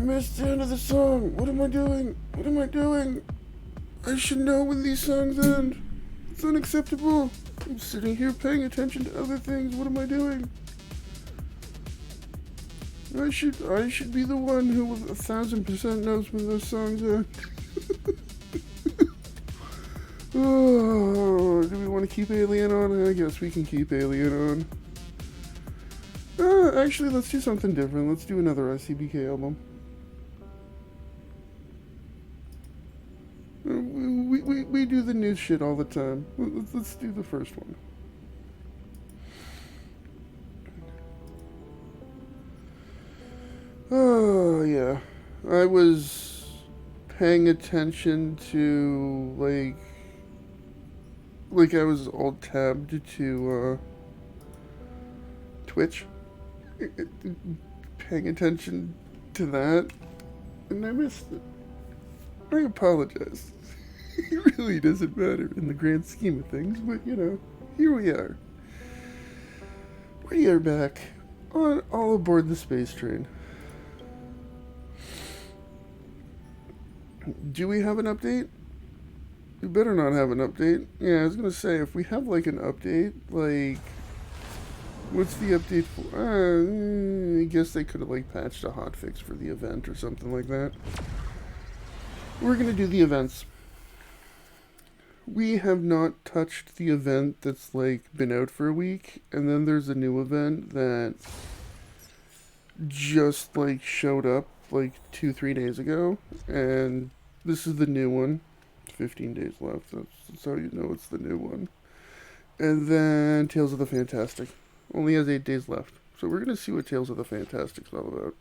missed the end of the song. What am I doing? What am I doing? I should know when these songs end. It's unacceptable. I'm sitting here paying attention to other things. What am I doing? I should be the one who 1,000% knows when those songs end. Oh, do we want to keep Alien on? I guess we can keep Alien on. Actually, let's do something different. Let's do another ICBK album. We do the new shit all the time. Let's do the first one. Oh, yeah. I was paying attention to, like I was alt-tabbed to, Twitch. Paying attention to that, and I missed it. I apologize. It really doesn't matter in the grand scheme of things, but you know, here we are. We are back on all aboard the space train. Do we have an update? We better not have an update. Yeah, I was gonna say, if we have like an update, like, what's the update for? I guess they could have like patched a hotfix for the event or something like that. We're gonna do the events. We have not touched the event that's like been out for a week, and then there's a new event that just like showed up like 2-3 days ago, and this is the new one. 15 days left. That's how you know it's the new one. And then Tales of the Fantastic only has 8 days left, so we're gonna see what Tales of the Fantastic's all about.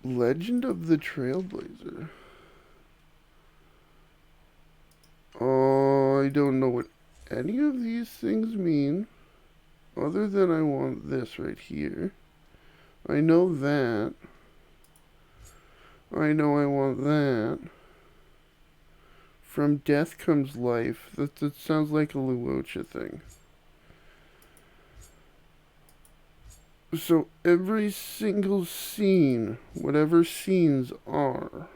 Legend of the Trailblazer. I don't know what any of these things mean, other than I want this right here. I know that. I know I want that. From Death Comes Life. That sounds like a Luocha thing. So every single scene, whatever scenes are,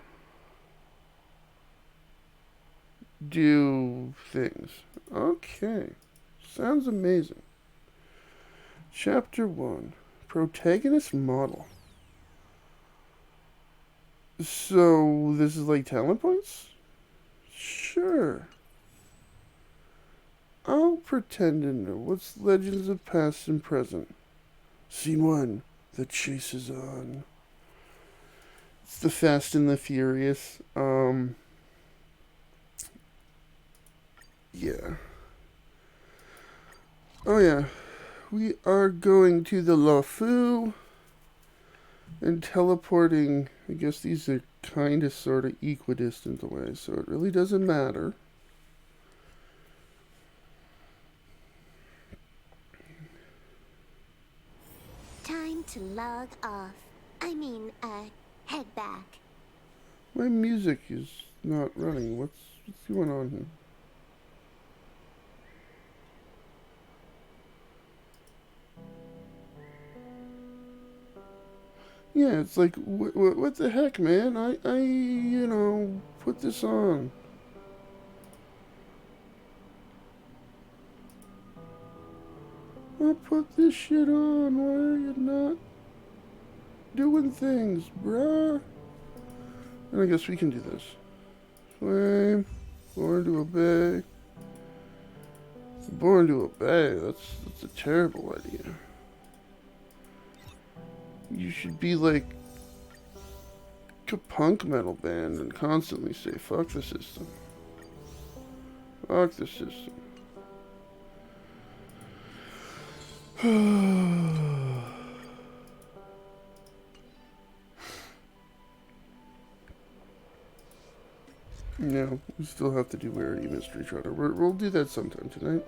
do things. Okay. Sounds amazing. Chapter 1. Protagonist Model. So, this is like talent points? Sure. I'll pretend to know. What's Legends of Past and Present? Scene 1. The chase is on. It's the Fast and the Furious. Yeah. Oh yeah. We are going to the LaFu and teleporting. I guess these are kind of sort of equidistant away, so it really doesn't matter. Time to log off. Head back. My music is not running. What's going on here? Yeah, it's like, what the heck, man? I, you know, put this on. I put this shit on. Why are you not doing things, bruh? And I guess we can do this. Flame, born to obey. Born to obey. That's a terrible idea. You should be like a punk metal band and constantly say, fuck the system. Fuck the system. No, we still have to do Rarity Mystery Trotter. We'll do that sometime tonight.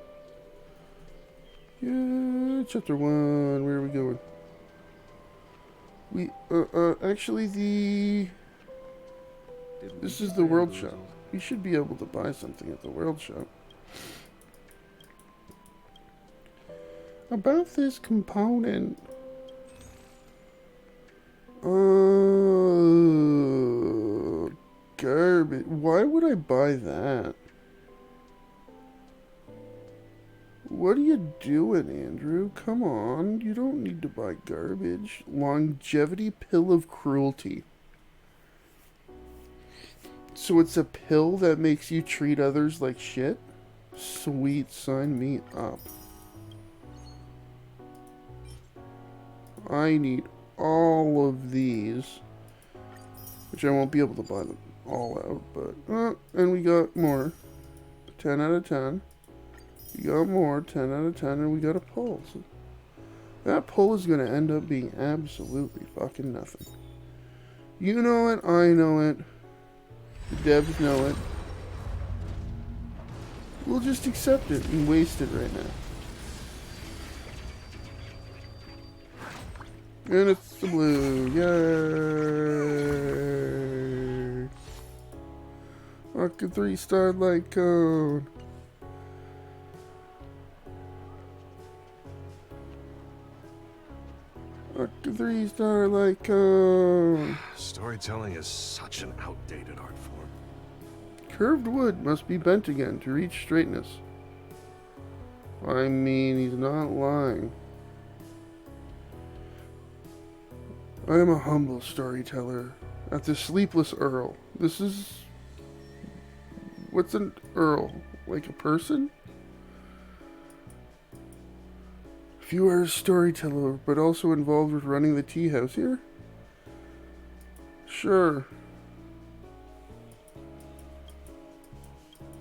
Yeah, chapter 1. Where are we going? Actually, this is the World Shop. We should be able to buy something at the World Shop. About this component. Garbage. Why would I buy that? What are you doing, Andrew? Come on. You don't need to buy garbage. Longevity pill of cruelty. So it's a pill that makes you treat others like shit? Sweet, sign me up. I need all of these. Which I won't be able to buy them all out, but... and we got more. 10 out of 10. We got more, 10 out of 10, and we got a pull. So that pull is going to end up being absolutely fucking nothing. You know it, I know it. The devs know it. We'll just accept it and waste it right now. And it's the blue. Yay! Fucking 3-star light code. Fucking 3-star light code. Storytelling is such an outdated art form. Curved wood must be bent again to reach straightness. I mean, he's not lying. I am a humble storyteller at the Sleepless Earl. This is... What's an Earl? Like a person? If you are a storyteller, but also involved with running the tea house here? Sure.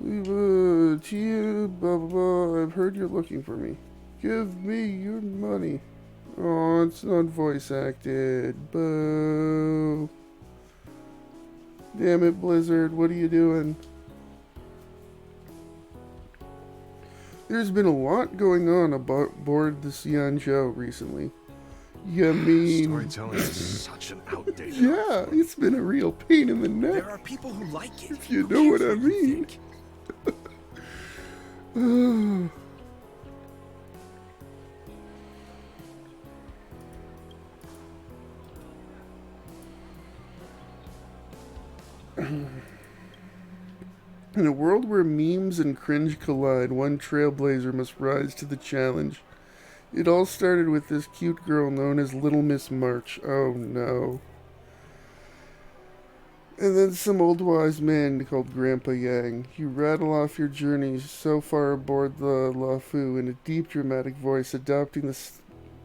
Tea, blah blah blah. I've heard you're looking for me. Give me your money. Oh, it's not voice acted. Boo. Damn it, Blizzard. What are you doing? There's been a lot going on aboard the Xianzhou recently. You mean... Storytelling is such an outdated Yeah, it's been a real pain in the neck. There are people who like it. If you know what I mean. In a world where memes and cringe collide, one trailblazer must rise to the challenge. It all started with this cute girl known as Little Miss March. Oh no. And then some old wise man called Grandpa Yang. You rattle off your journey so far aboard the LaFu in a deep dramatic voice, adopting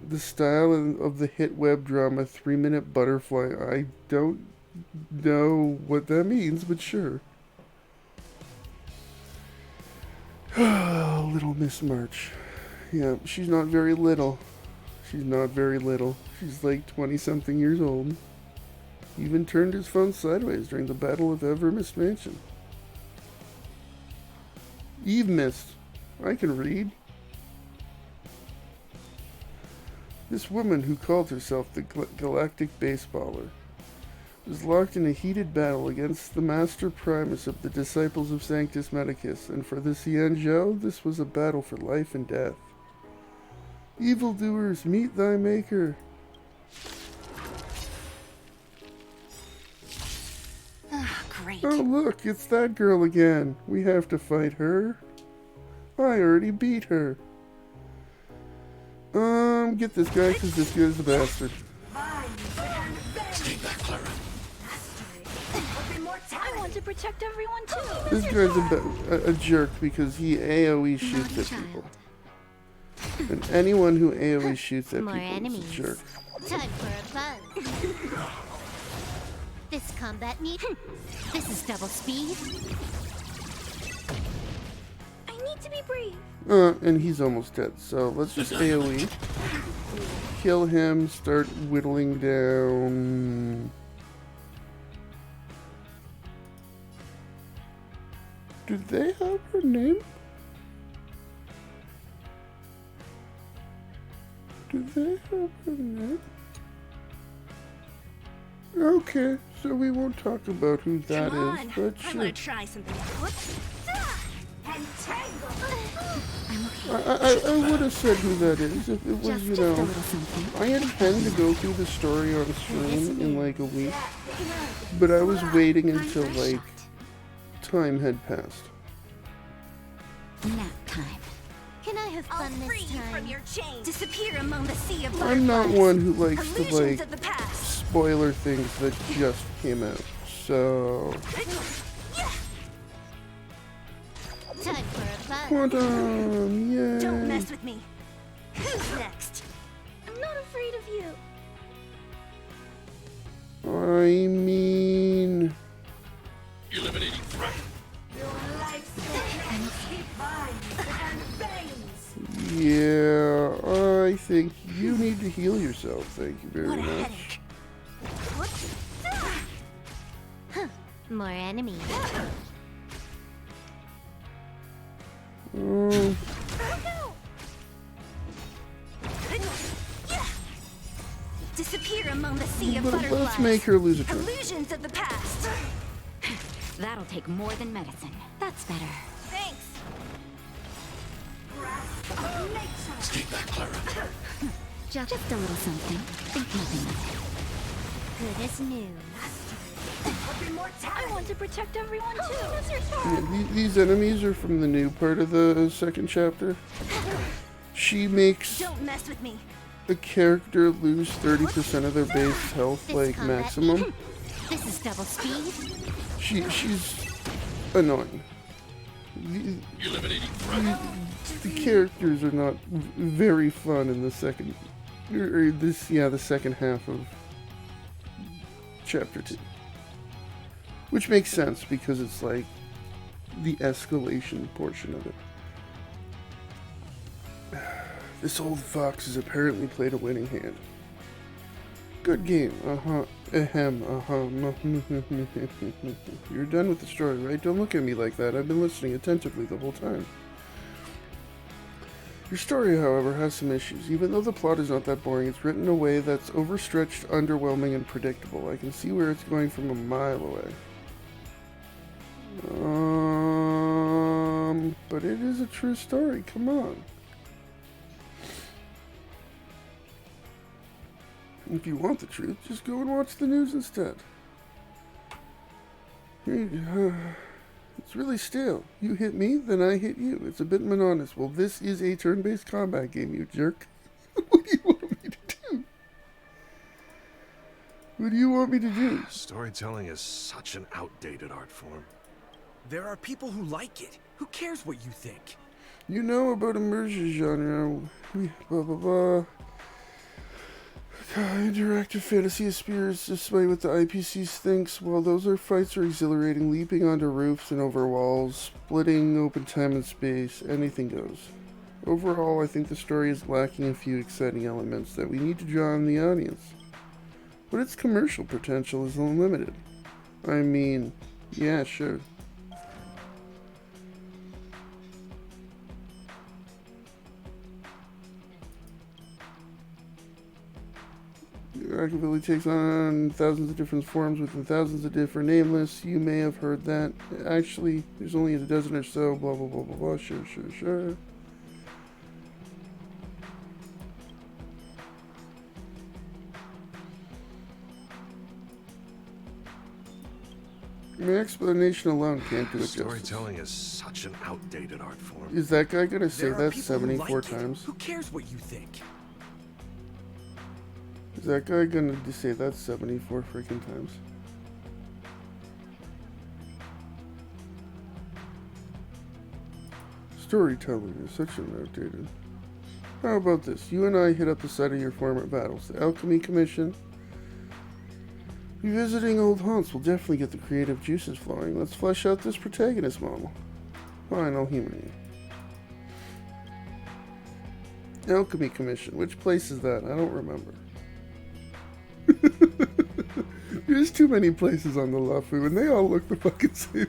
the style of the hit web drama 3-Minute Butterfly. I don't know what that means, but sure. Little Miss March. Yeah, she's not very little. She's not very little. She's like 20-something years old. Even turned his phone sideways during the Battle of Evermist Mansion. Eve Mist. I can read. This woman who called herself the Galactic Baseballer was locked in a heated battle against the Master Primus of the Disciples of Sanctus Medicus, and for the Xianzhou, this was a battle for life and death. Evildoers, meet thy maker. Great. Oh look, it's that girl again. We have to fight her. I already beat her. Get this guy, because this guy's a bastard. Stay back, Clara. I want to protect everyone too. This guy's a jerk because he AoE shoots at people. And anyone who AoE shoots at More people enemies. is a jerk. Time for a buzz. This combat need. This is double speed. I need to be brave. And he's almost dead, so let's just AoE. Kill him, start whittling down. Do they have her name? Do they have her name? Okay, so we won't talk about who that Come is, on. but I sure. want to try something. Whoops. Ah! I would have said who that is if it was, Just you a know. little something. I intend to go through the story on stream in like a week, but I was waiting until like time had passed. Nap time. Can I have fun this time? chains. Disappear among the sea of I'm not one who likes to Illusions like of the past. spoiler things that just came out, so. Time for a fun. Quantum, yay! Don't mess with me. Who's next? I'm not afraid of you. I mean, Eliminating threat. yeah, I think you need to heal yourself. Thank you very What a much. headache. More enemies. Oh, Disappear among the sea of but butterflies. let's make her lose a trip. Illusions of the past. That'll take more than medicine. That's better. Thanks. Take back, Clara. Just a little something. Think nothing of it. Good as new. I want to protect everyone too. Yeah, these enemies are from the new part of the second chapter. She makes Don't mess with me. a character lose 30% of their base health, This like combat- maximum. This is double speed. She's annoying. Eliminating threat. The characters are not very fun in the second, or the second half of chapter 2. Which makes sense because it's like the escalation portion of it. This old fox has apparently played a winning hand. Good game. Uh-huh. Ahem. Uh-huh. You're done with the story, right? Don't look at me like that. I've been listening attentively the whole time. Your story, however, has some issues. Even though the plot is not that boring, it's written in a way that's overstretched, underwhelming, and predictable. I can see where it's going from a mile away. But it is a true story. Come on. If you want the truth, just go and watch the news instead. It's really stale. You hit me, then I hit you. It's a bit monotonous. Well, this is a turn-based combat game, you jerk. What do you want me to do? What do you want me to do? Storytelling is such an outdated art form. There are people who like it. Who cares what you think? You know about immersion genre. Blah, blah, blah. Interactive fantasy aspires to sway what the IPC thinks. While those fights are exhilarating, leaping onto roofs and over walls, splitting open time and space, anything goes. Overall, I think the story is lacking a few exciting elements that we need to draw in the audience. But its commercial potential is unlimited. I mean, yeah, sure. Rockabilly takes on thousands of different forms within thousands of different nameless. You may have heard that. Actually, there's only a dozen or so. Blah, blah, blah, blah, blah. Sure, sure, sure. My explanation alone can't do it justice. Storytelling is such an outdated art form. Is that guy gonna say There are that people who 74 like it. times? Who cares what you think? Is that guy gonna say that 74 freaking times? Storytelling is such an outdated. How about this? You and I hit up the site of your former battles. The Alchemy Commission. Revisiting old haunts will definitely get the creative juices flowing. Let's flesh out this protagonist model. Fine, I'll humor you. Alchemy Commission. Which place is that? I don't remember. There's too many places on the Lufu, and they all look the fucking same.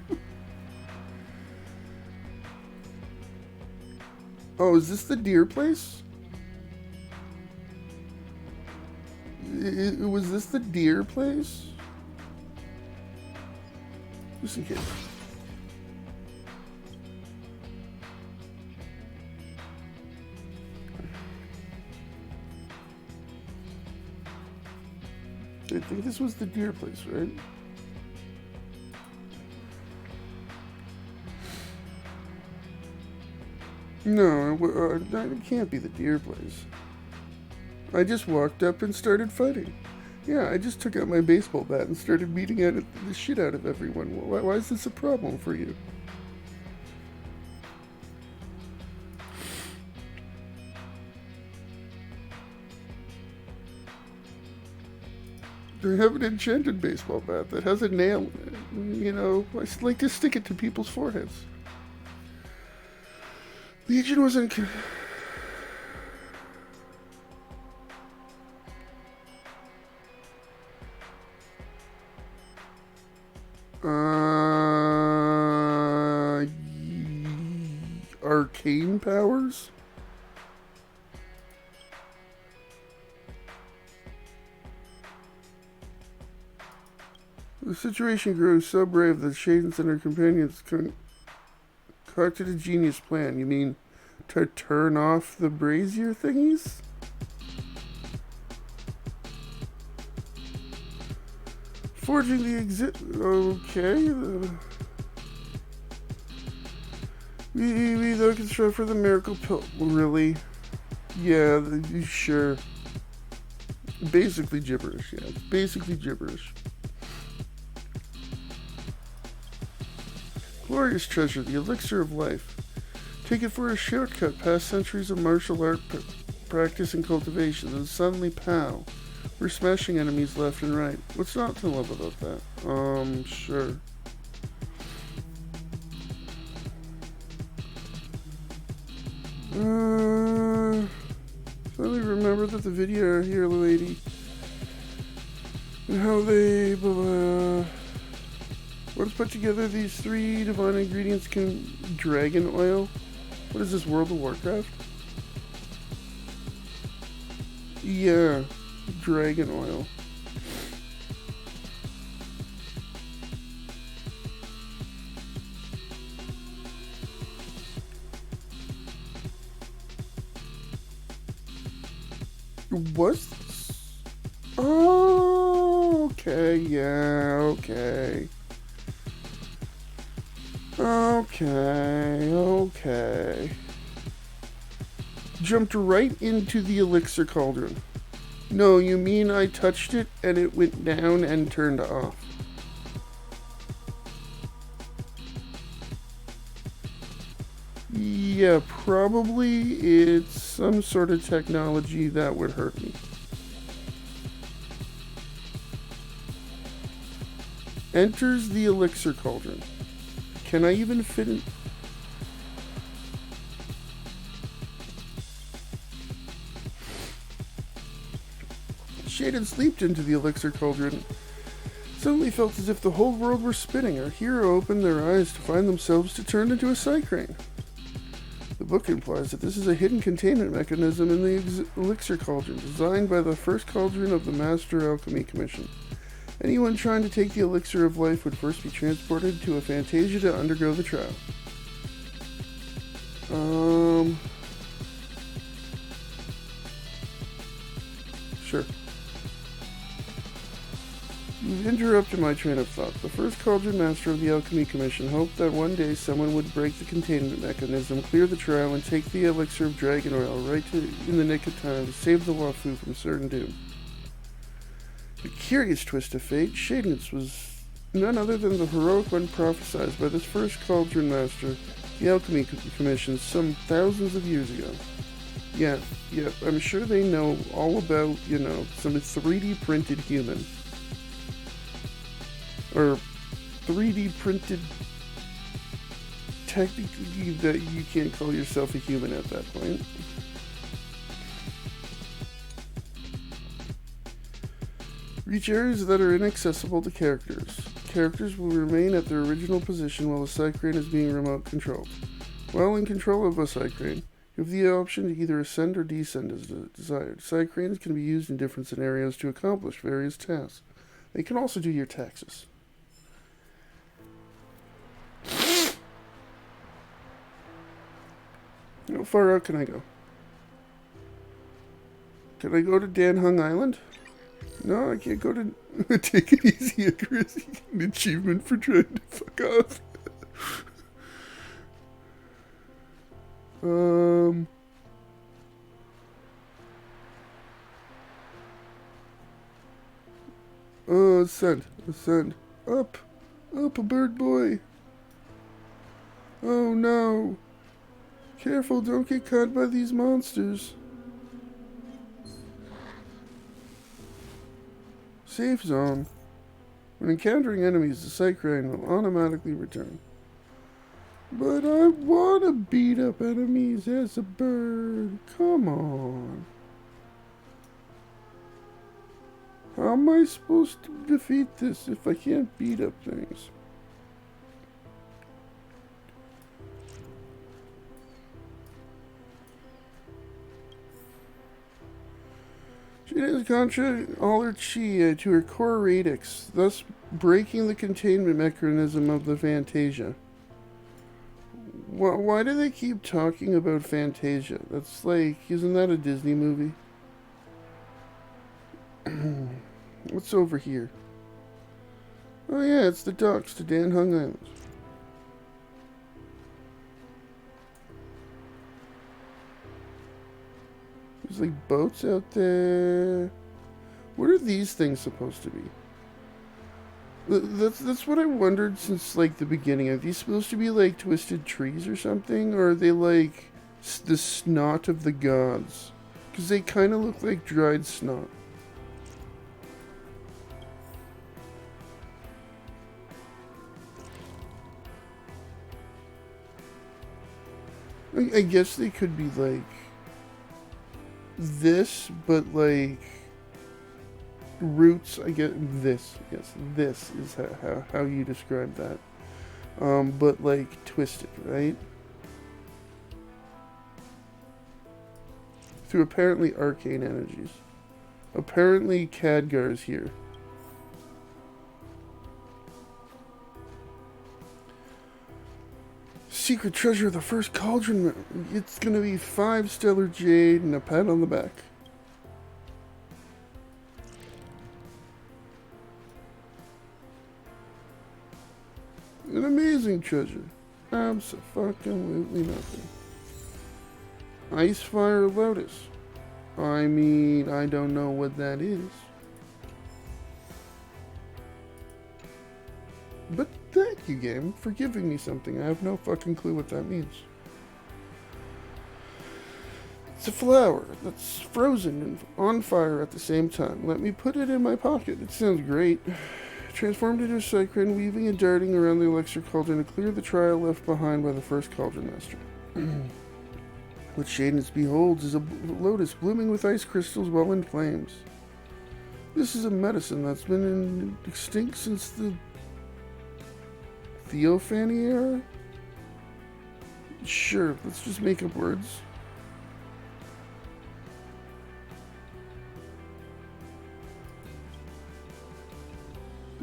Oh, is this the deer place? Was this the deer place? Just in case. think this was the deer place, right? No, it can't be the deer place. I just walked up and started fighting. Yeah, I just took out my baseball bat and started beating at the shit out of everyone. Why is this a problem for you? I have an enchanted baseball bat that has a nail in it. You know, I like to stick it to people's foreheads. Legion wasn't... Arcane powers? The situation grows so brave that Shadens and her companions concocted a genius plan. You mean to turn off the brazier thingies? Forging the okay. We the construct for the miracle pill. Really? Yeah, sure. Basically gibberish, yeah. Basically gibberish. Glorious treasure, the elixir of life. Take it for a shortcut past centuries of martial art practice and cultivation, and suddenly, pow, we're smashing enemies left and right. What's not to love about that? Sure. Finally remember that the video here, lady, and how they, what has put together these three divine ingredients dragon oil? What is this, World of Warcraft? Yeah, dragon oil. Was this? Oh, okay, yeah, okay. Okay. Jumped right into the elixir cauldron. No, you mean I touched it and it went down and turned off. Yeah, probably it's some sort of technology that would hurt me. Enters the elixir cauldron. Can I even fit in? Shaden leaped into the elixir cauldron. Suddenly felt as if the whole world were spinning. Our hero opened their eyes to find themselves turned into a cycrane. The book implies that this is a hidden containment mechanism in the elixir cauldron, designed by the first cauldron of the Master Alchemy Commission. Anyone trying to take the elixir of life would first be transported to a Fantasia to undergo the trial. Sure. You've interrupted my train of thought. The first cauldron master of the Alchemy Commission hoped that one day someone would break the containment mechanism, clear the trial, and take the elixir of dragon oil in the nick of time to save the Wafu from certain doom. A curious twist of fate, Shadens was none other than the heroic one prophesied by this first cauldron master, the Alchemy Commission, some thousands of years ago. Yeah, I'm sure they know all about, some 3D printed human. Or 3D printed, technically that you can't call yourself a human at that point. Reach areas that are inaccessible to characters. Characters will remain at their original position while the cycrane is being remote controlled. While in control of a cycrane, you have the option to either ascend or descend as desired. Cycranes can be used in different scenarios to accomplish various tasks. They can also do your taxes. How far out can I go? Can I go to Dan Hung Island? No, I can't go to... Take it easy, Chris. You get an achievement for trying to fuck off. Ascend. Ascend. Up. Up, a bird boy. Oh, no. Careful, don't get caught by these monsters. Safe zone. When encountering enemies, the sight crane will automatically return. But I want to beat up enemies as a bird. Come on. How am I supposed to defeat this if I can't beat up things? She didn't concentrate all her chi to her core radix, thus breaking the containment mechanism of the Fantasia. Why do they keep talking about Fantasia? That's like, isn't that a Disney movie? What's over here? Oh yeah, it's the docks to Dan Hung Island. There's like boats out there. What are these things supposed to be? That's what I wondered since like the beginning. Are these supposed to be like twisted trees or something? Or are they like the snot of the gods? Because they kind of look like dried snot. I guess they could be like this, but like roots. I get this. Yes, this is how you describe that. But like twisted, right? Through apparently arcane energies. Apparently Khadgar's here. Secret treasure of the first cauldron. It's gonna be 5 stellar jade and a pat on the back. An amazing treasure. Absolutely nothing. Icefire Lotus. I mean, I don't know what that is. But thank you, game, for giving me something. I have no fucking clue what that means. It's a flower that's frozen and on fire at the same time. Let me put it in my pocket. It sounds great. Transformed into a cyclone, weaving and darting around the elixir cauldron to clear the trial left behind by the first cauldron master. What Shadens beholds is a lotus blooming with ice crystals well in flames. This is a medicine that's been extinct since the Theophany era? Sure, let's just make up words.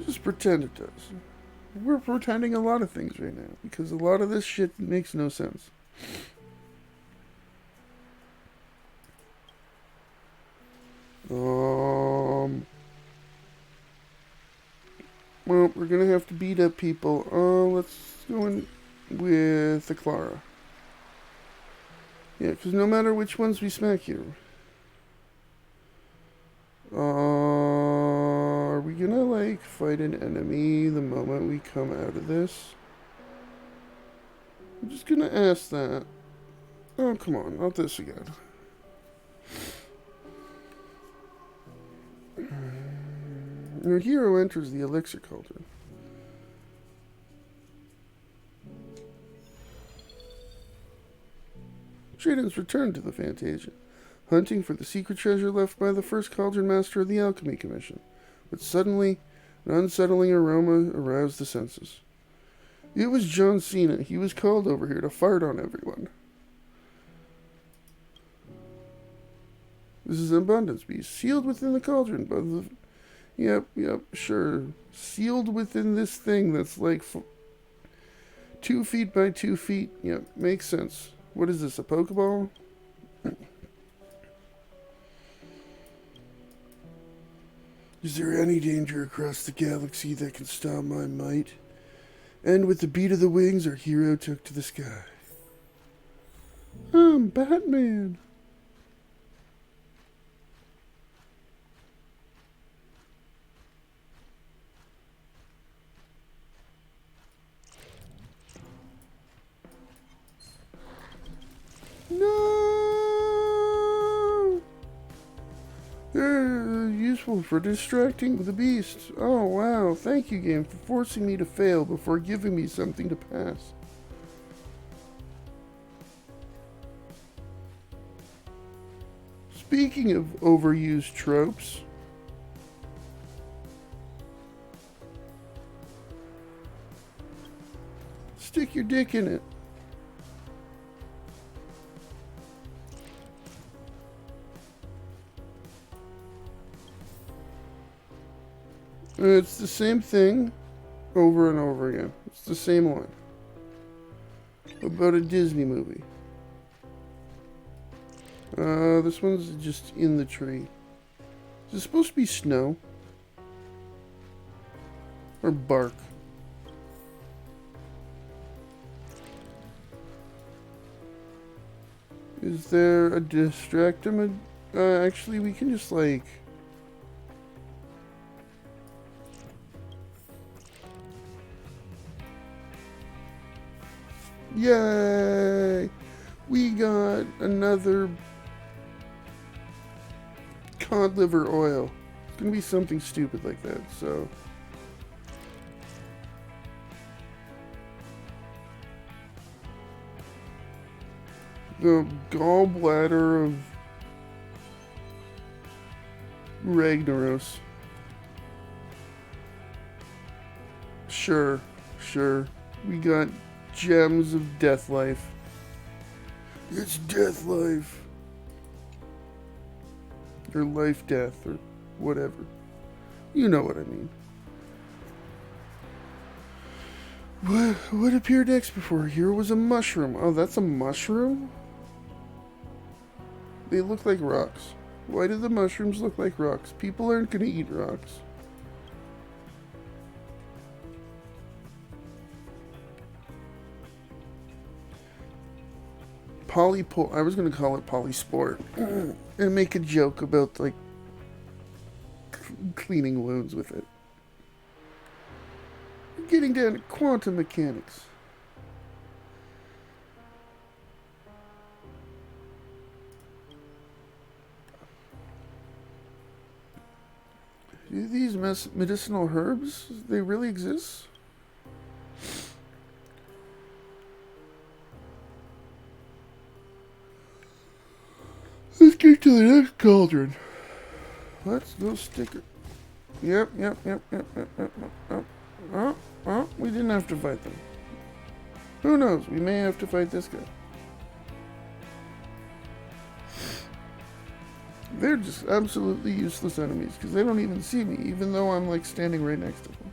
Just pretend it does. We're pretending a lot of things right now, because a lot of this shit makes no sense. Well, we're gonna have to beat up people. Let's go in with the Clara. Yeah, because no matter which ones we smack here. Are we gonna, like, fight an enemy the moment we come out of this? I'm just gonna ask that. Oh, come on, not this again. Your hero enters the elixir cauldron. Shadens returned to the Fantasia, hunting for the secret treasure left by the first cauldron master of the Alchemy Commission. But suddenly, an unsettling aroma aroused the senses. It was John Cena. He was called over here to fart on everyone. This is an abundance beast, sealed within the cauldron by the... Yep, sure. Sealed within this thing that's like 2 feet by 2 feet. Yep, makes sense. What is this, a Pokeball? Is there any danger across the galaxy that can stop my might? And with the beat of the wings, our hero took to the sky. I'm Batman. No! They're useful for distracting the beast. Oh, wow. Thank you, game, for forcing me to fail before giving me something to pass. Speaking of overused tropes, stick your dick in it. It's the same thing over and over again. It's the same one. About a Disney movie. This one's just in the tree. Is it supposed to be snow? Or bark? Is there a distractum? Actually, we can just like... Yay! We got another cod liver oil. It's gonna be something stupid like that, so. The gallbladder of Ragnaros. Sure. We got gems of death life. It's death life. Or life death, or whatever. You know what I mean. What appeared next before here was a mushroom. Oh, that's a mushroom? They look like rocks. Why do the mushrooms look like rocks? People aren't gonna eat rocks. Polypore. I was gonna call it polysport and make a joke about like cleaning wounds with it. We're getting down to quantum mechanics. Do these medicinal herbs, they really exist? Let's get to the next cauldron. Let's go stick it. Yep. Oh, we didn't have to fight them. Who knows? We may have to fight this guy. They're just absolutely useless enemies because they don't even see me, even though I'm like standing right next to them.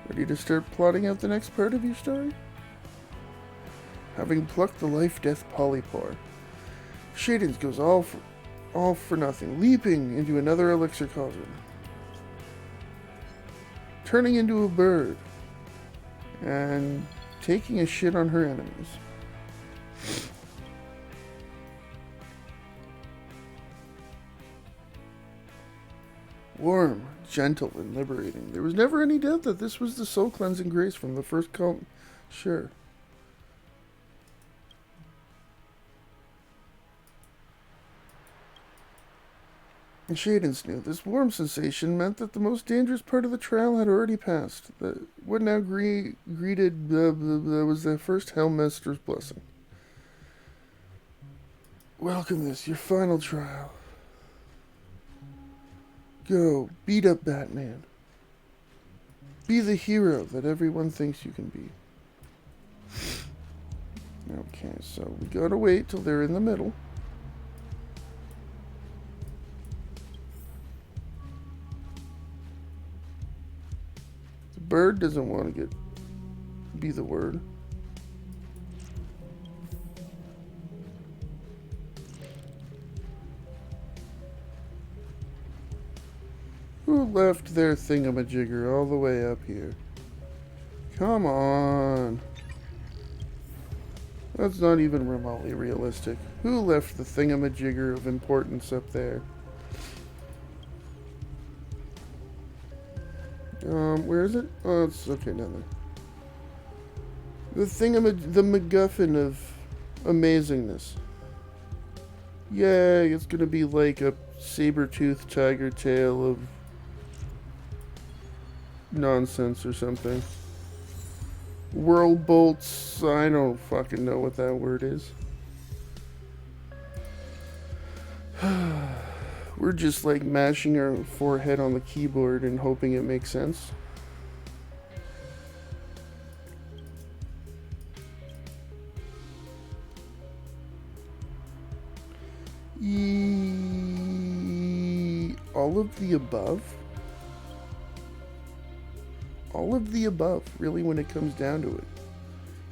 Ready to start plotting out the next part of your story? Having plucked the life-death polypore, Shadens goes all for nothing, leaping into another elixir cauldron, turning into a bird, and taking a shit on her enemies. Warm, gentle, and liberating. There was never any doubt that this was the soul cleansing grace from the first cult. Sure. And Shadens knew this warm sensation meant that the most dangerous part of the trial had already passed. What now greeted was the first Hellmaster's blessing. Welcome this, your final trial. Go, beat up Batman. Be the hero that everyone thinks you can be. Okay, so we gotta wait till they're in the middle. The bird doesn't want to be the word. Who left their thingamajigger all the way up here? Come on. That's not even remotely realistic. Who left the thingamajigger of importance up there? Where is it? Oh, it's okay down there. The MacGuffin of amazingness. Yay, it's gonna be like a saber-toothed tiger tail of nonsense or something. Whirl bolts, I don't fucking know what that word is. We're just like mashing our forehead on the keyboard and hoping it makes sense. All of the above? All of the above, really, when it comes down to it.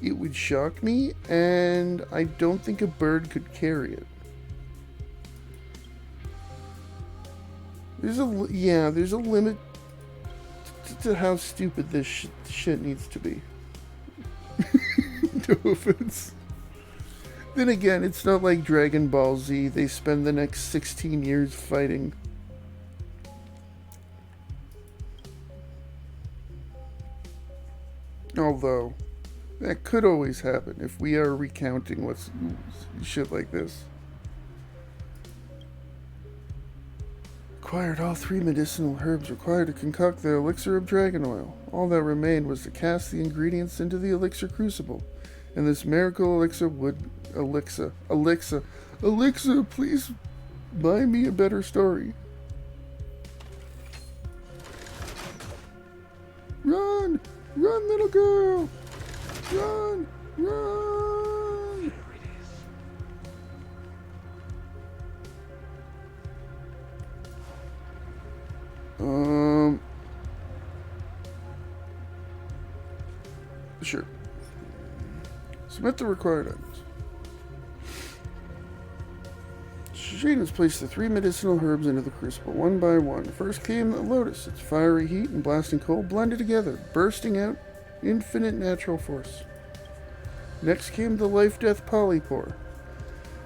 It would shock me, and I don't think a bird could carry it. There's a limit to how stupid this shit needs to be. No offense. Then again, it's not like Dragon Ball Z. They spend the next 16 years fighting. Although, that could always happen if we are recounting what's shit like this. Acquired all 3 medicinal herbs required to concoct the elixir of dragon oil. All that remained was to cast the ingredients into the elixir crucible. And this miracle elixir would... Elixir, please buy me a better story. Run! Run, little girl! Run! Run! Sure. Submit the required items. Shane has placed the 3 medicinal herbs into the crucible, one by one. First came the lotus, its fiery heat and blasting cold blended together, bursting out infinite natural force. Next came the life-death polypore.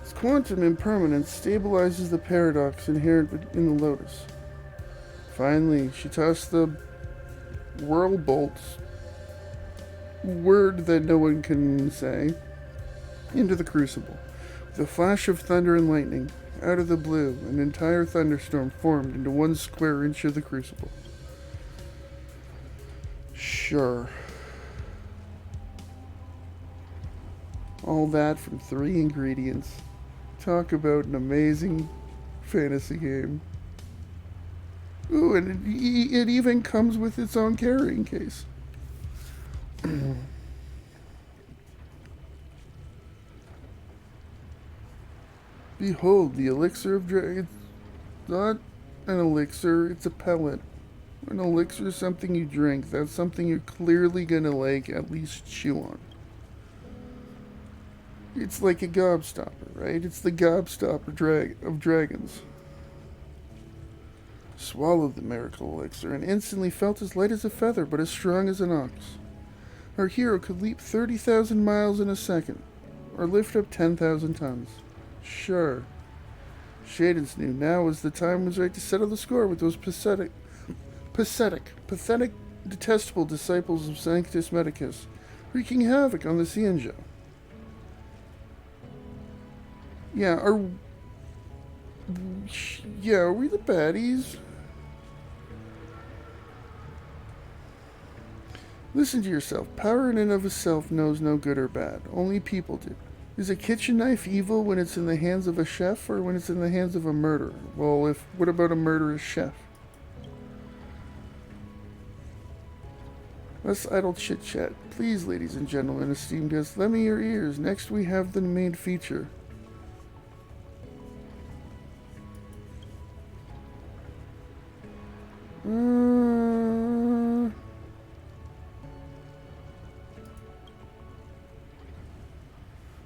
Its quantum impermanence stabilizes the paradox inherent in the lotus. Finally, she tossed the whirl bolts, word that no one can say, into the crucible. With a flash of thunder and lightning, out of the blue, an entire thunderstorm formed into 1 square inch of the crucible. Sure. All that from 3 ingredients. Talk about an amazing fantasy game. Ooh, and it even comes with its own carrying case. Behold, the elixir of dragon. It's not an elixir, it's a pellet. An elixir is something you drink. That's something you're clearly gonna, like, at least chew on. It's like a gobstopper, right? It's the gobstopper of dragons. Swallowed the miracle elixir and instantly felt as light as a feather, but as strong as an ox. Our hero could leap 30,000 miles in a second, or lift up 10,000 tons. Sure. Shadens knew now was the time was right to settle the score with those pathetic, detestable disciples of Sanctus Medicus, wreaking havoc on the Cienjo. Are we the baddies? Listen to yourself. Power in and of itself knows no good or bad. Only people do. Is a kitchen knife evil when it's in the hands of a chef or when it's in the hands of a murderer? Well, what about a murderous chef? Less idle chit-chat. Please, ladies and gentlemen, esteemed guests, lend me your ears. Next we have the main feature.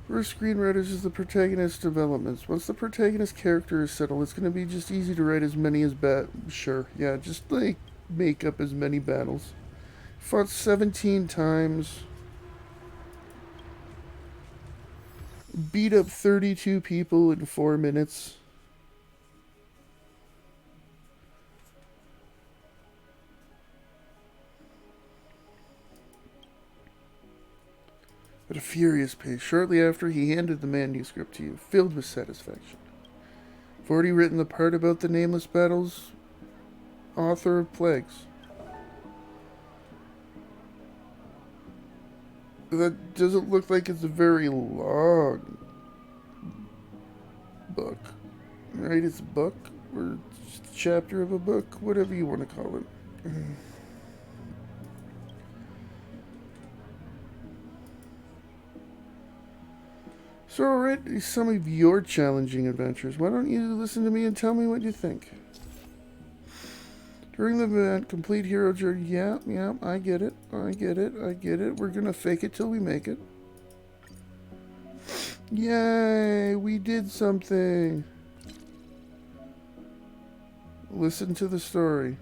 For screenwriters is the protagonist developments. Once the protagonist character is settled, it's going to be just easy to write as many as Sure, yeah, just like make up as many battles. Fought 17 times. Beat up 32 people in 4 minutes. At a furious pace, shortly after he handed the manuscript to you, filled with satisfaction. I've already written the part about the nameless battles, author of Plagues. That doesn't look like it's a very long book. Right? It's a book, or just a chapter of a book, whatever you want to call it. So, alright, some of your challenging adventures. Why don't you listen to me and tell me what you think? During the event, complete hero journey. Yeah, I get it. We're gonna fake it till we make it. Yay, we did something. Listen to the story.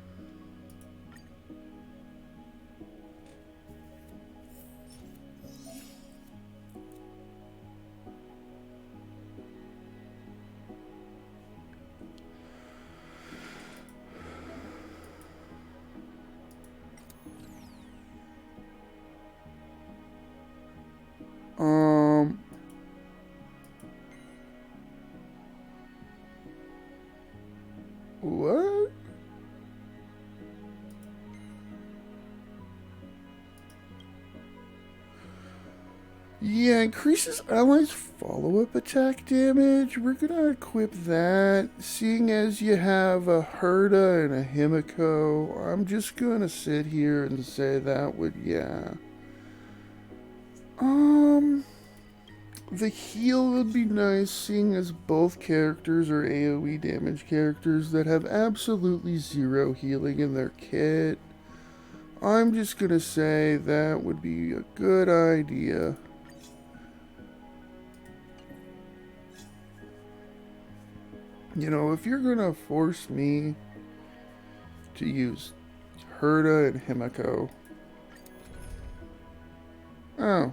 What? Yeah, increases allies' follow-up attack damage. We're gonna equip that. Seeing as you have a Herda and a Himiko, I'm just gonna sit here and say that would, yeah. The heal would be nice, seeing as both characters are AoE damage characters that have absolutely zero healing in their kit. I'm just gonna say that would be a good idea. You know, if you're gonna force me to use Herda and Himiko. Oh.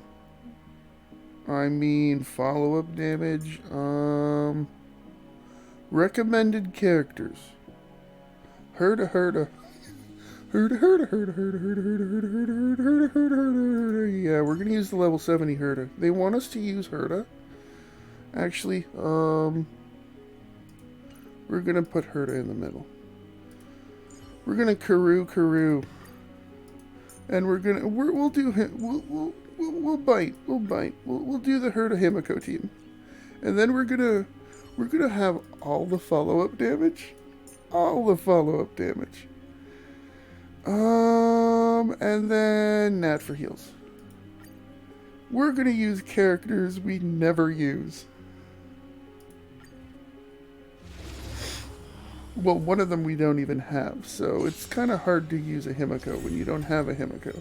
I mean, follow-up damage. Recommended characters. Herda. Yeah, we're gonna use the level 70 Herda. They want us to use Herda. Actually, we're gonna put Herda in the middle. We're gonna Karu. And we'll do him. We'll bite. We'll do the Herda Himiko team. And then we're gonna have all the follow-up damage. And then Nat for heals. We're gonna use characters we never use. Well, one of them we don't even have, so it's kind of hard to use a Himiko when you don't have a Himiko.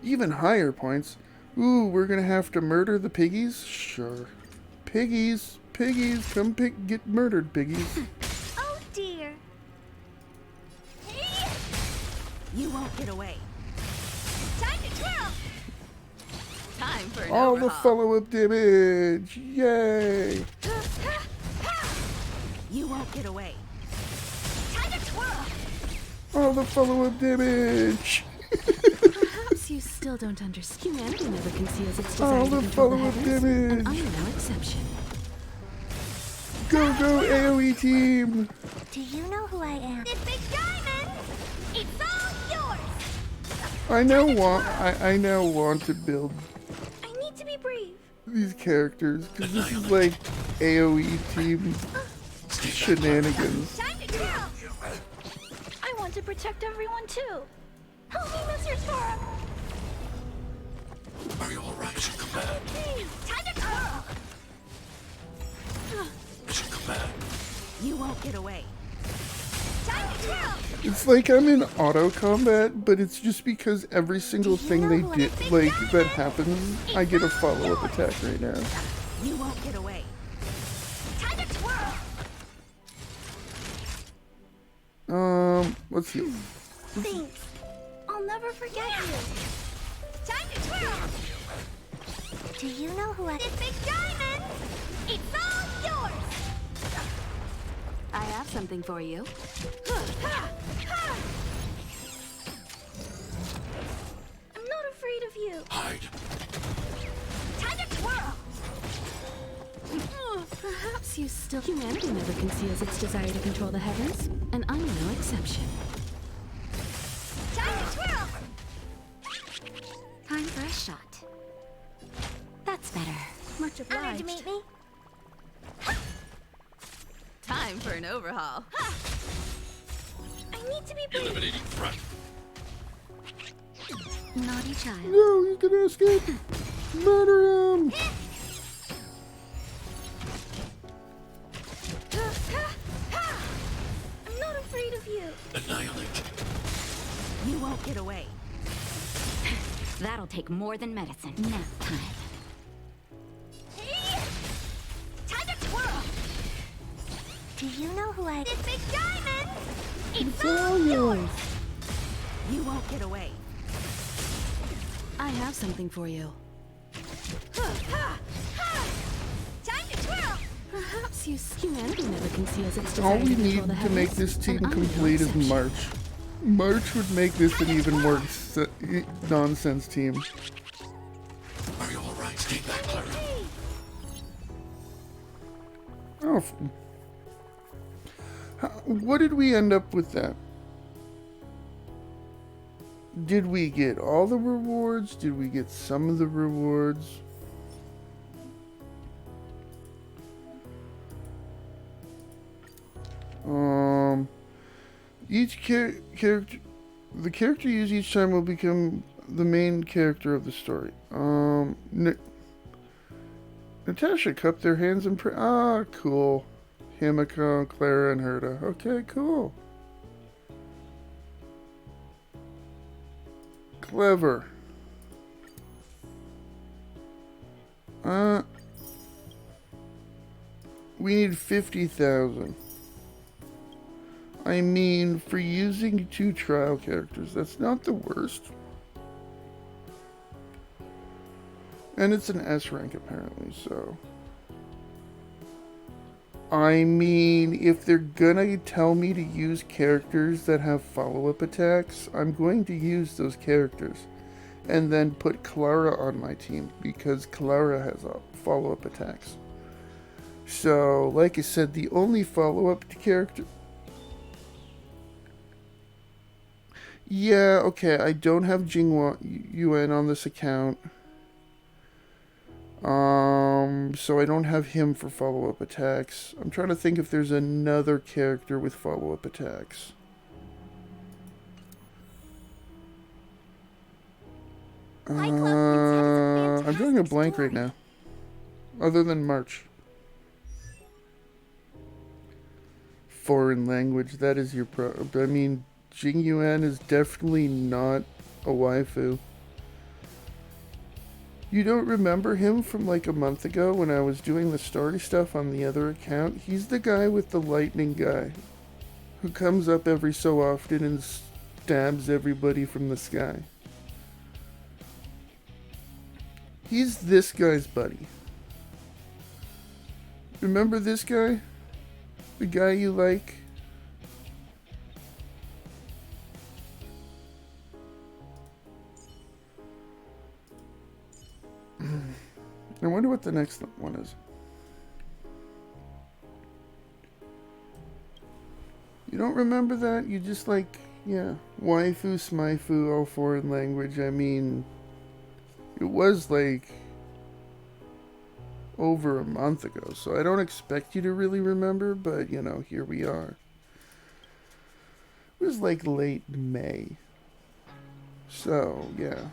Even higher points. Ooh, we're gonna have to murder the piggies? Sure. Piggies, come get murdered, piggies. Oh dear. You won't get away. Time to twirl. Time for an All the overhaul. follow-up damage! Yay! You won't get away. Time to twirl. All the follow-up damage! Perhaps you still don't understand. Humanity never conceals its desire All to the control the follow-up heavens, and I damage! am no exception. Go AoE team! Do you know who I am? This big diamond. It's all yours. I now want to build I need to be brave. these characters because this is like AoE team shenanigans. Time to twirl. I want to protect everyone too. Help me, Mr. Toro. Are you alright? Mission command. Time to twirl. Mission command. You won't get away. It's like I'm in auto combat, but it's just because every single thing they did, like, that happens, I get a follow-up attack right now. You won't get away. Time to twirl. Let's see. Thanks. I'll never forget you. Time to twirl. Do you know who I... This big diamond. It's all yours. I have something for you. I'm not afraid of you. Hide. Time to twirl. Perhaps you still... Humanity never conceals its desire to control the heavens, and I'm no exception. Time to twirl. Time for a shot. That's better. Much Honored to meet me. Time for an overhaul. I need to be brave. Eliminating threat. Naughty child. No, he's gonna escape! Murder him! I'm not afraid of you. Annihilate. You won't get away. That'll take more than medicine. Nap time. Time to twirl. Do you know who I... This big diamond. It's all yours! You won't get away. I have something for you. Time to twirl. Perhaps you... Humanity never conceals its All desire we to control need the to heavens, make this team and I'm no complete is exception. March. March would make this an even more nonsense team. Are you alright? Take back, Clara. Oh, what did we end up with that? Did we get all the rewards? Did we get some of the rewards? Each character, the character used each time will become the main character of the story. Natasha cupped their hands and cool. Himiko, Clara, and Herta. Okay, cool. Clever. We need 50,000. I mean, for using 2 trial characters, that's not the worst. And it's an S rank apparently, so... I mean, if they're gonna tell me to use characters that have follow-up attacks, I'm going to use those characters. And then put Clara on my team, because Clara has follow-up attacks. So, like I said, the only follow-up character... Yeah, okay, I don't have Jinghua Yuan on this account. So I don't have him for follow-up attacks. I'm trying to think if there's another character with follow-up attacks. I'm drawing a blank right now. Other than March. Foreign language, that is your I mean, Jing Yuan is definitely not a waifu. You don't remember him from like a month ago when I was doing the story stuff on the other account? He's the guy with the lightning guy who comes up every so often and stabs everybody from the sky. He's this guy's buddy. Remember this guy? The guy you like? I wonder what the next one is. You don't remember that? You just like, yeah, waifu, smaifu, all foreign language. I mean, it was like over a month ago, so I don't expect you to really remember, but you know, here we are. It was like late May. So, yeah.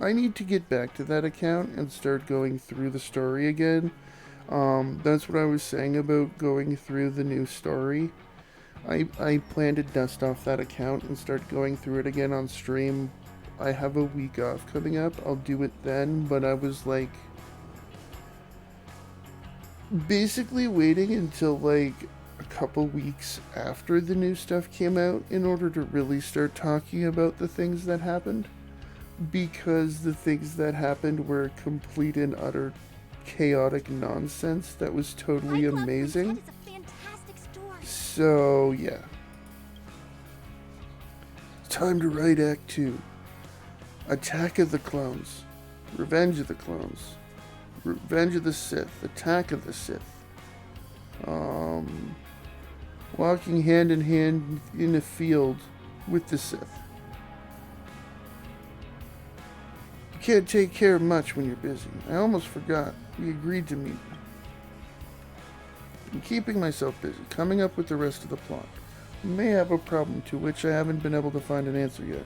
I need to get back to that account and start going through the story again. That's what I was saying about going through the new story. I plan to dust off that account and start going through it again on stream. I have a week off coming up. I'll do it then, but I was like basically waiting until like a couple weeks after the new stuff came out in order to really start talking about the things that happened, because the things that happened were complete and utter chaotic nonsense that was totally amazing. So yeah, it's time to write Act 2. Attack of the Clones, Revenge of the Clones, Revenge of the Sith, Attack of the Sith. Walking hand in hand in a field with the Sith. You can't take care of much when you're busy. I almost forgot. We agreed to meet. I'm keeping myself busy, coming up with the rest of the plot. I may have a problem to which I haven't been able to find an answer yet.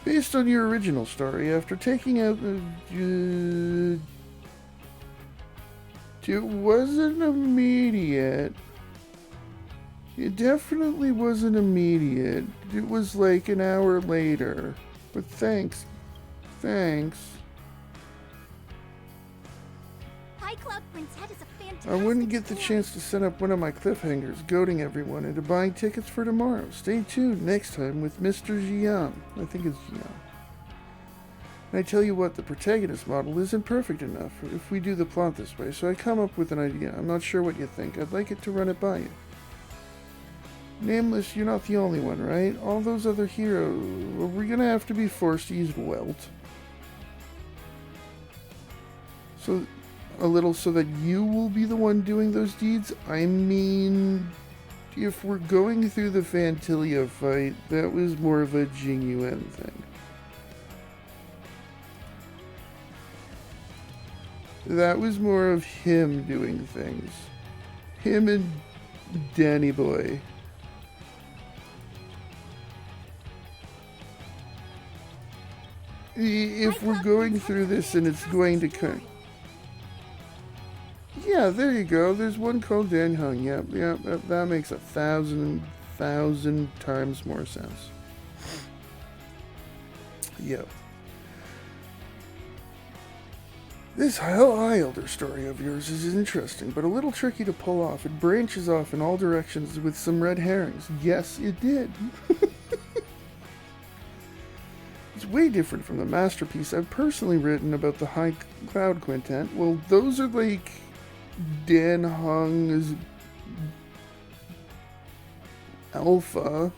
Based on your original story, after taking out the... it wasn't immediate. It definitely wasn't immediate. It was like an hour later. But thanks. I wouldn't get the chance to set up one of my cliffhangers, goading everyone into buying tickets for tomorrow. Stay tuned next time with Mr. Jian. I think it's Jian. And I tell you what, the protagonist model isn't perfect enough if we do the plot this way, so I come up with an idea. I'm not sure what you think. I'd like it to run it by you. Nameless, you're not the only one, right? All those other heroes, we're gonna have to be forced to use Welt. So, a little so that you will be the one doing those deeds? I mean, if we're going through the Fantilia fight, that was more of a genuine thing. That was more of him doing things. Him and Danny Boy. If we're going through this and it's going to come... Yeah, there you go. There's one called Dan Hung. Yep, that makes 1,000 times more sense. Yep. This HoYoverse story of yours is interesting, but a little tricky to pull off. It branches off in all directions with some red herrings. Yes, it did. It's way different from the masterpiece I've personally written about the High Cloud Quintet. Well, those are like Dan Hung's alpha.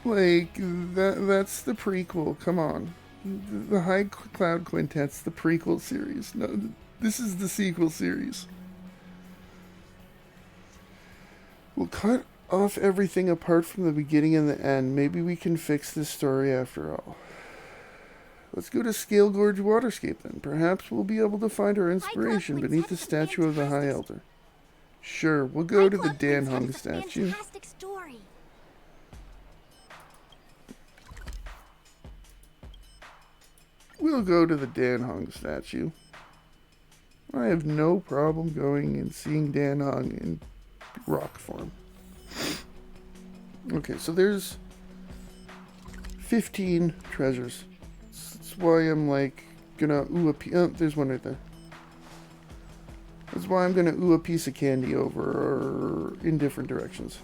Like, that's the prequel. Come on. The High Cloud Quintet's the prequel series. No, this is the sequel series. We'll cut off everything apart from the beginning and the end. Maybe we can fix this story after all. Let's go to Scale Gorge Waterscape then. Perhaps we'll be able to find our inspiration beneath the statue of the High Elder. Sure, we'll go to the Dan Hung statue. We'll go to the Dan Hung statue. I have no problem going and seeing Dan Hung in rock form. Okay, so there's 15 treasures. That's why I'm like gonna ooh a piece. Oh, there's one right there. That's why I'm gonna ooh a piece of candy over or in different directions.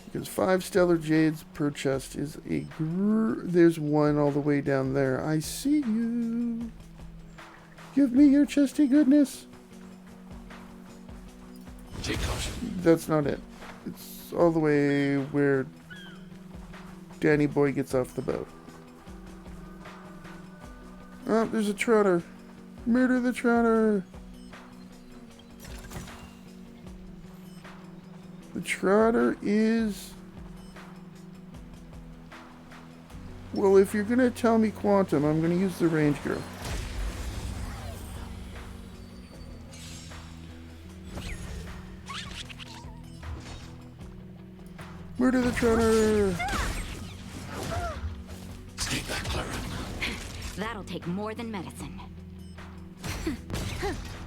Because 5 stellar jades per chest is a there's one all the way down there. I see you. Give me your chesty goodness. Take caution. That's not it. It's all the way where Danny Boy gets off the boat. Oh, there's a trotter. Murder the trotter. The trotter is... Well, if you're going to tell me quantum, I'm going to use the range girl. Murder the trotter! Escape that, Clara. That'll take more than medicine.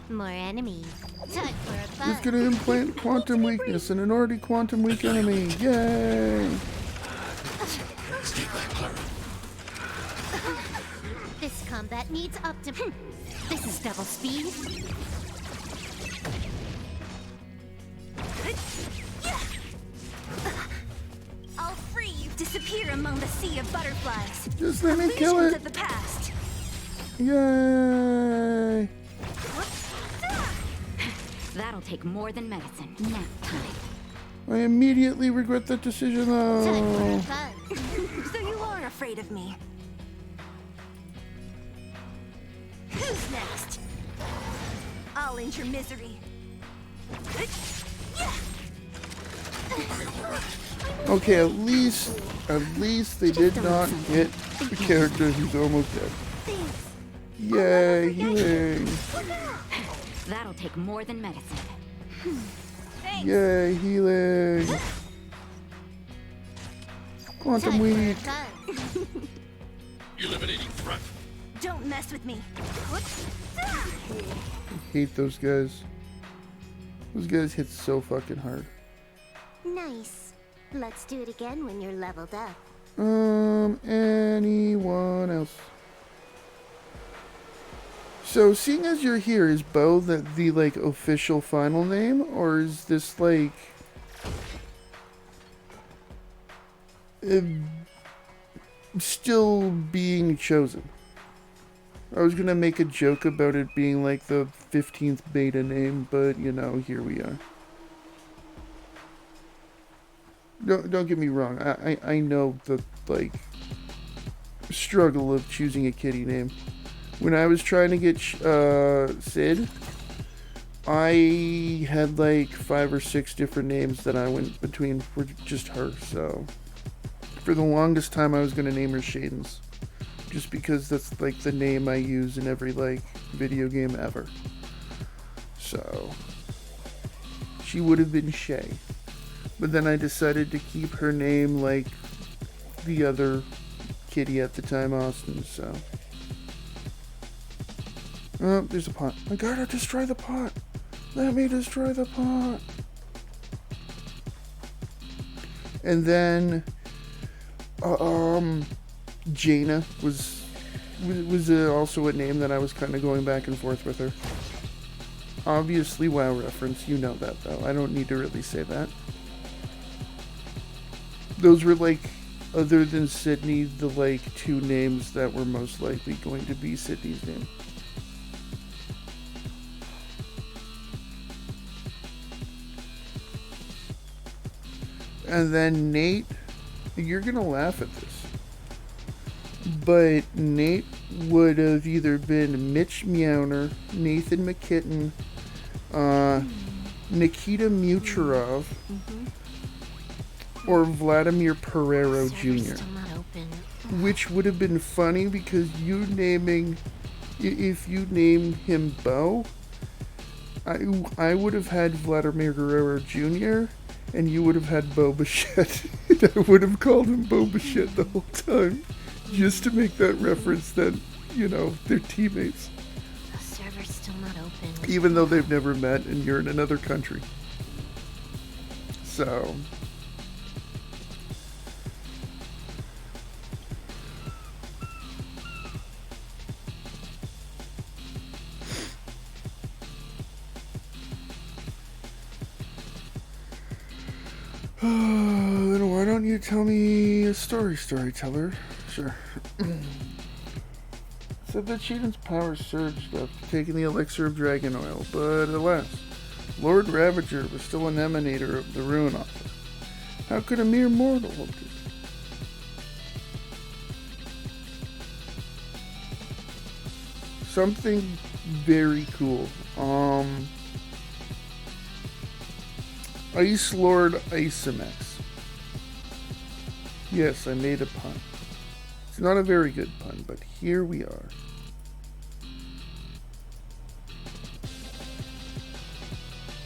More enemies. Time for a It's buzz. gonna implant quantum weakness in an already quantum weak enemy. Yay! Stay back, Clara. This combat needs This is double speed. I'll free you. Disappear among the sea of butterflies. Just let me kill Illusions it. of the past. Yay! That'll take more than medicine. Nap time. I immediately regret that decision Time for a though. buzz. So you are afraid of me. Who's next? I'll end your misery. Okay, at least they did not hit the character who's almost dead. Yay, healing. That'll take more than medicine. Yay, healing. Quantum Time weak. for a buzz. Eliminating threat. Don't mess with me. Hate those guys. Those guys hit so fucking hard. Nice. Let's do it again when you're leveled up. Anyone else? So, seeing as you're here, is Bo the like official final name, or is this like still being chosen? I was gonna make a joke about it being like the 15th beta name, but you know, here we are. Don't get me wrong. I know the like struggle of choosing a kitty name. When I was trying to get Sid, I had like 5 or 6 different names that I went between for just her. So for the longest time, I was gonna name her Shadens, just because that's like the name I use in every like video game ever. So she would have been Shay. But then I decided to keep her name like the other kitty at the time, Austin, so. Oh, there's a pot. I gotta destroy the pot. Let me destroy the pot. And then, Jaina was also a name that I was kind of going back and forth with her. Obviously, WoW reference. You know that, though. I don't need to really say that. Those were like, other than Sydney, the like 2 names that were most likely going to be Sydney's name. And then Nate, you're gonna laugh at this, but Nate would have either been Mitch Meowner, Nathan McKitten, Nikita Mucherov, or Vladimir Pereiro Server's Jr. still not open. Which would have been funny because if you name him Bo, I would have had Vladimir Guerrero Jr. and you would have had Bo Bichette. And I would have called him Bo Bichette the whole time, just to make that reference that, you know, they're teammates. The server's still not open. Even though they've never met and you're in another country. So... then why don't you tell me a storyteller? Sure. Said that Cheaton's power surged after taking the elixir of dragon oil, but alas, Lord Ravager was still an emanator of the Ruin Offer. How could a mere mortal hope to? Something very cool. Ice Lord Isamex. Yes, I made a pun. It's not a very good pun, but here we are.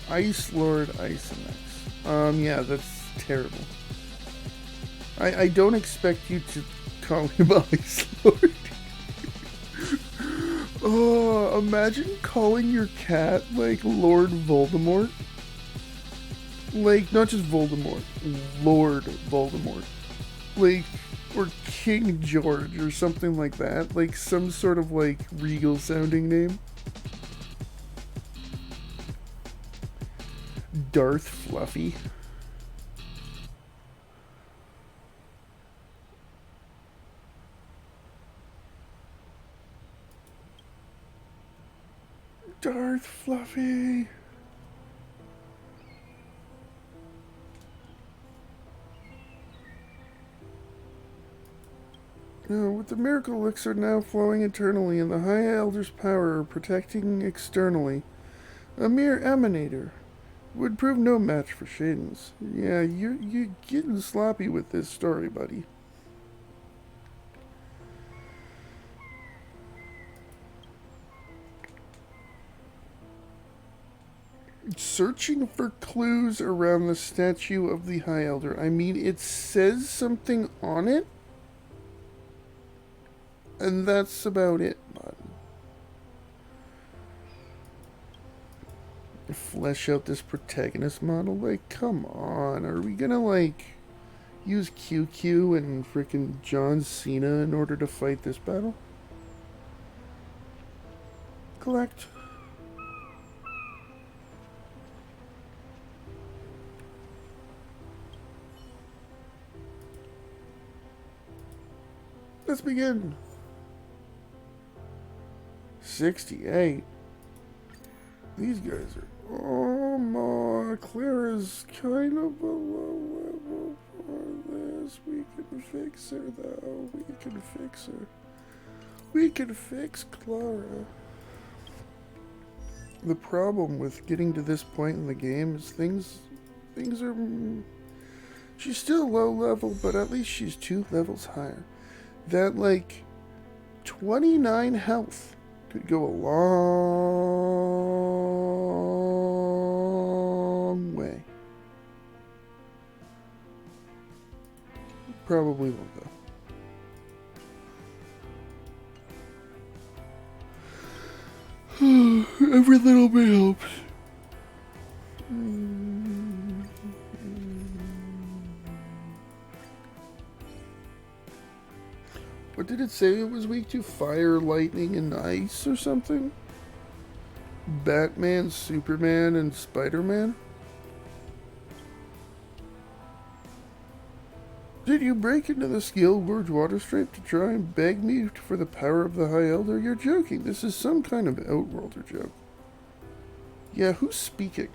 Ice Lord Isamex. Yeah, that's terrible. I don't expect you to call him Ice Lord. Oh, Imagine calling your cat, like, Lord Voldemort. Like, not just Voldemort. Lord Voldemort. Like, or King George or something like that. Like, some sort of, like, regal sounding name. Darth Fluffy. Darth Fluffy. With the miracle elixir now flowing internally and the High Elder's power protecting externally, a mere emanator would prove no match for Shaden's. Yeah, you're getting sloppy with this story, buddy. Searching for clues around the statue of the High Elder. I mean, it says something on it, and that's about it, bud. Flesh out this protagonist model? Like, come on. Are we gonna, like, use QQ and frickin' John Cena in order to fight this battle? Collect. Let's begin. 68. These guys are... Oh my, Clara's kind of below level for this. We can fix her though. We can fix her. We can fix Clara. The problem with getting to this point in the game is things are... She's still low level, but at least she's 2 levels higher. That, like, 29 health could go a long way. Probably won't, though. Every little bit helps. What did it say it was weak to? Fire, lightning, and ice or something? Batman, Superman, and Spider-Man? Did you break into the Skill Gorge Waterstripe to try and beg me for the power of the High Elder? You're joking. This is some kind of Outworlder joke. Yeah, who's speaking?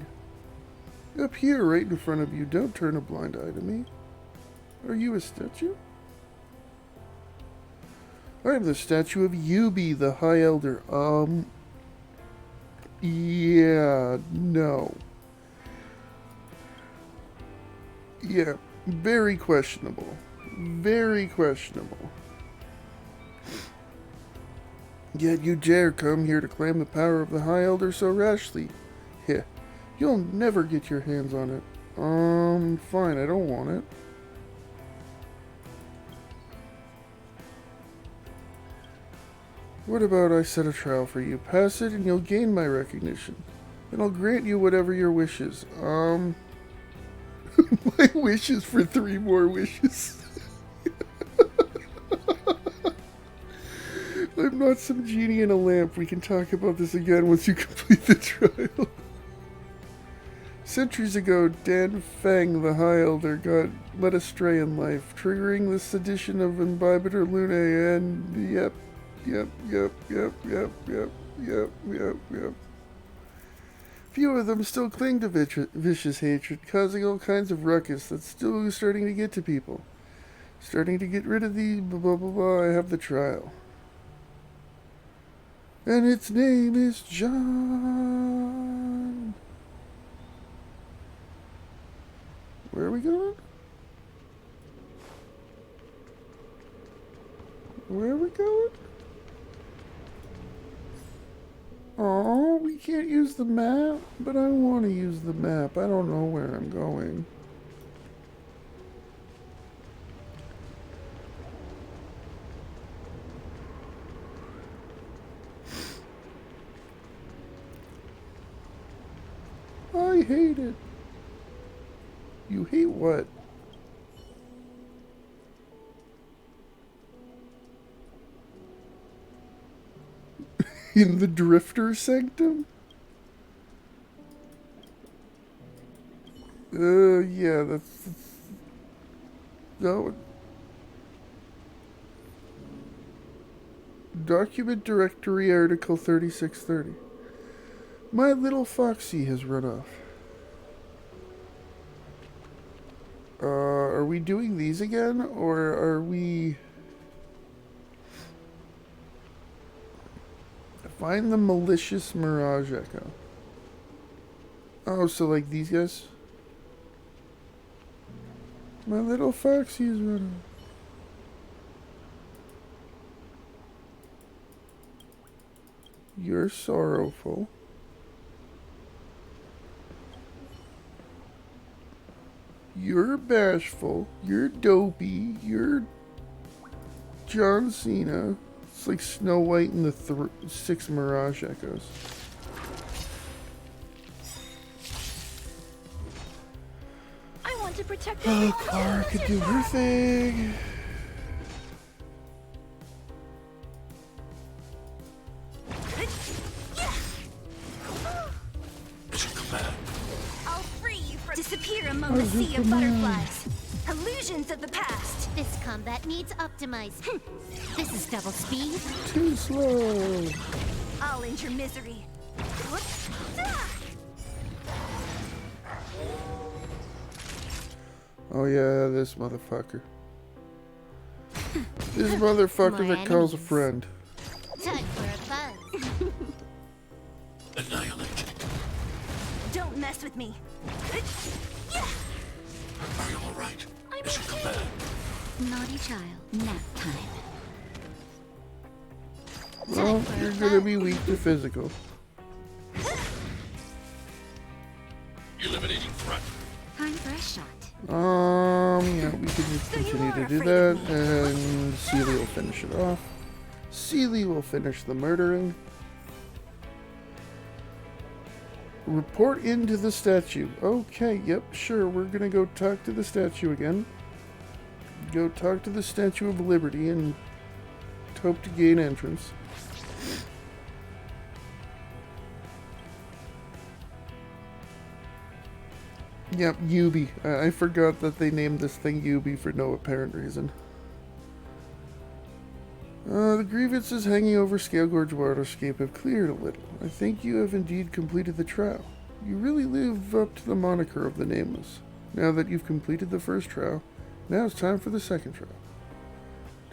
Up here, right in front of you. Don't turn a blind eye to me. Are you a statue? I am the statue of Yubi, the High Elder. Yeah, no. Yeah, very questionable. Very questionable. Yet you dare come here to claim the power of the High Elder so rashly. Heh, you'll never get your hands on it. Fine, I don't want it. What about I set a trial for you? Pass it and you'll gain my recognition. And I'll grant you whatever your wish is. My wish is for 3 more wishes. I'm not some genie in a lamp. We can talk about this again once you complete the trial. Centuries ago, Dan Feng, the High Elder, got led astray in life, triggering the sedition of Imbibitor Lunae and... Yep. Few of them still cling to vicious hatred, causing all kinds of ruckus that's still starting to get to people. Starting to get rid of the blah blah blah blah. I have the trial. And its name is John. Where are we going? Where are we going? Oh, we can't use the map, but I want to use the map. I don't know where I'm going. hate it. You hate what? In the Drifter Sanctum? Yeah, that's... No. Document Directory Article 3630. My little foxy has run off. Are we doing these again, or are we... Find the malicious Mirage Echo. Oh, so like these guys? My little foxy is running. You're sorrowful. You're bashful. You're dopey. You're John Cena. It's like Snow White and the 6 Mirage Echoes. I want to protect Oh, Clara could do her thing. Mission command. I'll free you from disappear among the sea of butterflies. Illusions of the past. This combat needs optimized. This is double speed. Too slow. I'll end your misery. Oh yeah, this motherfucker. This motherfucker More that calls a enemies. friend. Time for a buzz. Annihilate. Don't mess with me. Are you alright? Mission command. Naughty child. Nap time. Well, you're gonna be weak to physical. Eliminating threat. Time for a shot. Yeah, we can just continue to do that, and Seely will finish it off. Seely will finish the murdering. Report into the statue. Okay, yep, sure, we're gonna go talk to the statue again. Go talk to the Statue of Liberty and hope to gain entrance. Yep, Yubi. I forgot that they named this thing Yubi for no apparent reason. The grievances hanging over Scale Gorge Waterscape have cleared a little. I think you have indeed completed the trial. You really live up to the moniker of the Nameless. Now that you've completed the first trial, now it's time for the second trial.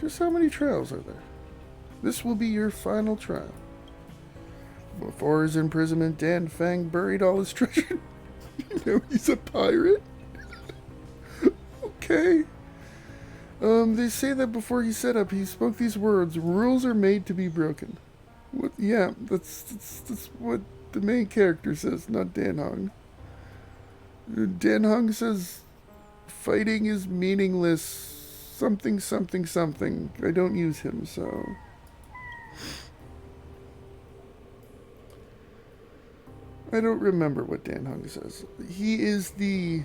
Just how many trials are there? This will be your final trial. Before his imprisonment, Dan Fang buried all his treasure. You know he's a pirate? Okay. They say that before he set up, he spoke these words: rules are made to be broken. What? Yeah, that's what the main character says, not Dan Hong. Dan Hong says fighting is meaningless, something, something, something. I don't use him, so... I don't remember what Dan Hung says. He is the...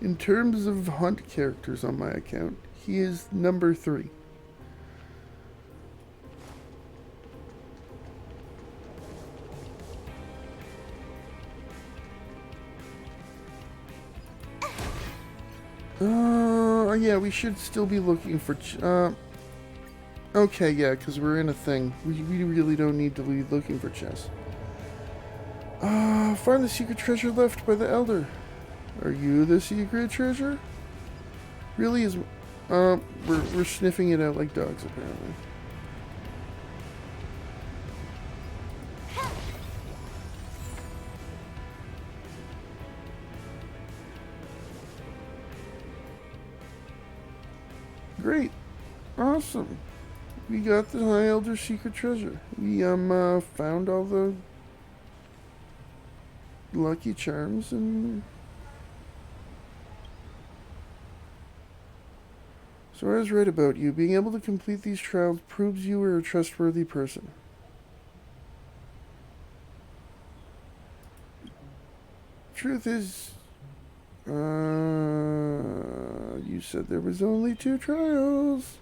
In terms of hunt characters on my account, he is number 3. Yeah, we should still be looking for... okay, yeah, because we're in a thing. We really don't need to be looking for chests. Find the secret treasure left by the Elder. Are you the secret treasure? Really is... we're sniffing it out like dogs, apparently. Great. Awesome. We got the High Elder's secret treasure. We, found all the lucky charms and... So I was right about you. Being able to complete these trials proves you are a trustworthy person. truth is, you said there was only 2 trials.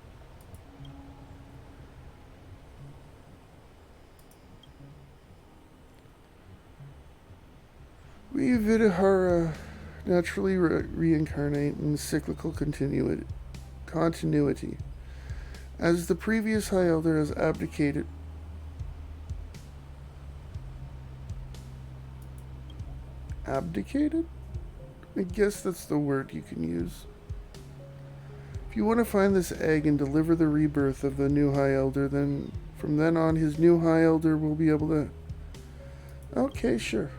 We Vidahara naturally reincarnate in cyclical continuity. As the previous High Elder has abdicated. Abdicated? I guess that's the word you can use. If you want to find this egg and deliver the rebirth of the new High Elder, then from then on his new High Elder will be able to... Okay, sure.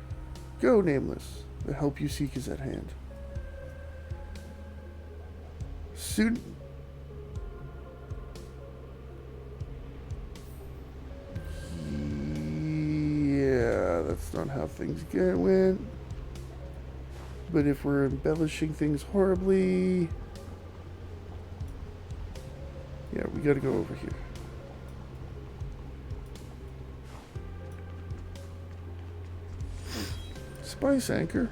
Go, Nameless. The help you seek is at hand. Soon... Yeah, that's not how things went. But if we're embellishing things horribly... Yeah, we gotta go over here. Spice anchor.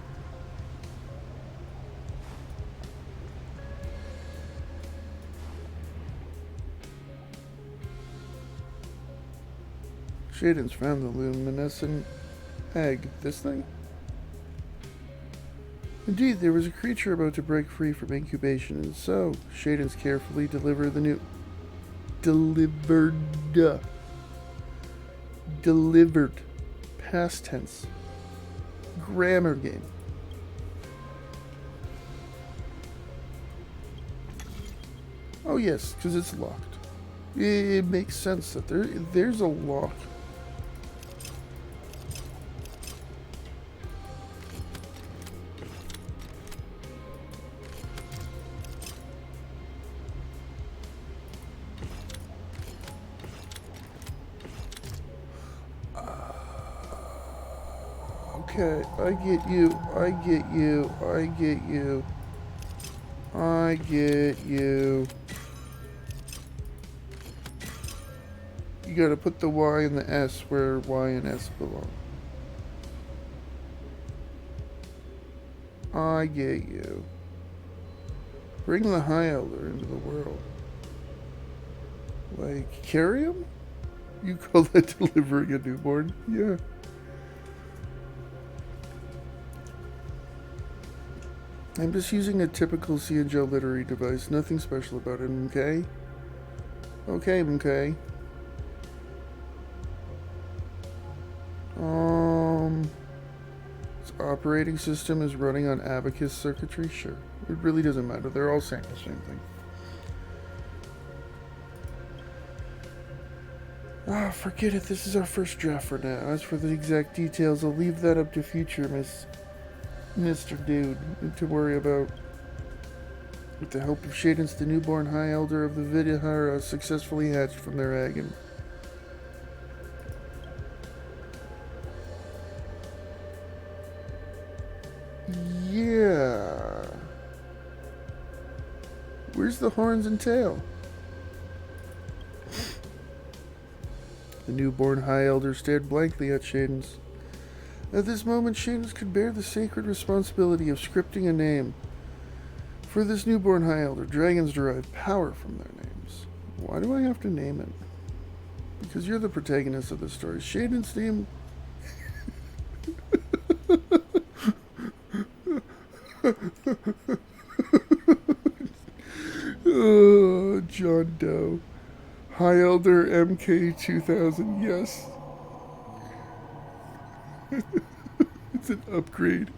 Shaden's found the luminescent egg. This thing? Indeed, there was a creature about to break free from incubation, and so Shaden's carefully delivered the new... Delivered. Past tense. Grammar game. Oh yes, because it's locked. It makes sense that there's a lock. Okay, I get you. You gotta put the Y and the S where Y and S belong. I get you. Bring the High Elder into the world. Like, carry him? You call that delivering a newborn? Yeah. I'm just using a typical C&J literary device. Nothing special about it, okay? Okay, okay. Its operating system is running on Abacus circuitry? Sure. It really doesn't matter. They're all saying the same thing. Ah, forget it. This is our first draft for now. As for the exact details, I'll leave that up to future Mr. Dude to worry about. With the help of Shaden's, the newborn High Elder of the Vidahara successfully hatched from their egg and... Yeah. Where's the horns and tail? The newborn High Elder stared blankly at Shaden's. At this moment, Shaden's could bear the sacred responsibility of scripting a name. For this newborn High Elder, dragons derive power from their names. Why do I have to name it? Because you're the protagonist of the story. Shaden's name... Oh, John Doe. High Elder MK2000, yes. It's an upgrade.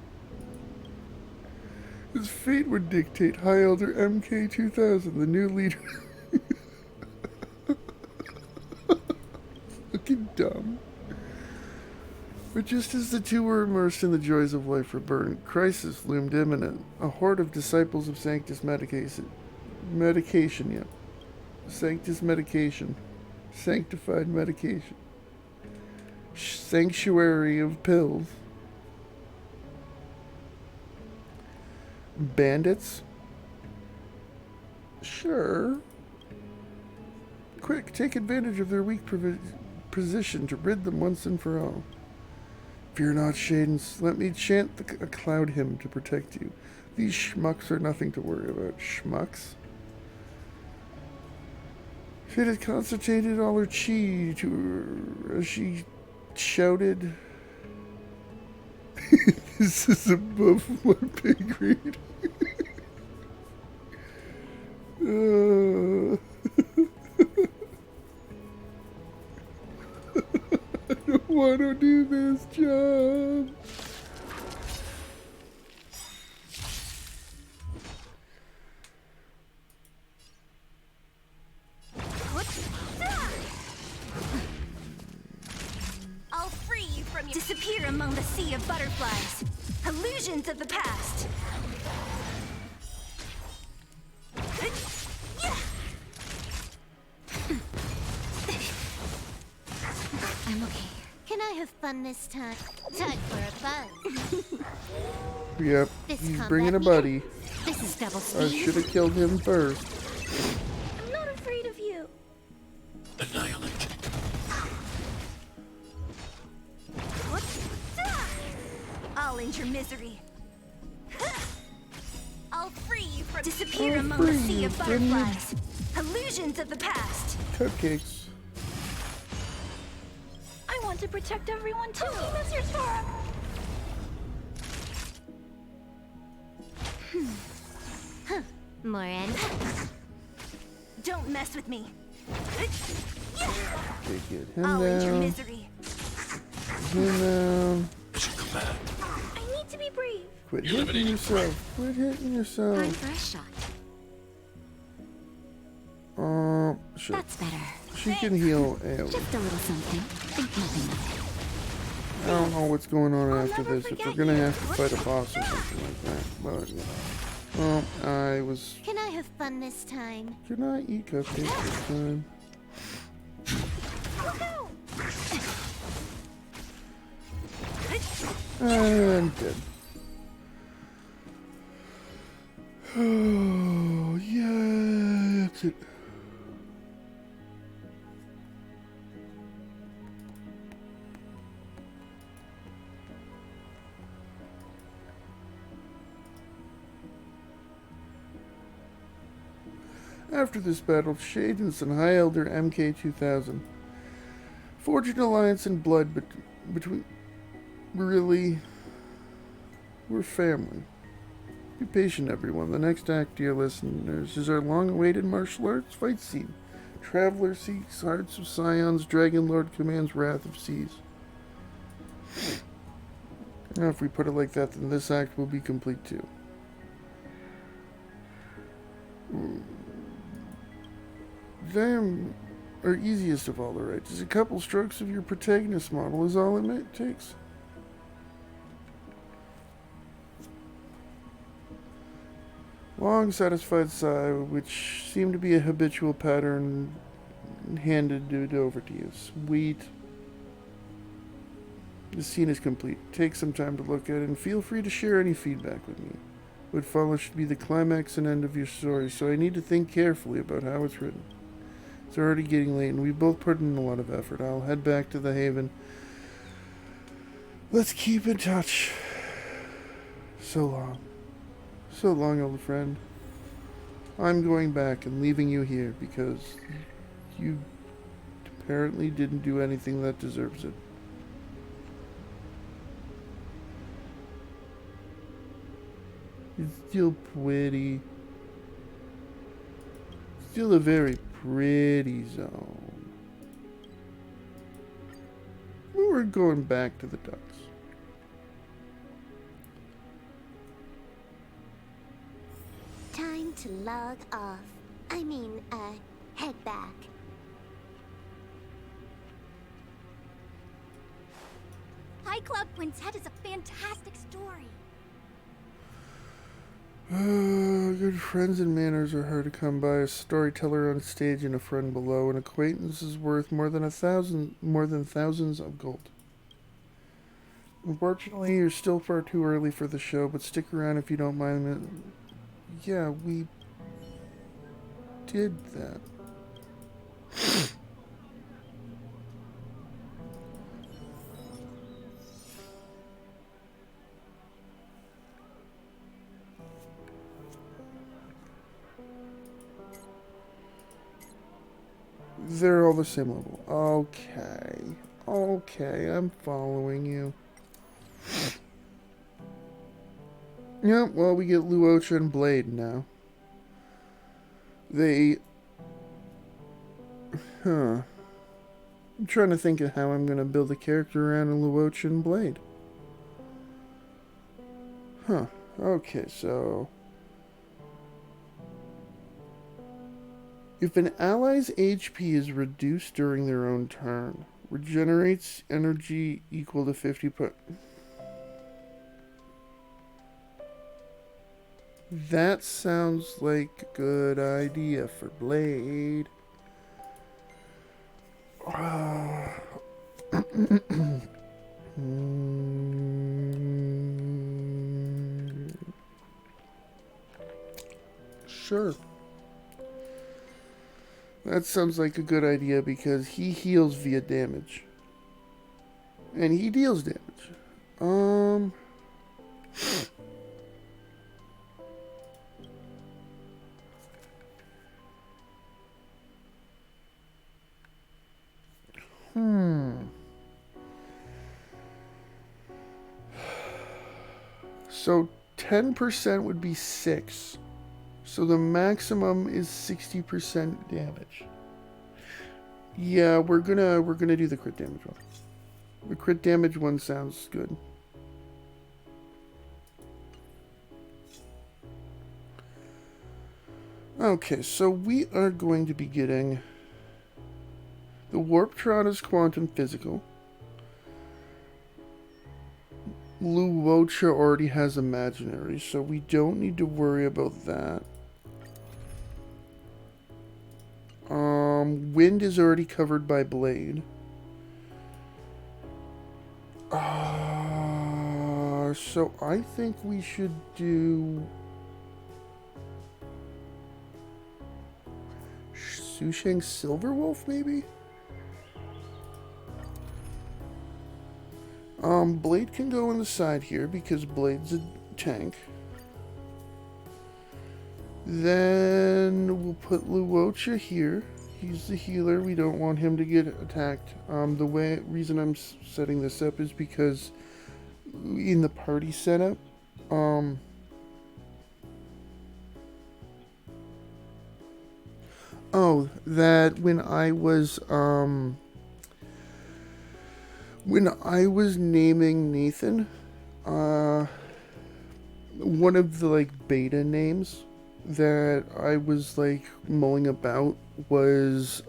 His fate would dictate High Elder MK2000, the new leader. Fucking dumb. But just as the two were immersed in the joys of life rebirth, crisis loomed imminent. A horde of disciples of Sanctus Sanctified medication. Sanctuary of pills. Bandits? Sure. Quick, take advantage of their weak position to rid them once and for all. Fear not, Shadens. Let me chant a cloud hymn to protect you. These schmucks are nothing to worry about. Schmucks? She had concentrated all her chi to her as she shouted. This is above my pay grade. I don't want to do this job. I'll free you from your disappear among the sea of butterflies. Illusions of the past. I'm okay. Can I have fun this time? Time for a buzz. Yep, This he's combat bringing a meter- buddy. This is double I speed. should have killed him first. I'm not afraid of you. Annihilate. I'll end your misery. I'll free you from disappear I'll among the free sea you of from the- butterflies. Illusions of the past. Cupcakes. I want to protect everyone too. Mr. Tora. More end. Don't mess with me. Okay, get him I'll end your down. misery. Him down. Mission command. I need to be brave. Quit hitting yourself. Quit hitting Time yourself. for a shot. Sure. That's better. She can heal AoE. Just a little something. Think nothing of it. I don't know what's going on after never this. If we're forget gonna you. have to fight a boss or something like that. But, you know. Well, I was... Can I have fun this time? Can I eat cupcakes this time? I'm dead. Oh, yeah, that's it. After this battle, Shadens and High Elder MK2000 forged an alliance in blood between... Really? We're family. Be patient, everyone. The next act, dear listeners, is our long-awaited martial arts fight scene. Traveler seeks Hearts of Scions, Dragon Lord commands Wrath of Seas. Now, if we put it like that, then this act will be complete too. Damn, or easiest of all the rights. Just a couple strokes of your protagonist model is all it takes. Long satisfied sigh, which seemed to be a habitual pattern, handed it over to you. Sweet. The scene is complete. Take some time to look at it and feel free to share any feedback with me. What follows should be the climax and end of your story, so I need to think carefully about how it's written. It's already getting late and we both put in a lot of effort. I'll head back to the Haven. Let's keep in touch. So long. So long, old friend. I'm going back and leaving you here because you apparently didn't do anything that deserves it. It's still pretty. Still a very pretty zone. We're going back to the ducks. Time to log off. I mean, head back. High Cloud Quintet is a fantastic story. Good friends and manners are hard to come by. A storyteller on stage and a friend below. An acquaintance is worth more than thousands of gold. Unfortunately, you're still far too early for the show, but stick around if you don't mind. Yeah, we did that. They're all the same level. Okay. Okay, I'm following you. Yep, well, we get Luocha and Blade now. They... Huh. I'm trying to think of how I'm going to build a character around a Luocha and Blade. Huh. Okay, so... If an ally's HP is reduced during their own turn, regenerates energy equal to 50 per... That sounds like a good idea for Blade. Sure. That sounds like a good idea because he heals via damage. And he deals damage. So 10% would be 6. So the maximum is 60% damage. Yeah, we're gonna do the crit damage one. The crit damage one sounds good. Okay, so we are going to be getting the Warptron is quantum physical. Luocha already has imaginary, so we don't need to worry about that. Wind is already covered by Blade. So I think we should do Sushang Silverwolf, maybe? Blade can go on the side here because Blade's a tank. Then we'll put Luocha here. He's the healer. We don't want him to get attacked. The reason I'm setting this up is because in the party setup, that when I was naming Nathan, one of the beta names that I was mulling about was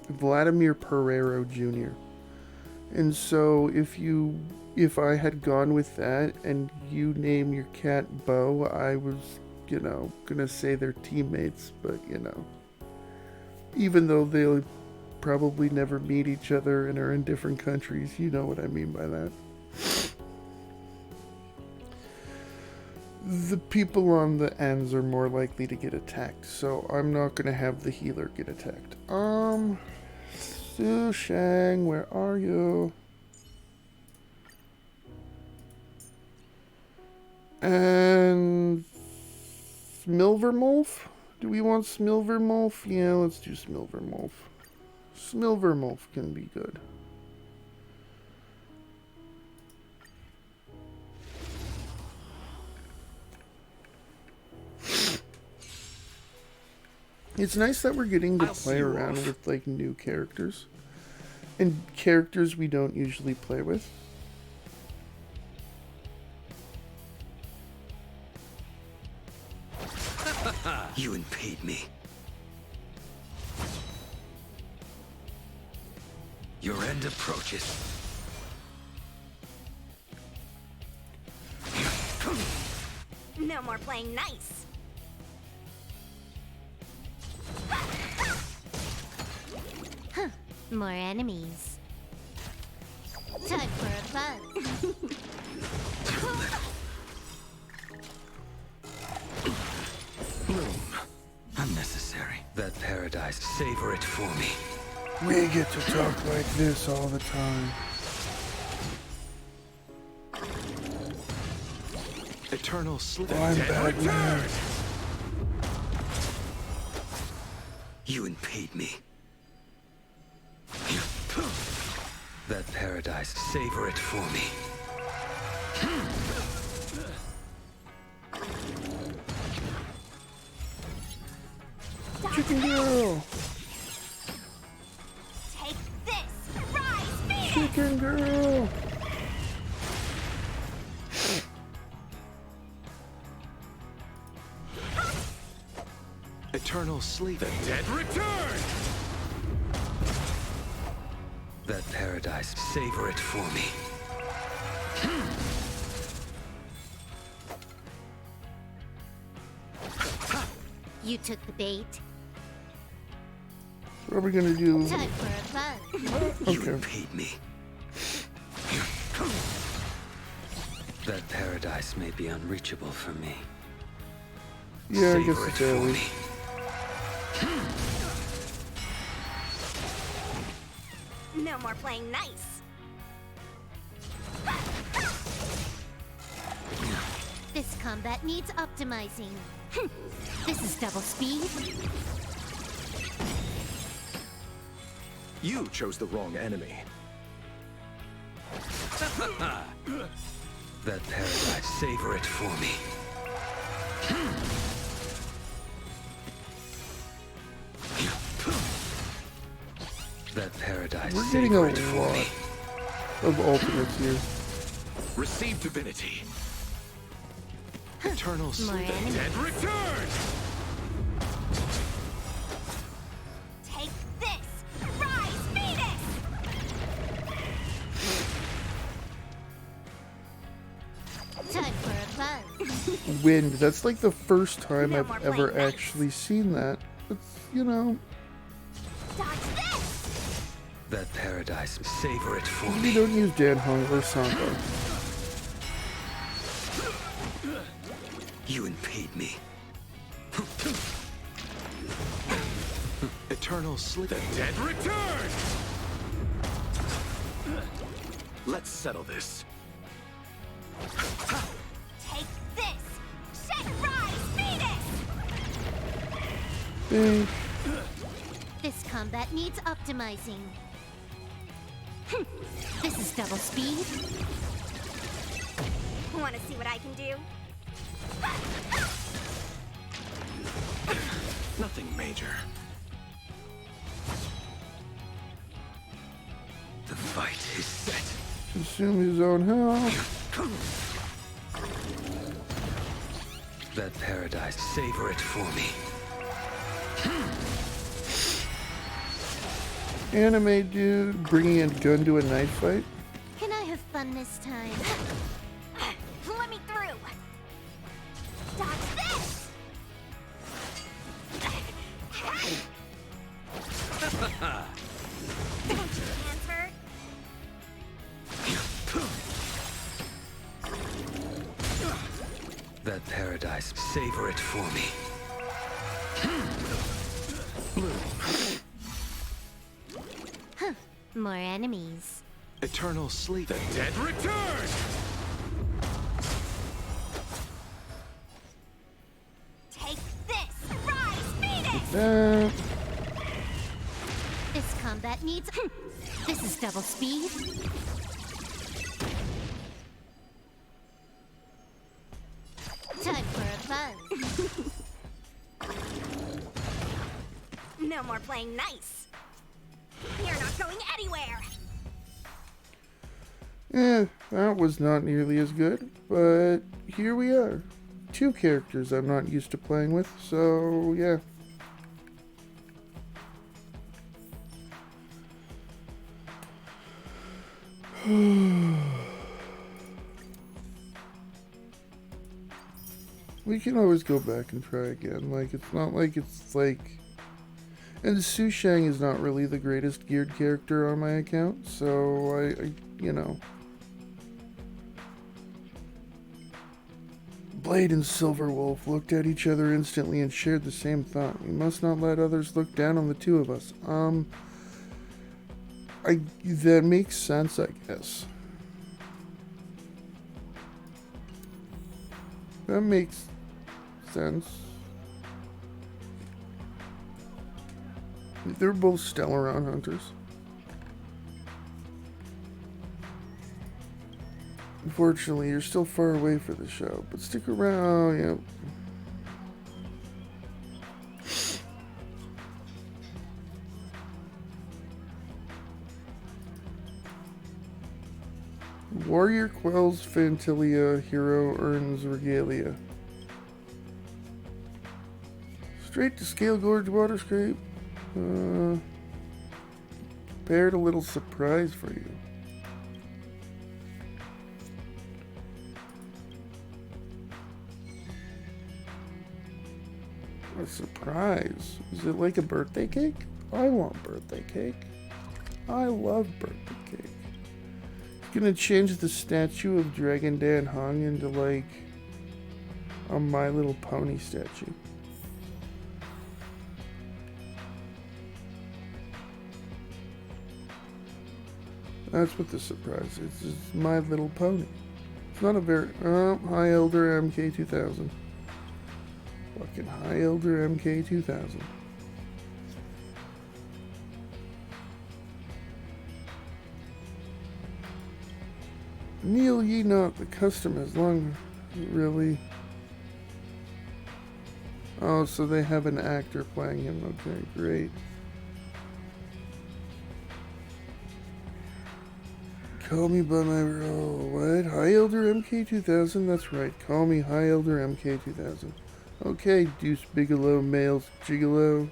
Vladimir Pereiro Jr. And so if I had gone with that and you name your cat Bo, I was gonna say they're teammates, but even though they'll probably never meet each other and are in different countries, you know what I mean by that. The people on the ends are more likely to get attacked, so I'm not gonna have the healer get attacked. Sushang, where are you? And Smilvermolf? Do we want Smilvermolf? Yeah, let's do Smilvermolf. Smilvermolf can be good. It's nice that we're getting to play around with new characters and characters we don't usually play with. You impede me. Your end approaches. No more playing nice. More enemies. Time for a buzz. Bloom. Unnecessary. That paradise. Savor it for me. We get to talk like this all the time. Eternal sleep. I'm back now. You impede me. That paradise, savor it for me. Chicken girl! Take this! Rise, Phoenix! Chicken girl! Eternal sleep. The dead return! That paradise, savor it for me. You took the bait. What are we gonna do? Time for a fun. You Okay. impede me. That paradise may be unreachable for me. Yeah, I guess Savor it's it for early. me. No more playing nice. This combat needs optimizing. This is double speed. You chose the wrong enemy. That paradise, savor it for me. That paradise, We're getting a savor it for lot me. of ultimates here. Receive divinity. Eternal More sleep. enemies. Dead return! Take this! Rise, Phoenix! Time for a fun. Wind. That's like the first time No I've more ever playing nice. actually seen that. It's, you know, Dodge this! That paradise, savor it for we me. don't use Dan Hung or Santo. You impede me. Eternal sleep. The dead return! Let's settle this. Take this! Set rise, Phoenix! Bing. This combat needs optimizing. This is double speed. Wanna see what I can do? Nothing major. The fight is set. Consume his own health. That paradise, savor it for me. Anime dude bringing a gun to a knife fight. Can I have fun this time? Let me through! Dodge this! Don't your hands hurt? That paradise, savor it for me. More enemies. Eternal sleep. The dead return! Take this! Rise, Phoenix! That. This combat needs. This is double speed. Time for a fun. No more playing nice. You're not going anywhere. That was not nearly as good, but here we are. Two characters I'm not used to playing with, so yeah. We can always go back and try again. Like, it's not like it's like... And Su Shang is not really the greatest geared character on my account, so I you know... Blade and Silverwolf looked at each other instantly and shared the same thought. We must not let others look down on the two of us. That makes sense, I guess. That makes sense. They're both Stellaron hunters. Unfortunately, you're still far away for the show, but stick around, yeah. Warrior quells Fantilia, hero earns regalia. Straight to Scale Gorge Water Scrape. Prepared a little surprise for you. A surprise? Is it like a birthday cake? I want birthday cake. I love birthday cake. Gonna change the statue of Dragon Dan Hung into like a My Little Pony statue. That's what the surprise is. It's My Little Pony. It's not a very High Elder MK2000. Fucking High Elder MK2000. Kneel ye not, the custom has long really. Oh, so they have an actor playing him. Okay, great. Call me by my role. What? High Elder MK2000? That's right. Call me High Elder MK2000. Okay, Deuce Bigelow, males gigolo.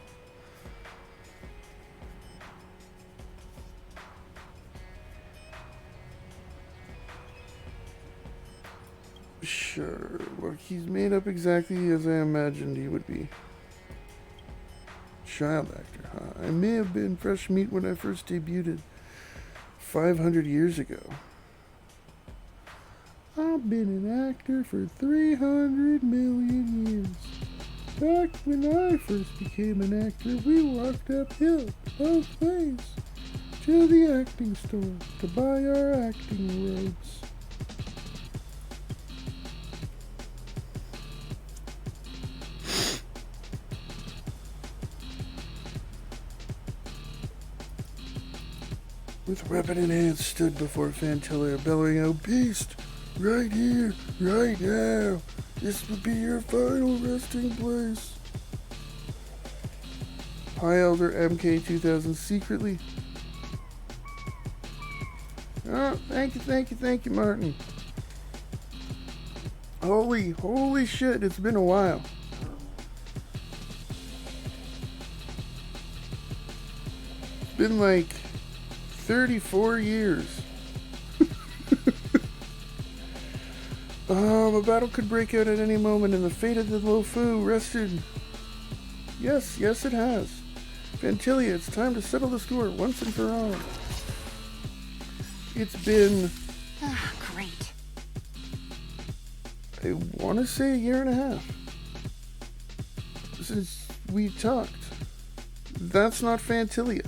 Sure. Well, he's made up exactly as I imagined he would be. Child actor, huh? I may have been fresh meat when I first debuted 500 years ago. I've been an actor for 300 million years. Back when I first became an actor, we walked uphill both ways to the acting store to buy our acting robes. With weapon in hand, stood before Fantilia, bellowing out, "Beast! Right here, right now! This will be your final resting place!" High Elder MK2000 secretly. Oh, thank you, Martin. Holy shit, it's been a while. It's been like 34 years. A battle could break out at any moment, and the fate of the Lofu rested. Yes, it has. Fantilia, it's time to settle the score once and for all. It's been... Great. I want to say a year and a half since we talked. That's not Fantilia.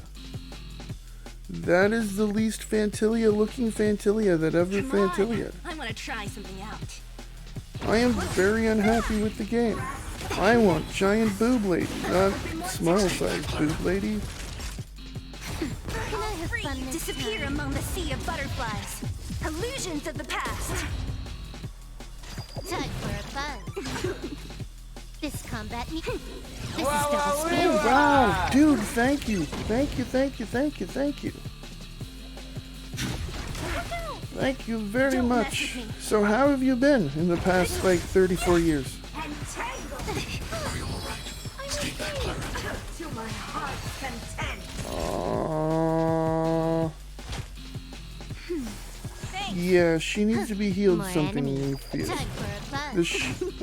That is the least Fantilia looking Fantilia that ever Fantilia. I want to try something out. I am very unhappy with the game. I want giant boob lady, not small size boob lady. Can I have fun this Disappear time? among the sea of butterflies. Illusions of the past. Time for a fun. This combat me. This is double speed. Wow, dude, thank you. Thank you very Don't mess much. with me. So how have you been in the past, like, 34 years? To my heart's content. Yeah, she needs to be healed More something enemies. fierce. Time for a fun.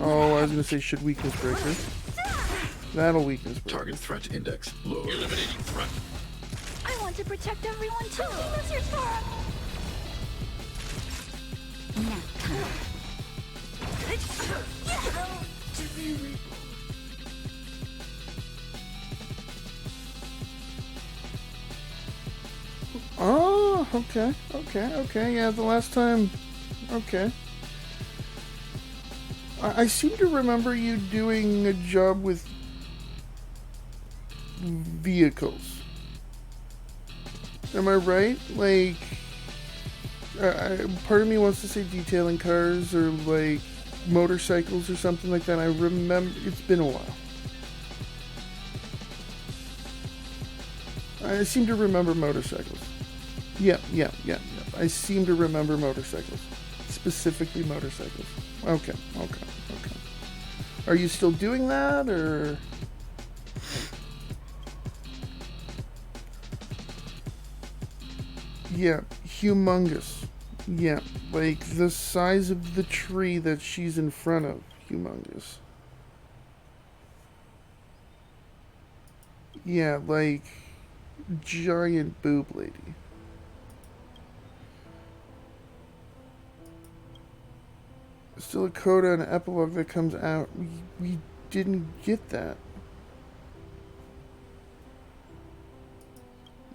I was gonna say, should weakness breaker. That'll weakness breaker. Target threat index low. Eliminating threat. I want to protect everyone too. That's your turn. Oh, okay. Yeah, the last time. Okay. I seem to remember you doing a job with vehicles. Am I right? Like, part of me wants to say detailing cars or like motorcycles or something like that. I remember it's been a while. I seem to remember motorcycles. Yep. I seem to remember motorcycles. Specifically motorcycles. Okay. Are you still doing that, or? Yeah, humongous. Yeah, like the size of the tree that she's in front of. Humongous. Yeah, like giant boob lady. Still a coda and an epilogue that comes out. We didn't get that.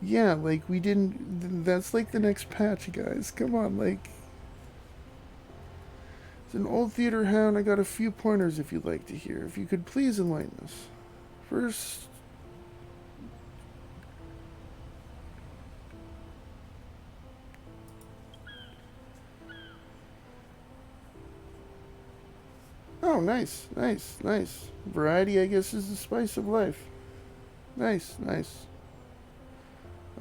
Yeah, like we didn't. That's like the next patch, guys. Come on, like. It's an old theater hound. I got a few pointers if you'd like to hear. If you could please enlighten us. First. Oh, nice. Variety, I guess, is the spice of life. Nice.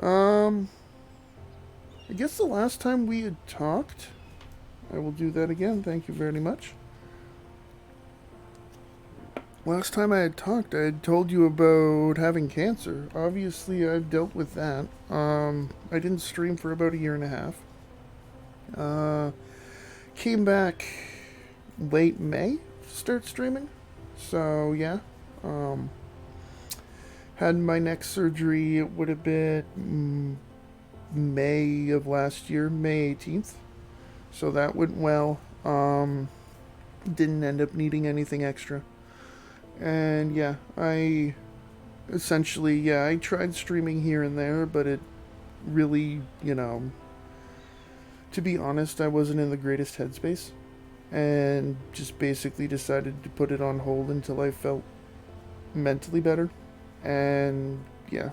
I guess the last time we had talked, I will do that again. Thank you very much. Last time I had talked, I had told you about having cancer. Obviously, I've dealt with that. I didn't stream for about a year and a half. Came back late May to start streaming. So, yeah. Had my neck surgery, it would have been May of last year, May 18th. So that went well. Didn't end up needing anything extra. And yeah, I tried streaming here and there, but it really, to be honest, I wasn't in the greatest headspace. And just basically decided to put it on hold until I felt mentally better. And yeah,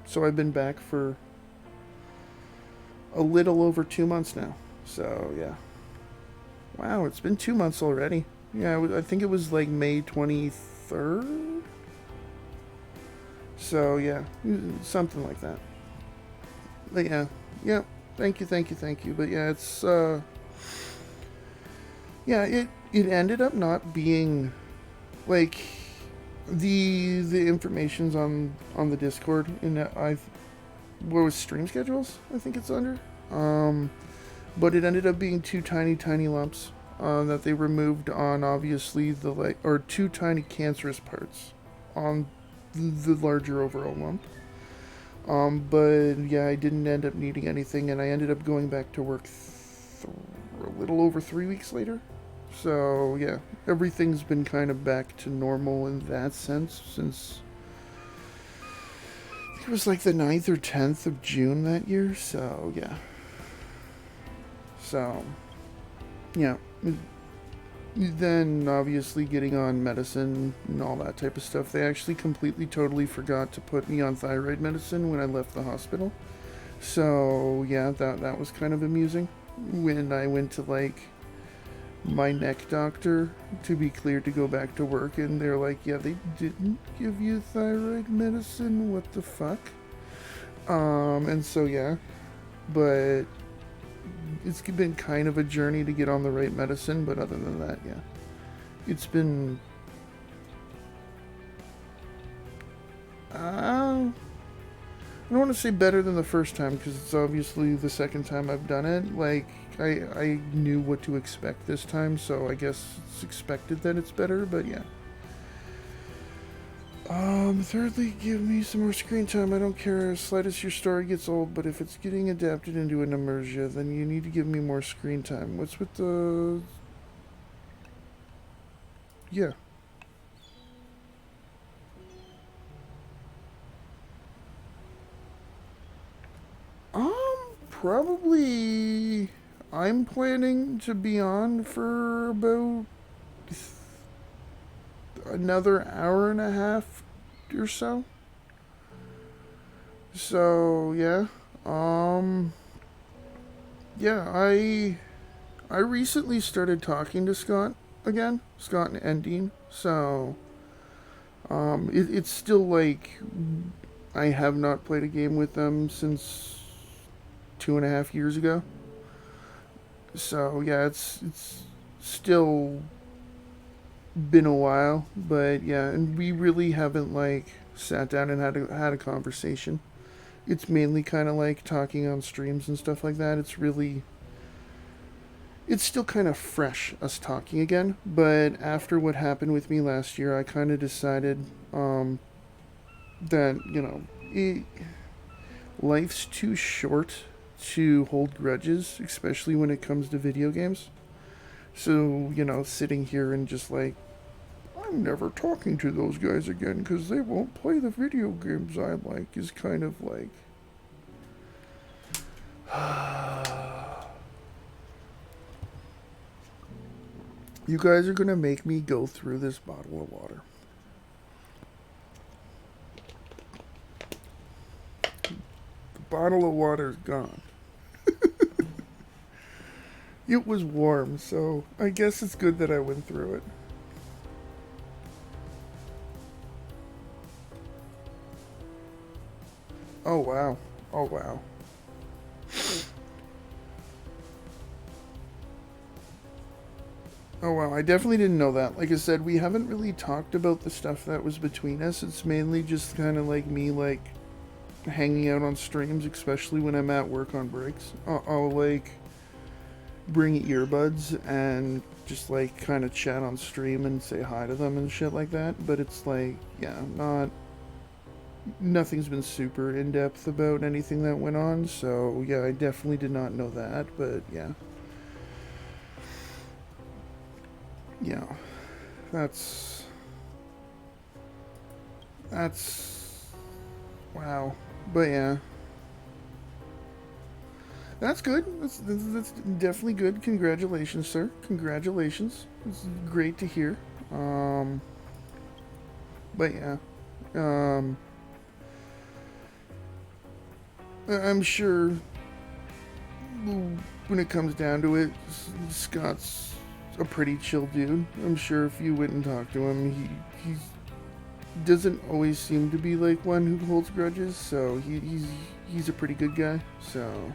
so I've been back for a little over 2 months now. So yeah, wow, it's been 2 months already. Yeah, I think it was like May 23rd. So yeah, something like that. But yeah, thank you. But yeah, it's it ended up not being like the information's on the Discord, and what was stream schedules, I think it's under. But it ended up being two tiny lumps that they removed on obviously or two tiny cancerous parts on the larger overall lump. But yeah, I didn't end up needing anything, and I ended up going back to work a little over 3 weeks later. So yeah, everything's been kind of back to normal in that sense since I think it was like the 9th or 10th of June that year. So yeah. So yeah. Then obviously getting on medicine and all that type of stuff. They actually completely totally forgot to put me on thyroid medicine when I left the hospital. So yeah, that was kind of amusing when I went to like my neck doctor to be cleared to go back to work, and they're like, yeah, they didn't give you thyroid medicine, what the fuck. And so yeah, but it's been kind of a journey to get on the right medicine, but other than that, yeah, it's been I don't want to say better than the first time, because it's obviously the second time I've done it. Like, I knew what to expect this time, so I guess it's expected that it's better, but yeah. Thirdly, give me some more screen time. I don't care as slight as your story gets old, but if it's getting adapted into an immersia, then you need to give me more screen time. What's with the... Yeah. Probably... I'm planning to be on for about another hour and a half or so. So, yeah. Yeah, I recently started talking to Scott again, Scott and Dean. So, it's still like I have not played a game with them since 2.5 years ago. So yeah, it's still been a while, but yeah, and we really haven't like sat down and had a conversation. It's mainly kind of like talking on streams and stuff like that. It's still kind of fresh us talking again, but after what happened with me last year, I kind of decided that life's too short to hold grudges, especially when it comes to video games. So, sitting here and just like, I'm never talking to those guys again because they won't play the video games I like is kind of like. You guys are gonna make me go through this bottle of water. The bottle of water's gone. It was warm, so I guess it's good that I went through it. Oh wow. Oh wow. Oh wow, I definitely didn't know that. Like I said, we haven't really talked about the stuff that was between us. It's mainly just kind of like me like hanging out on streams, especially when I'm at work on breaks. I'll like bring earbuds and just like kind of chat on stream and say hi to them and shit like that. But it's like, yeah, nothing's been super in depth about anything that went on. So yeah, I definitely did not know that. But yeah, that's wow. But yeah. That's good. That's definitely good. Congratulations, sir. Congratulations. It's great to hear. But yeah. I'm sure when it comes down to it, Scott's a pretty chill dude. I'm sure if you went and talked to him, he doesn't always seem to be like one who holds grudges, so he's a pretty good guy. So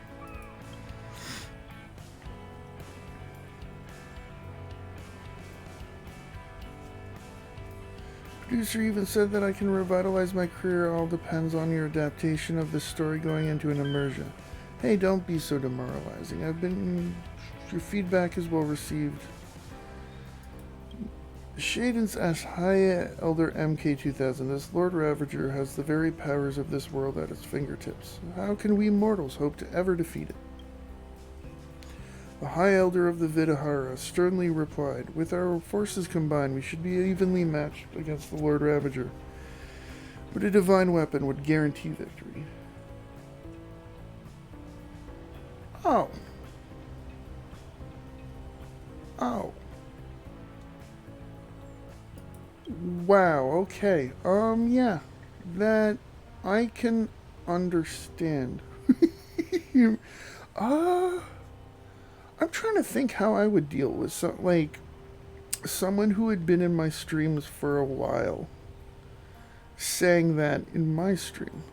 producer even said that I can revitalize my career. All depends on your adaptation of the story going into an immersion. Hey, don't be so demoralizing. Your feedback is well received. Shadens asks, hi Elder MK2000, this Lord Ravager has the very powers of this world at its fingertips. How can we mortals hope to ever defeat it? The High Elder of the Vidahara sternly replied, with our forces combined, we should be evenly matched against the Lord Ravager. But a divine weapon would guarantee victory. Oh. Oh. Wow, okay. Yeah. That I can understand. I'm trying to think how I would deal with someone who had been in my streams for a while saying that in my stream.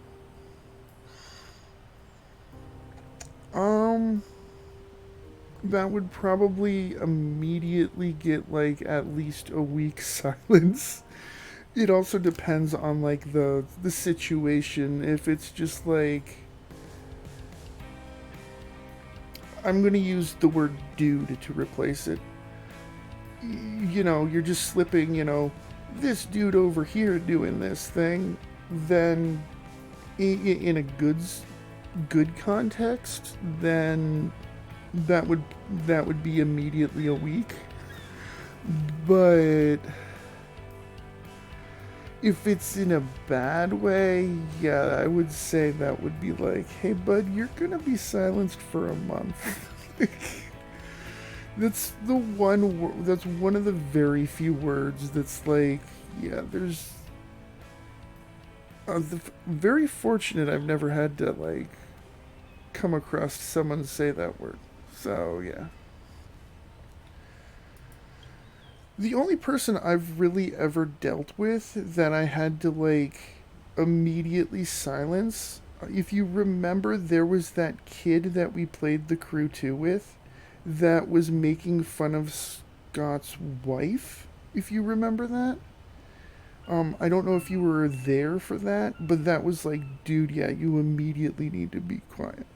That would probably immediately get like at least a week's silence. It also depends on like the situation. If it's just like, I'm gonna use the word dude to replace it. You're just slipping, this dude over here doing this thing, then in a good context, then that would be immediately a week. But if it's in a bad way, yeah, I would say that would be like, hey bud, you're gonna be silenced for a month. That's one of the very few words that's like, yeah, there's very fortunate I've never had to like come across someone say that word. So, yeah. The only person I've really ever dealt with that I had to, like, immediately silence, if you remember, there was that kid that we played the crew 2 with that was making fun of Scott's wife, if you remember that. I don't know if you were there for that, but that was like, dude, yeah, you immediately need to be quiet.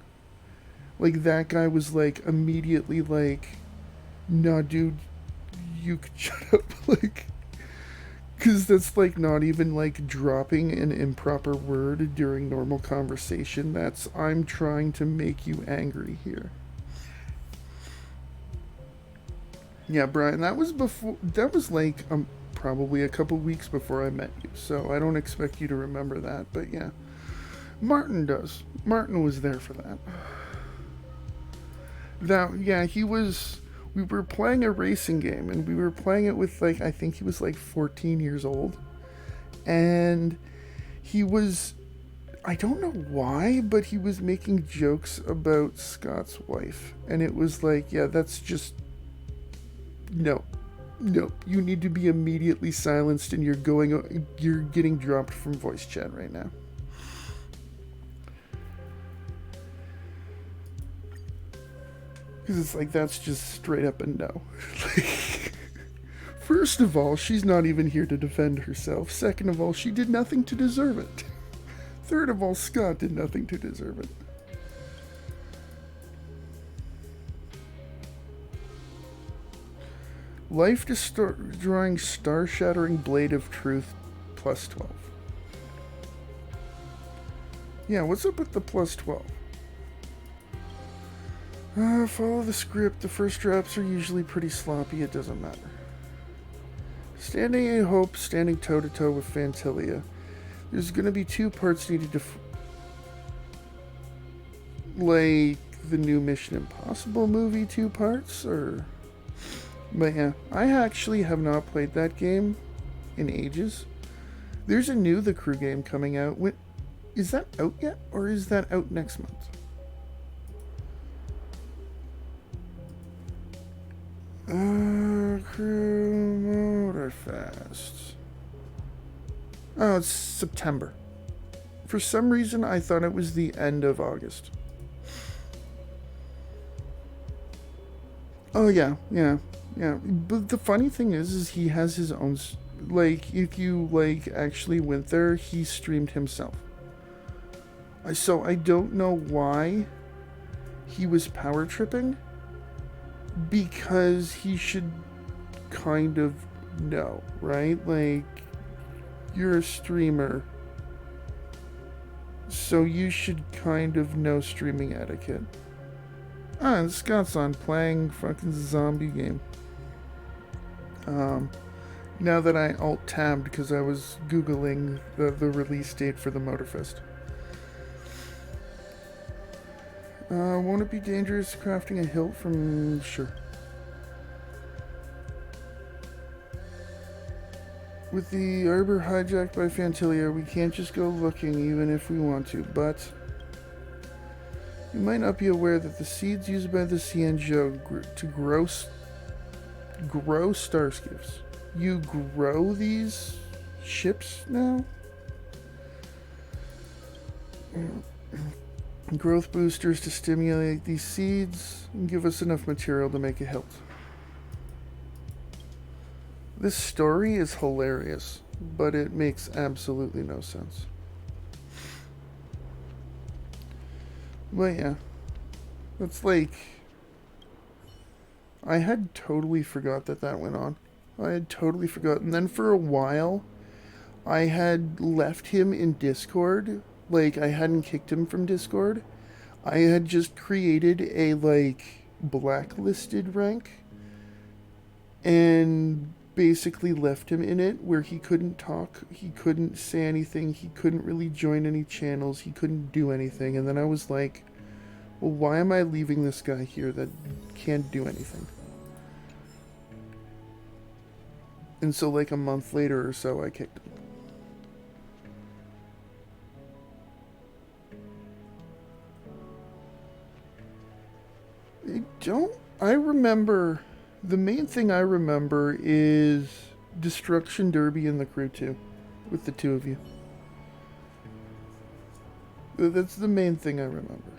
Like, that guy was like, immediately like, nah, dude, you could shut up, like, because that's like not even like dropping an improper word during normal conversation. That's, I'm trying to make you angry here. Yeah, Brian, that was before, that was like, probably a couple weeks before I met you, so I don't expect you to remember that, but yeah. Martin does. Martin was there for that. Yeah, he was, we were playing a racing game, and we were playing it with, like, I think he was like 14 years old, and he was, I don't know why, but he was making jokes about Scott's wife, and it was like, yeah, that's just, no, you need to be immediately silenced, and you're getting dropped from voice chat right now. Because it's like, that's just straight up a no. First of all, she's not even here to defend herself. Second of all, she did nothing to deserve it. Third of all, Scott did nothing to deserve it. Life-destroying, star-shattering blade of truth, plus 12. Yeah, what's up with the plus 12? Follow the script. The first drops are usually pretty sloppy. It doesn't matter. Standing in Hope, standing toe-to-toe with Fantilia. There's gonna be 2 parts needed to... like, the new Mission Impossible movie 2 parts, or... But yeah, I actually have not played that game in ages. There's a new The Crew game coming out. Is that out yet, or is that out next month? Crew Motorfest. Oh, it's September. For some reason, I thought it was the end of August. Oh, yeah. But the funny thing is he has his own... Like, if you, like, actually went there, he streamed himself. So I don't know why he was power tripping. Because he should kind of know, right? Like, you're a streamer, so you should kind of know streaming etiquette. And Scott's on playing fucking zombie game. Now that I alt-tabbed because I was Googling the release date for the Motorfest. Won't it be dangerous crafting a hilt from... Sure. With the arbor hijacked by Fantilia, we can't just go looking even if we want to, but... You might not be aware that the seeds used by the Cianjo to grow starskiffs. You grow these ships now? Growth boosters to stimulate these seeds and give us enough material to make a hilt. This story is hilarious, but it makes absolutely no sense. But yeah, it's like, I had totally forgot that went on. I had totally forgotten. Then for a while, I had left him in Discord. Like, I hadn't kicked him from Discord. I had just created a, like, blacklisted rank. And basically left him in it where he couldn't talk. He couldn't say anything. He couldn't really join any channels. He couldn't do anything. And then I was like, well, why am I leaving this guy here that can't do anything? And so, like, a month later or so, I kicked him. remember, the main thing I remember is Destruction Derby and the crew too, with the two of you. That's the main thing I remember.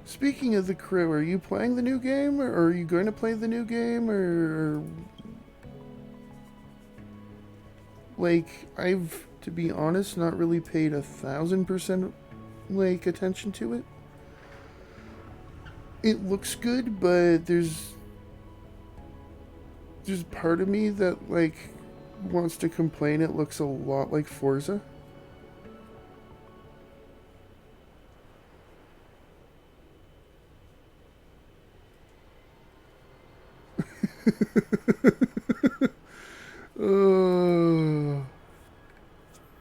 Speaking of the crew, are you playing the new game, or are you going to play the new game, or like, I've, to be honest, not really paid 1,000% like attention to it. It looks good, but there's part of me that like wants to complain it looks a lot like Forza.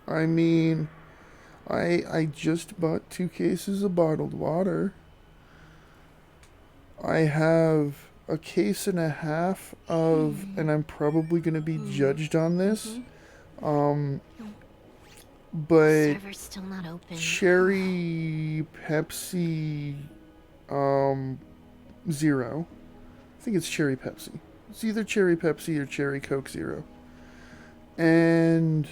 I mean, I just bought 2 cases of bottled water. I have a case and a half of, and I'm probably going to be judged on this, but Server's still not open. cherry Pepsi, Zero. I think it's cherry Pepsi. It's either cherry Pepsi or cherry Coke Zero. And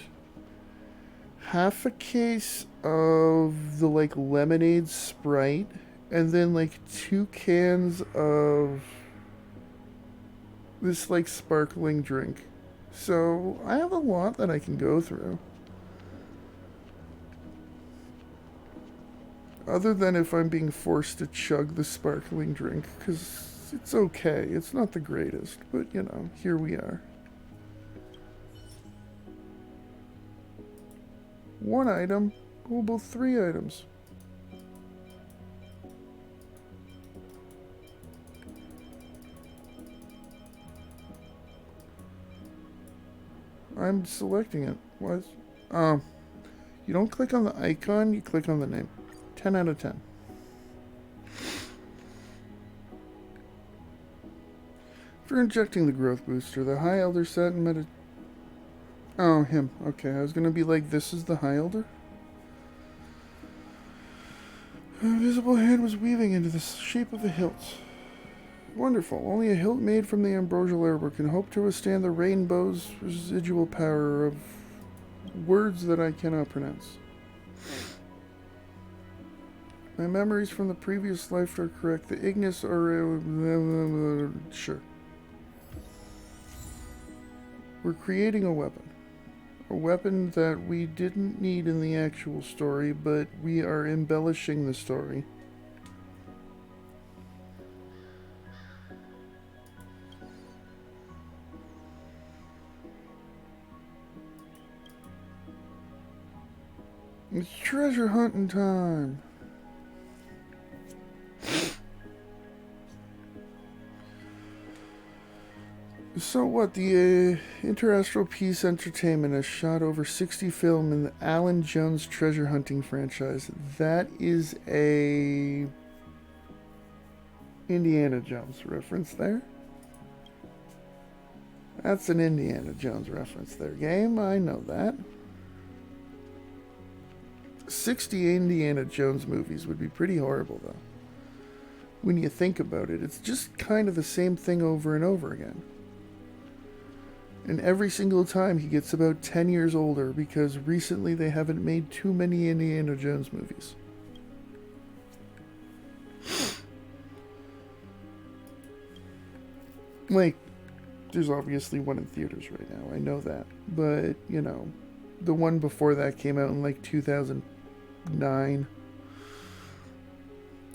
half a case of the like lemonade Sprite, and then like 2 cans of this like sparkling drink. So I have a lot that I can go through. Other than if I'm being forced to chug the sparkling drink, because it's okay. It's not the greatest, but you know, here we are. 1 item, or both 3 items. I'm selecting it. What? You don't click on the icon, you click on the name. 10 out of 10. For injecting the growth booster, the High Elder set and meta... Oh, him. Okay, I was gonna be like, this is the High Elder? A visible hand was weaving into the shape of a hilt. Wonderful. Only a hilt made from the ambrosial herb can hope to withstand the rainbow's residual power of words that I cannot pronounce. My memories from the previous life are correct. The Ignis or... Sure. We're creating a weapon. A weapon that we didn't need in the actual story, but we are embellishing the story. It's treasure hunting time. So what, the Interastral Peace Entertainment has shot over 60 film in the Alan Jones treasure hunting franchise. That is a Indiana Jones reference there. That's an Indiana Jones reference there, game. I know that. 60 Indiana Jones movies would be pretty horrible, though. When you think about it, it's just kind of the same thing over and over again. And every single time he gets about 10 years older because recently they haven't made too many Indiana Jones movies. Like, there's obviously one in theaters right now, I know that. But, you know, the one before that came out in like 2009.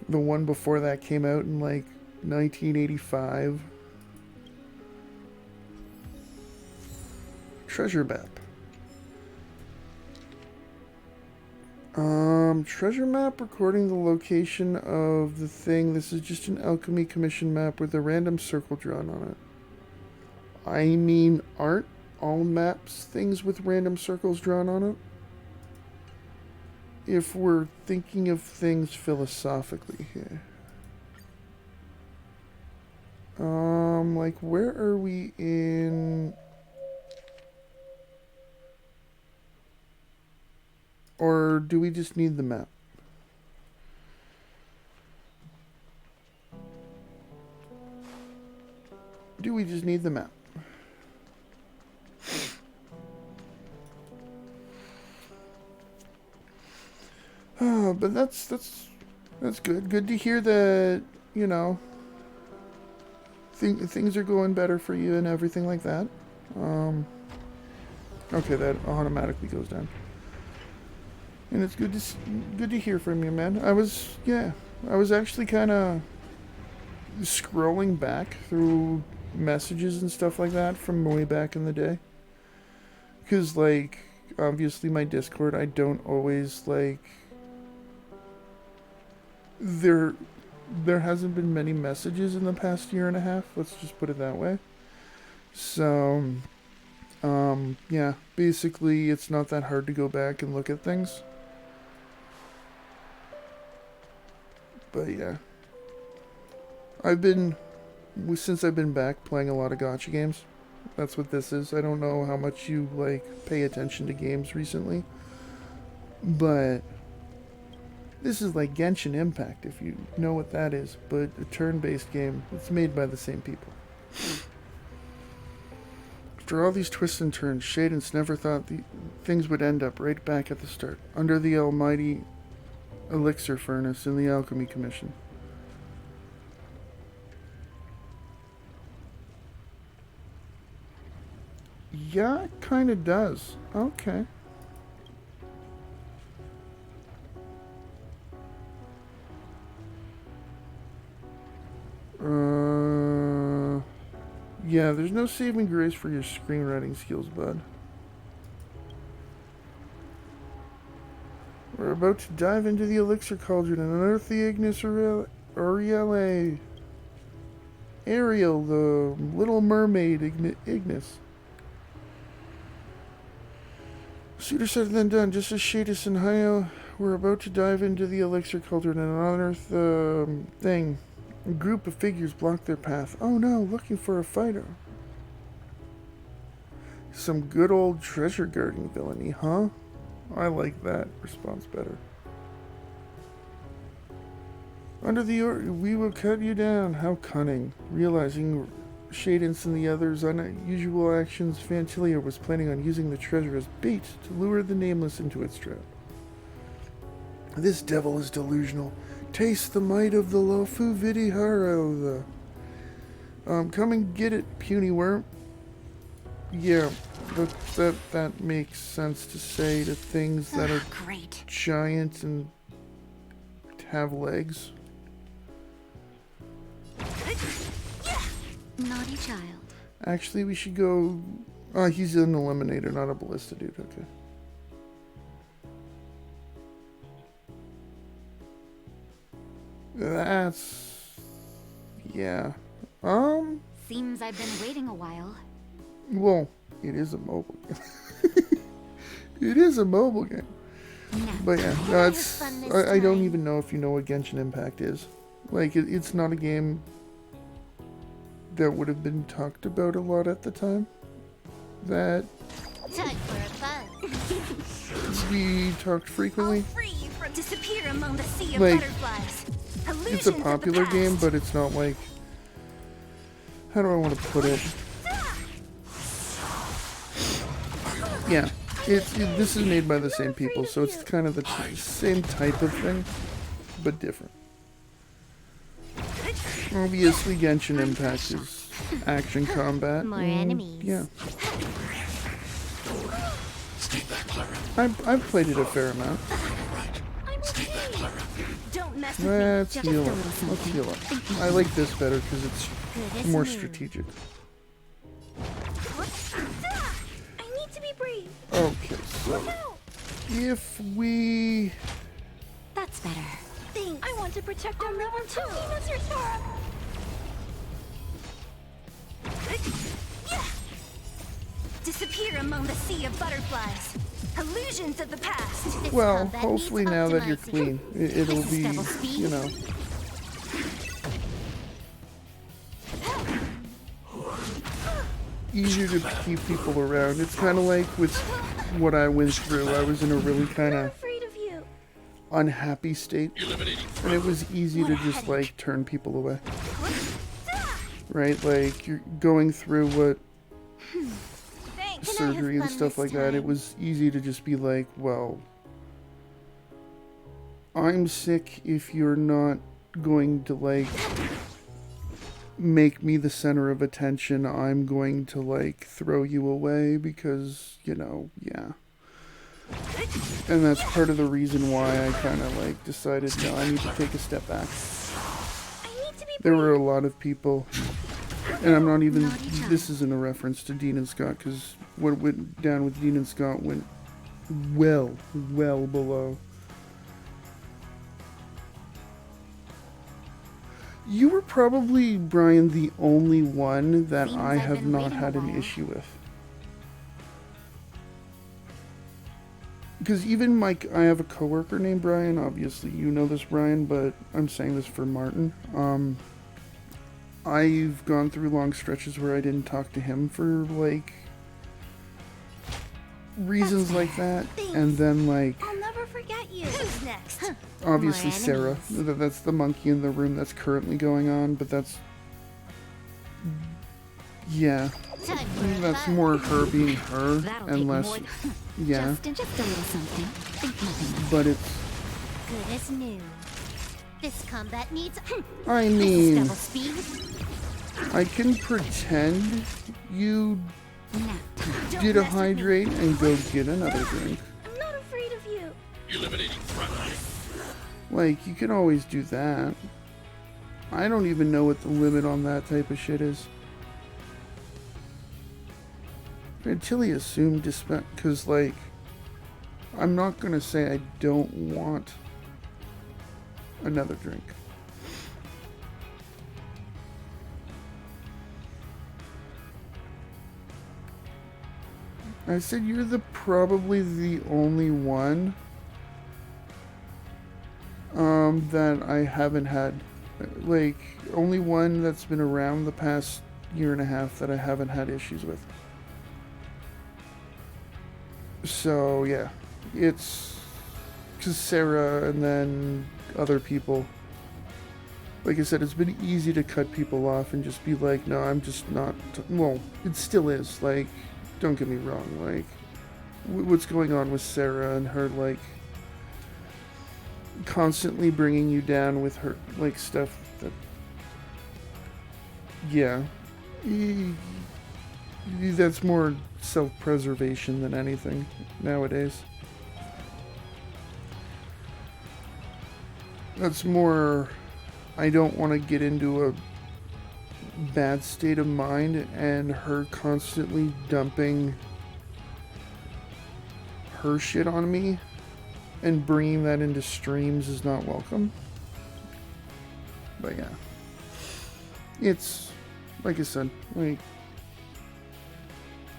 The one before that came out in like 1985. Treasure map. Treasure map recording the location of the thing. This is just an alchemy commission map with a random circle drawn on it. I mean, aren't all maps things with random circles drawn on it? If we're thinking of things philosophically here. Like, where are we in... Or do we just need the map? do we just need the map? Oh, but that's good. Good to hear that, you know, things are going better for you and everything like that. Okay, that automatically goes down. And it's good to hear from you, man. I was actually kind of scrolling back through messages and stuff like that from way back in the day. Because, like, obviously my Discord, I don't always, like... There hasn't been many messages in the past year and a half. Let's just put it that way. So, yeah, basically it's not that hard to go back and look at things. But yeah. Since I've been back playing a lot of gacha games. That's what this is. I don't know how much you, like, pay attention to games recently. But this is like Genshin Impact, if you know what that is. But a turn-based game. It's made by the same people. After all these twists and turns, Shadens never thought things would end up right back at the start. Under the almighty elixir furnace in the Alchemy Commission. Yeah, it kind of does. Okay. Yeah, there's no saving grace for your screenwriting skills, bud. We're about to dive into the elixir cauldron and unearth the Ignis Ariel, the little mermaid Ignis. Sooner said than done. Just as Shadis and HoYo were about to dive into the elixir cauldron and unearth the thing, a group of figures blocked their path. Oh no, looking for a fighter. Some good old treasure guarding villainy, huh? I like that response better. Under the order, we will cut you down. How cunning. Realizing Shadens and the others' unusual actions, Fantilia was planning on using the treasure as bait to lure the Nameless into its trap. This devil is delusional. Taste the might of the Lofu Vidiharo. Come and get it, puny worm. Yeah, that makes sense to say to things that are Great. giant and have legs. Naughty child. Actually, we should go... he's an eliminator, not a ballista dude. Okay. That's... yeah. Seems I've been waiting a while. Well, it is a mobile game. It is a mobile game. But yeah, that's... I don't even know if you know what Genshin Impact is. Like, it's not a game that would have been talked about a lot at the time. That... Time for a buzz. we talked frequently. Free you from disappear among the sea of Like, butterflies. it's a Illusions of the popular game, past. but it's not like... how do I want to put it? Yeah, this is made by the same people, so it's kind of the same type of thing, but different. Obviously, Genshin Impact is action combat. More enemies. Yeah, Stay back, Clara. I've played it a fair amount. I'm okay. Don't mess with Let's me. heal up. Let's heal up. I like this better because it's Good as more new. strategic. I need to be brave. Okay, so if we... That's better. Thanks. I want to protect our river too. Disappear among the sea of butterflies. Illusions of the past. This Well, combat hopefully needs now that you're optimizing. clean, it'll This is be, double speed. you know... easier to keep people around. It's kind of like with what I went through. I was in a really kind of Afraid of you. unhappy state, Eliminating and it was easy to just like turn people away. right? Like, you're going through what Thanks. Can I have surgery and fun stuff this like that. It time? was easy to just be like, well, I'm sick if you're not going to, like, make me the center of attention. I'm going to, like, throw you away because, you know, yeah. And that's part of the reason why I kind of, like, decided, no, I need to take a step back. I need to be There were a lot of people, and I'm not even, this isn't a reference to Dean and Scott, because what went down with Dean and Scott went well below. You were probably, Brian, the only one that Seems I I've have been not waiting a had an while. issue with. Because even Mike, I have a coworker named Brian. Obviously, you know this, Brian, but I'm saying this for Martin. I've gone through long stretches where I didn't talk to him for, like, reasons like that. And then, like, I'll never forget you. Who's next? obviously My Sarah. enemies. That's the monkey in the room that's currently going on, but that's... Yeah. Time for a That's fun. more her being her, That'll and take less... more. Yeah, Just a little something. Think nothing of it. but it's... Good as new. This combat needs. I This is mean, double speed. I can pretend you Now, Don't did a mess with me. hydrate and go get another drink. I'm not afraid of you. Eliminating front line. Like, you can always do that. I don't even know what the limit on that type of shit is. Until he assumed dispense, because, like, I'm not gonna say I don't want another drink. I said you're probably the only one that I haven't had, like, only one that's been around the past year and a half that I haven't had issues with. So yeah, it's because Sarah and then other people. Like I said, it's been easy to cut people off and just be like, no, I'm just not. Well, it still is. Like, don't get me wrong. Like, what's going on with Sarah and her, like, constantly bringing you down with her, like, stuff that. Yeah. That's more self-preservation than anything nowadays. That's more, I don't want to get into a bad state of mind, and her constantly dumping her shit on me and bringing that into streams is not welcome. But yeah, it's, like I said, like,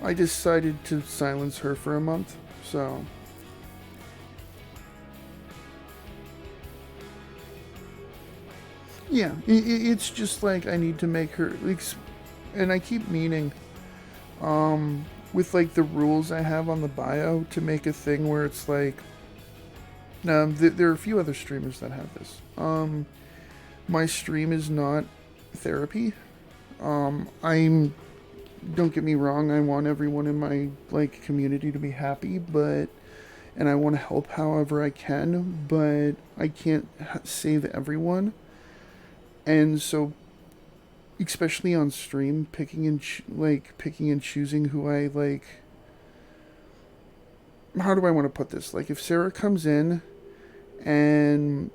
I decided to silence her for a month, so. Yeah, it's just like I need to make her, and I keep meaning, with, like, the rules I have on the bio, to make a thing where it's like, there are a few other streamers that have this. My stream is not therapy. Don't get me wrong, I want everyone in my, like, community to be happy, but, and I want to help however I can, but I can't save everyone. And so, especially on stream, picking and choosing who I, like, how do I want to put this? Like, if Sarah comes in and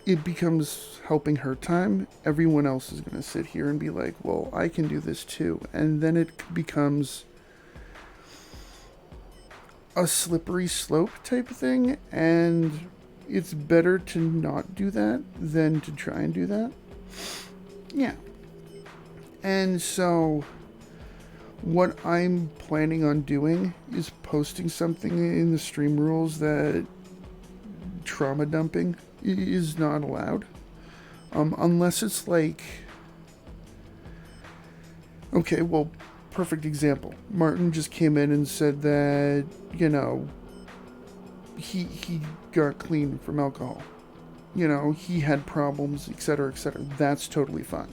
it becomes helping her time, everyone else is going to sit here and be like, well, I can do this too. And then it becomes a slippery slope type of thing, and it's better to not do that than to try and do that. Yeah. And so what I'm planning on doing is posting something in the stream rules that trauma dumping is not allowed. Unless it's like, okay, well, perfect example. Martin just came in and said that, you know, he got clean from alcohol. You know, he had problems, etc., etc. That's totally fine.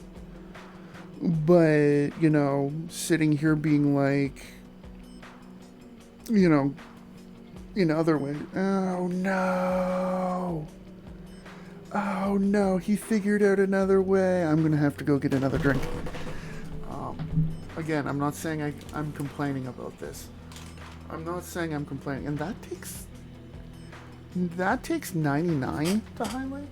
But, you know, sitting here being like, you know, in other ways. Oh no. Oh no, he figured out another way. I'm gonna have to go get another drink. Again, I'm not saying I'm complaining about this. I'm not saying I'm complaining. And that takes 99 to highlight?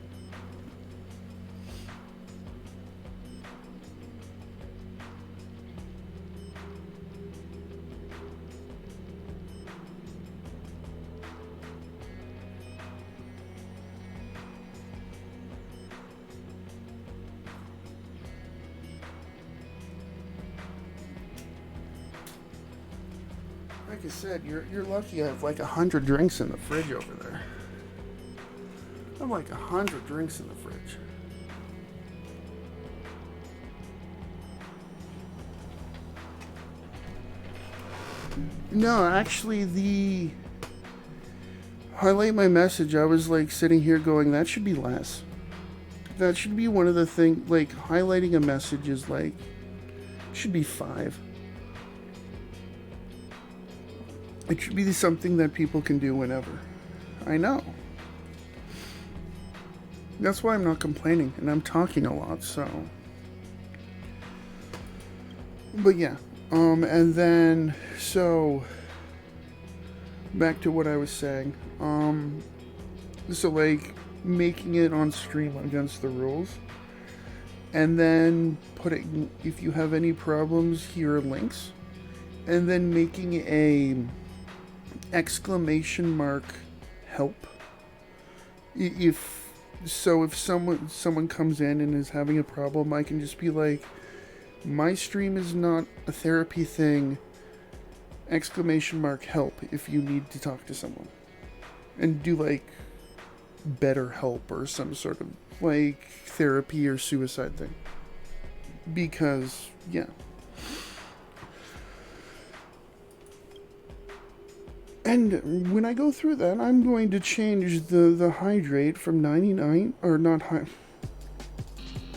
Like I said, you're lucky I have like 100 drinks in the fridge over there. I have like 100 drinks in the fridge. No, actually, the highlight my message, I was like sitting here going, that should be less. That should be one of the things, like highlighting a message is like, should be 5. It should be something that people can do whenever. I know. That's why I'm not complaining, and I'm talking a lot, so. But yeah, and then, so, back to what I was saying. So like, making it on stream against the rules, and then putting, if you have any problems, here are links, and then making a exclamation mark help. If someone comes in and is having a problem, I can just be like, my stream is not a therapy thing, exclamation mark help if you need to talk to someone, and do like better help or some sort of like therapy or suicide thing, because yeah. And when I go through that, I'm going to change the hydrate from 99, or not high.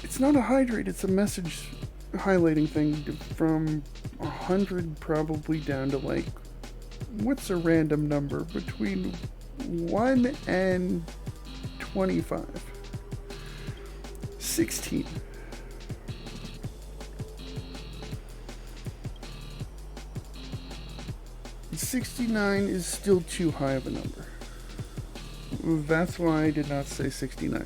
It's not a hydrate, it's a message highlighting thing, from 100 probably down to like, what's a random number between 1 and 25? 16. $69 is still too high of a number. That's why I did not say 69.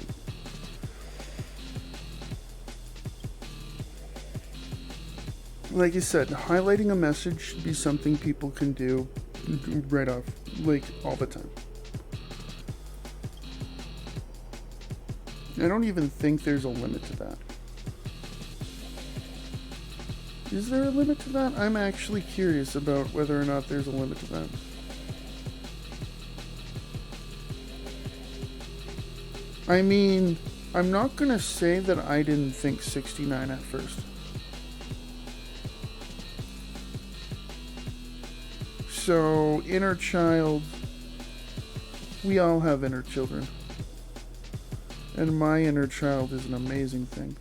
Like I said, highlighting a message should be something people can do right off, like all the time. I don't even think there's a limit to that. Is there a limit to that? I'm actually curious about whether or not there's a limit to that. I mean, I'm not gonna say that I didn't think 69 at first. So, inner child, we all have inner children. And my inner child is an amazing thing.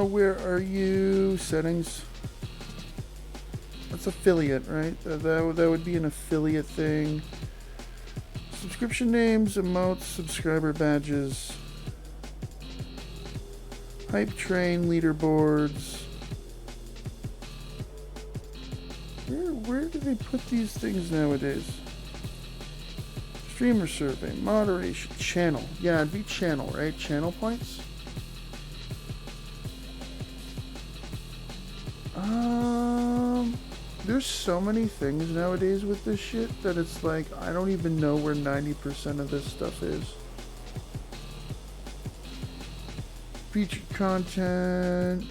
Where are you? Settings. That's affiliate, right? That would be an affiliate thing. Subscription names, emotes, subscriber badges, hype train, leaderboards. Where do they put these things nowadays? Streamer survey, moderation, channel. Yeah, it'd be channel, right? Channel points? There's so many things nowadays with this shit that it's like, I don't even know where 90% of this stuff is. Featured content.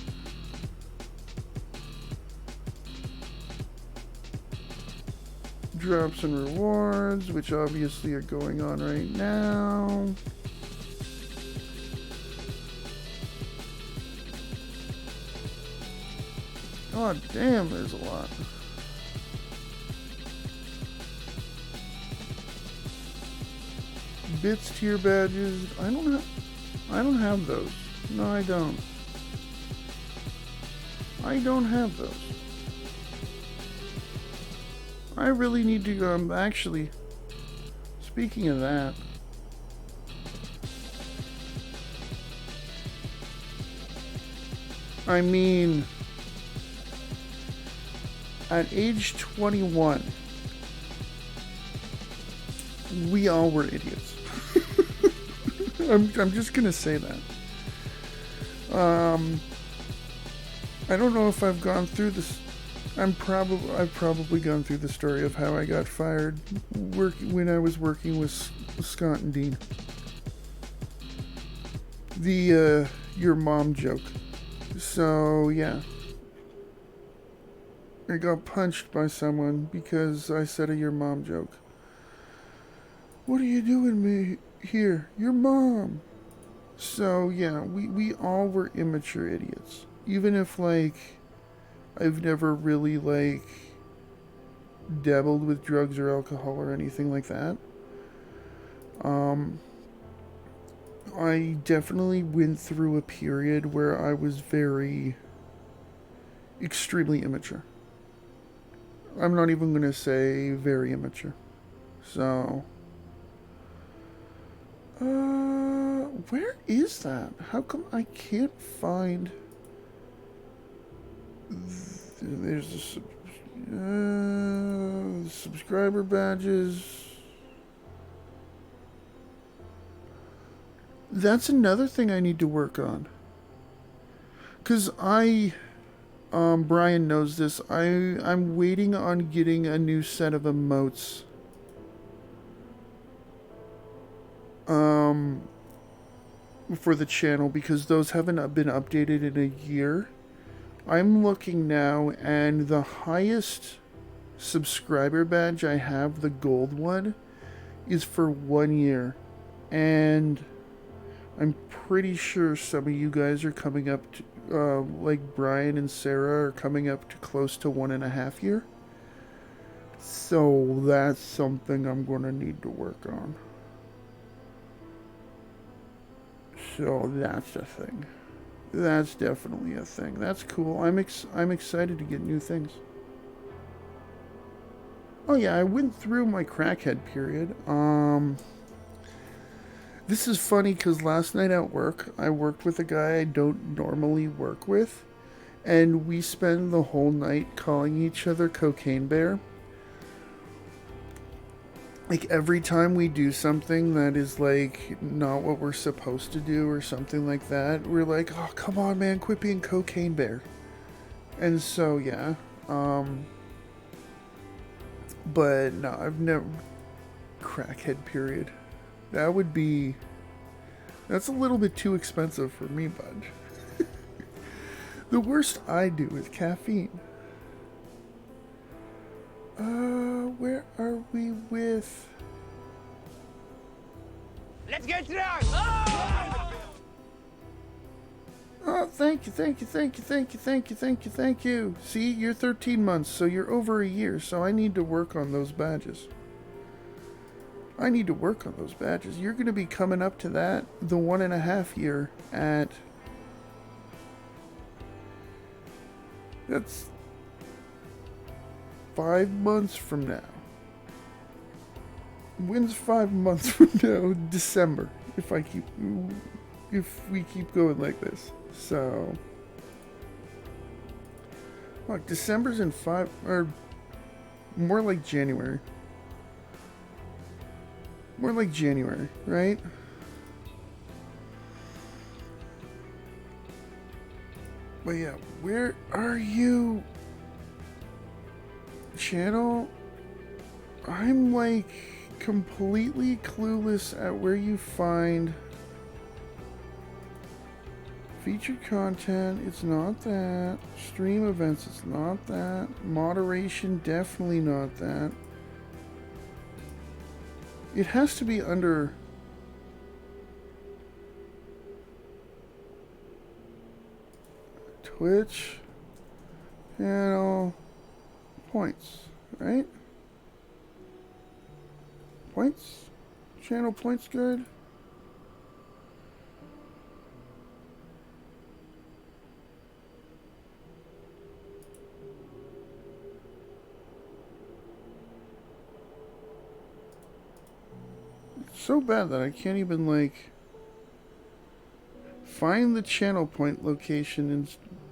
Drops and rewards, which obviously are going on right now. God damn, there's a lot. Bits tier badges. I don't have those. No, I don't. I don't have those. I really need to, actually, speaking of that, I mean, at age 21, we all were idiots. I'm just gonna say that. I don't know if I've gone through this. I've probably gone through the story of how I got fired when I was working with Scott and Dean. The your mom joke. So yeah, I got punched by someone because I said a your mom joke. What are you doing me here? Your mom. So yeah, we all were immature idiots. Even if like I've never really like dabbled with drugs or alcohol or anything like that. I definitely went through a period where I was extremely immature. I'm not even going to say very immature. So, where is that? How come I can't find... There's the subscriber badges. That's another thing I need to work on. Because Brian knows this. I'm waiting on getting a new set of emotes. For the channel, because those haven't been updated in a year. I'm looking now, and the highest subscriber badge I have, the gold one, is for 1 year. And I'm pretty sure some of you guys are coming up to, like Brian and Sarah are coming up to close to 1.5 years. So that's something I'm going to need to work on. So that's a thing. That's definitely a thing. That's cool. I'm excited to get new things. Oh yeah, I went through my crackhead period. This is funny because last night at work, I worked with a guy I don't normally work with, and we spent the whole night calling each other Cocaine Bear. Like, every time we do something that is, like, not what we're supposed to do or something like that, we're like, oh, come on, man, quit being Cocaine Bear. And so, yeah. But, no, I've never... Crackhead period. That would be... That's a little bit too expensive for me, bud. The worst I do is caffeine. Where are we with... Let's get drunk! Oh, thank you. See, you're 13 months, so you're over a year, so I need to work on those badges. You're going to be coming up to that, the 1.5 year at... That's 5 months from now. When's 5 months from now? December. If we keep going like this. So, look, December's in 5, or more like January. More like January, right? But yeah, where are you? Channel? I'm like completely clueless at where you find featured content. It's not that. Stream events, it's not that. Moderation, definitely not that. It has to be under Twitch channel points, right? Points? Channel points good. It's so bad that I can't even, like, find the channel point location in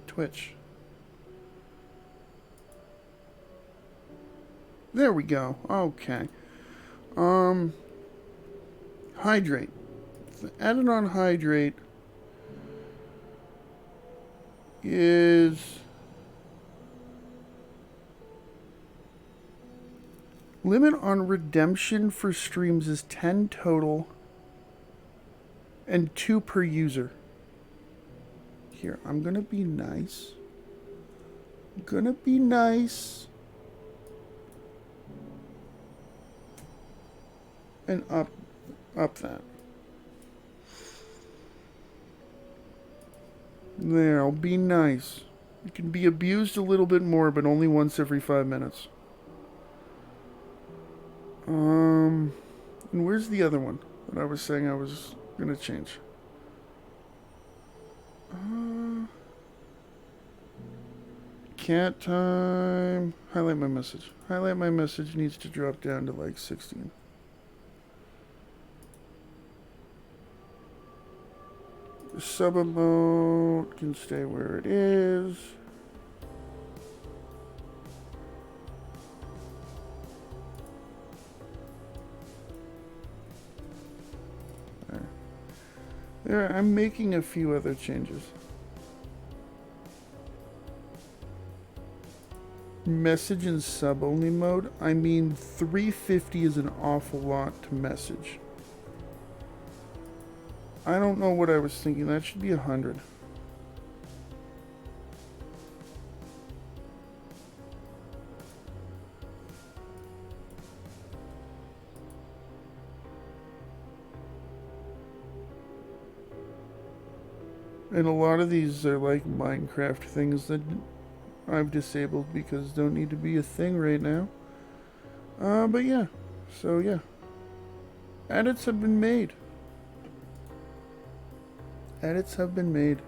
Twitch. There we go. Okay. Hydrate. Added on hydrate is limit on redemption for streams is 10 total and 2 per user. Here, I'm gonna be nice. I'm gonna be nice. And up that. There, I'll be nice. It can be abused a little bit more, but only once every 5 minutes. And where's the other one that I was saying I was gonna change? Cat time. Highlight my message. Highlight my message needs to drop down to like 16. The sub emote can stay where it is. There, I'm making a few other changes. Message in sub only mode. I mean, 350 is an awful lot to message. I don't know what I was thinking. That should be 100. And a lot of these are like Minecraft things that I've disabled because don't need to be a thing right now. But yeah. So yeah. Edits have been made. Edits have been made.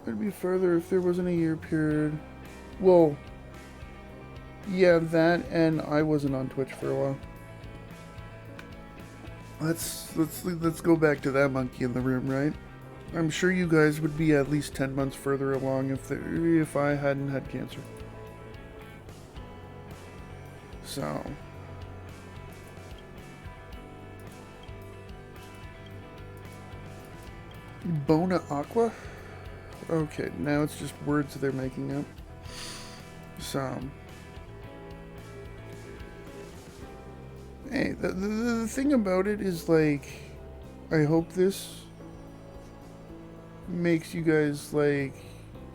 It'd be further if there wasn't a year period. Well, yeah, that and I wasn't on Twitch for a while. Let's go back to that monkey in the room, right? I'm sure you guys would be at least 10 months further along if I hadn't had cancer. So. Bona Aqua? Okay, now it's just words they're making up. So. Hey, the thing about it is, like, I hope this makes you guys, like,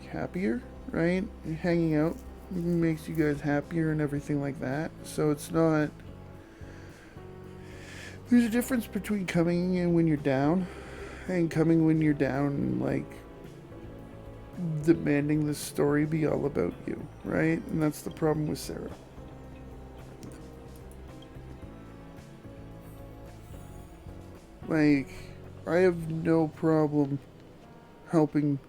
happier, right? Hanging out makes you guys happier and everything like that. So it's not... There's a difference between coming in when you're down and coming when you're down, like, demanding the story be all about you, right? And that's the problem with Sarah. Like, I have no problem helping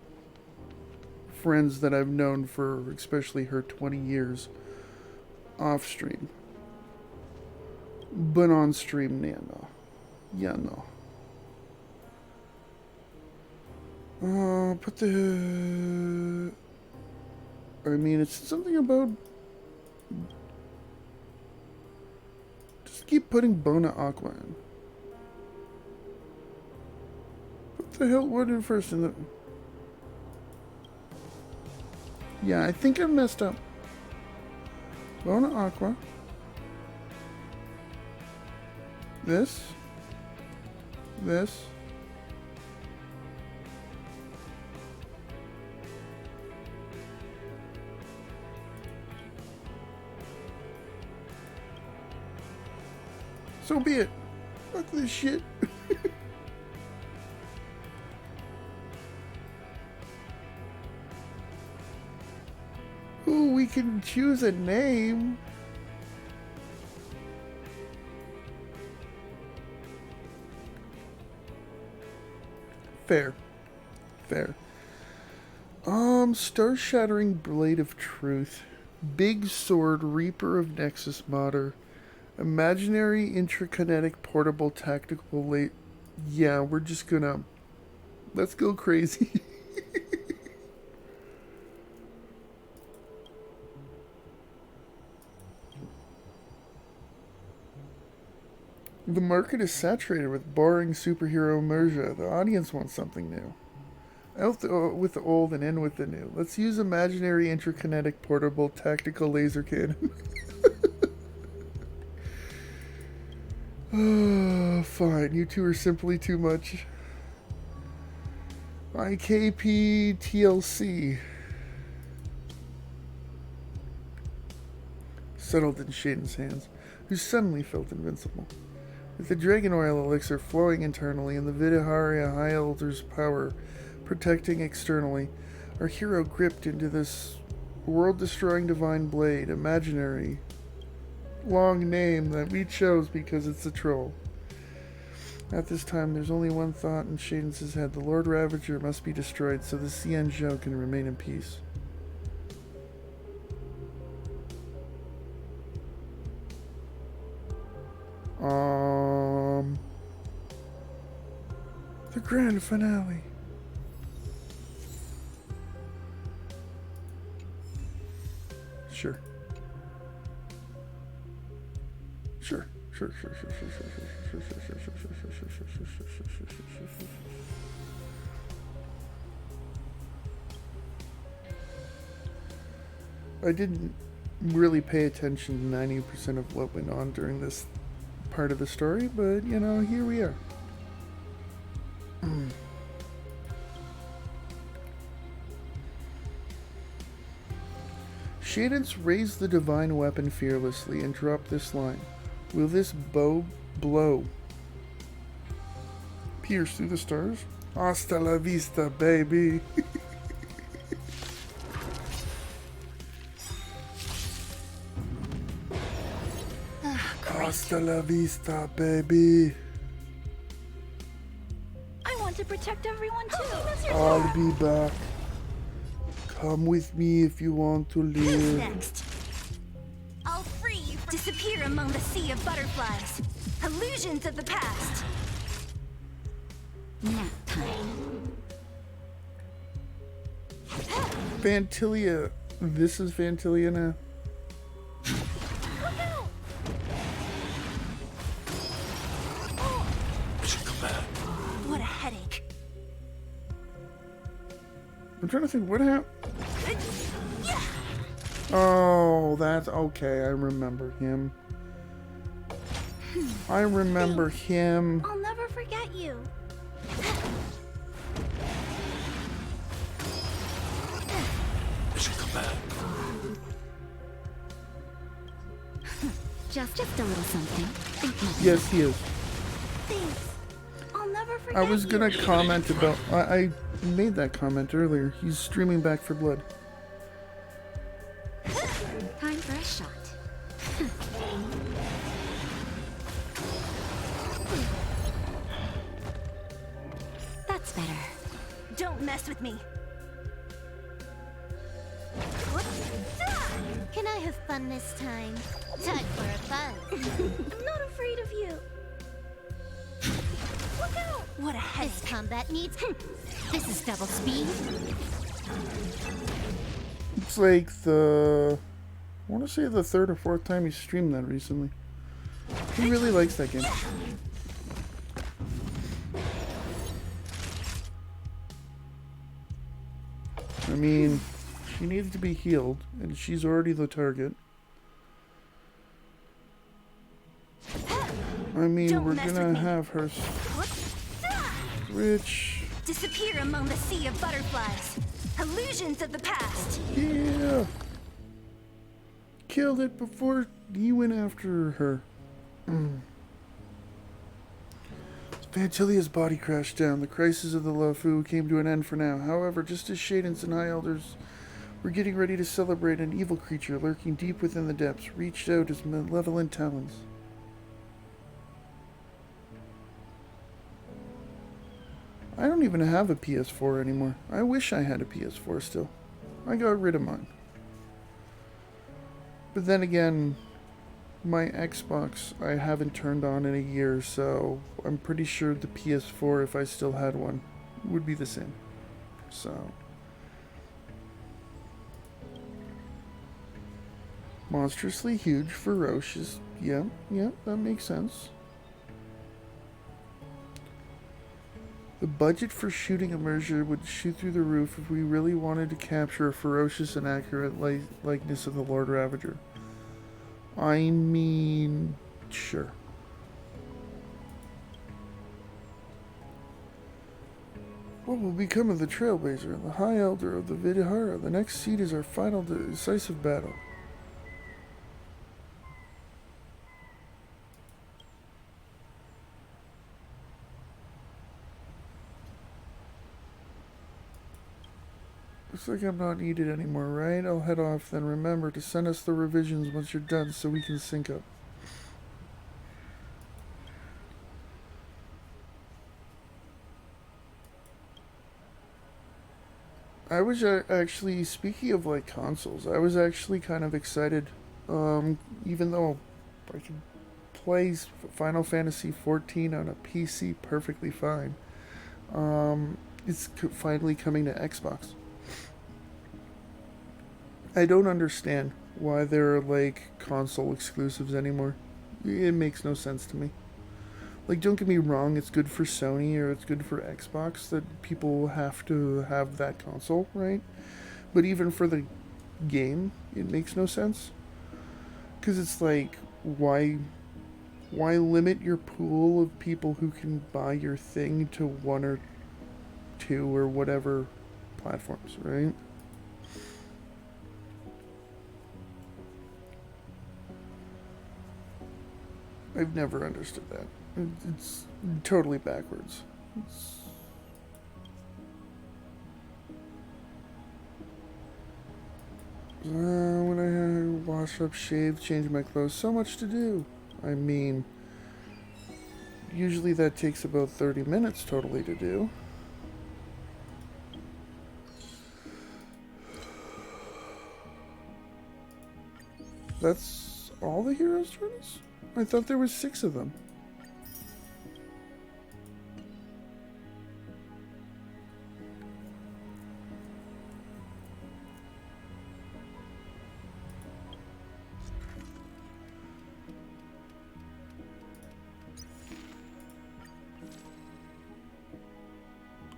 friends that I've known for especially her 20 years off stream. But on stream, yeah, no. Yeah, no. Put the... I mean, it's something about... Just keep putting Bona Aqua in. What the hell? What in first in the... Yeah, I think I messed up. Bona Aqua. This. This. So be it. Fuck this shit. we can choose a name. Fair. Fair. Star-shattering blade of truth. Big sword, reaper of Nexus Mater. Imaginary intrakinetic portable tactical late. Yeah, we're just gonna. Let's go crazy. The market is saturated with boring superhero inertia. The audience wants something new. Out with the old and in with the new. Let's use imaginary intrakinetic portable tactical laser cannon. Oh, fine. You two are simply too much. IKP TLC. Settled in Shaden's hands, who suddenly felt invincible. With the dragon oil elixir flowing internally and the Vidaharia High Elder's power protecting externally, our hero gripped into this world-destroying divine blade, imaginary, long name that we chose because it's a troll. At this time, there's only one thought in Shaden's head. The Lord Ravager must be destroyed so the Xianzhou can remain in peace. The grand finale. Sure. I didn't really pay attention to 90% of what went on during this part of the story, but you know, here we are. Shadens raised the divine weapon fearlessly and dropped this line. Will this bow blow? Pierce through the stars? Hasta la vista, baby. Hasta la vista, baby. I want to protect everyone too. I'll be back. Come with me if you want to Who's live. next? I'll free you. Disappear among the sea of butterflies. Illusions of the past. Nap time. Fantilia. This is Fantilia now. Look out! Mission command. What a headache. I'm trying to think what happened. Oh, that's okay. I remember him. I remember him. I'll never forget you. Mission command. Just a little something. Think nothing. Yes, he is. Thanks. I'll never forget I was gonna you. comment about. I made that comment earlier. He's streaming Back for Blood. Time for a shot. That's better. Don't mess with me. Can I have fun this time? Time for a buzz. I'm not afraid of you. Look out! What a This headache. combat needs. This is double speed. It's like the. I want to say the third or fourth time he streamed that recently. He really likes that game. I mean, she needs to be healed, and she's already the target. I mean, Don't we're mess with gonna me. have her switch. Disappear among the sea of butterflies. Illusions of the past. Yeah! Killed it before he went after her. Vantilia's body crashed down. The crisis of the Luofu came to an end for now. However, just as Shadens and High Elders We're getting ready to celebrate an evil creature lurking deep within the depths, reached out as malevolent talons. I don't even have a PS4 anymore. I wish I had a PS4 still. I got rid of mine. But then again, my Xbox I haven't turned on in a year, so I'm pretty sure the PS4, if I still had one, would be the same. So... monstrously huge, ferocious. Yeah, that makes sense. The budget for shooting a merger would shoot through the roof if we really wanted to capture a ferocious and accurate likeness of the Lord Ravager. I mean, sure. What will become of the Trailblazer, the High Elder of the Vidhara? The next seat is our final decisive battle. Looks like I'm not needed anymore, right? I'll head off, then remember to send us the revisions once you're done so we can sync up. I was actually, speaking of like consoles, I was actually kind of excited, even though I can play Final Fantasy XIV on a PC perfectly fine. It's finally coming to Xbox. I don't understand why there are like console exclusives anymore. It makes no sense to me. Like, don't get me wrong, it's good for Sony or it's good for Xbox that people have to have that console, right? But even for the game, it makes no sense. Because it's like, why limit your pool of people who can buy your thing to one or two or whatever platforms, right? I've never understood that. It's totally backwards. When I wash up, shave, change my clothes, so much to do. I mean, usually that takes about 30 minutes totally to do. That's all the heroes' journeys? I thought there was 6 of them.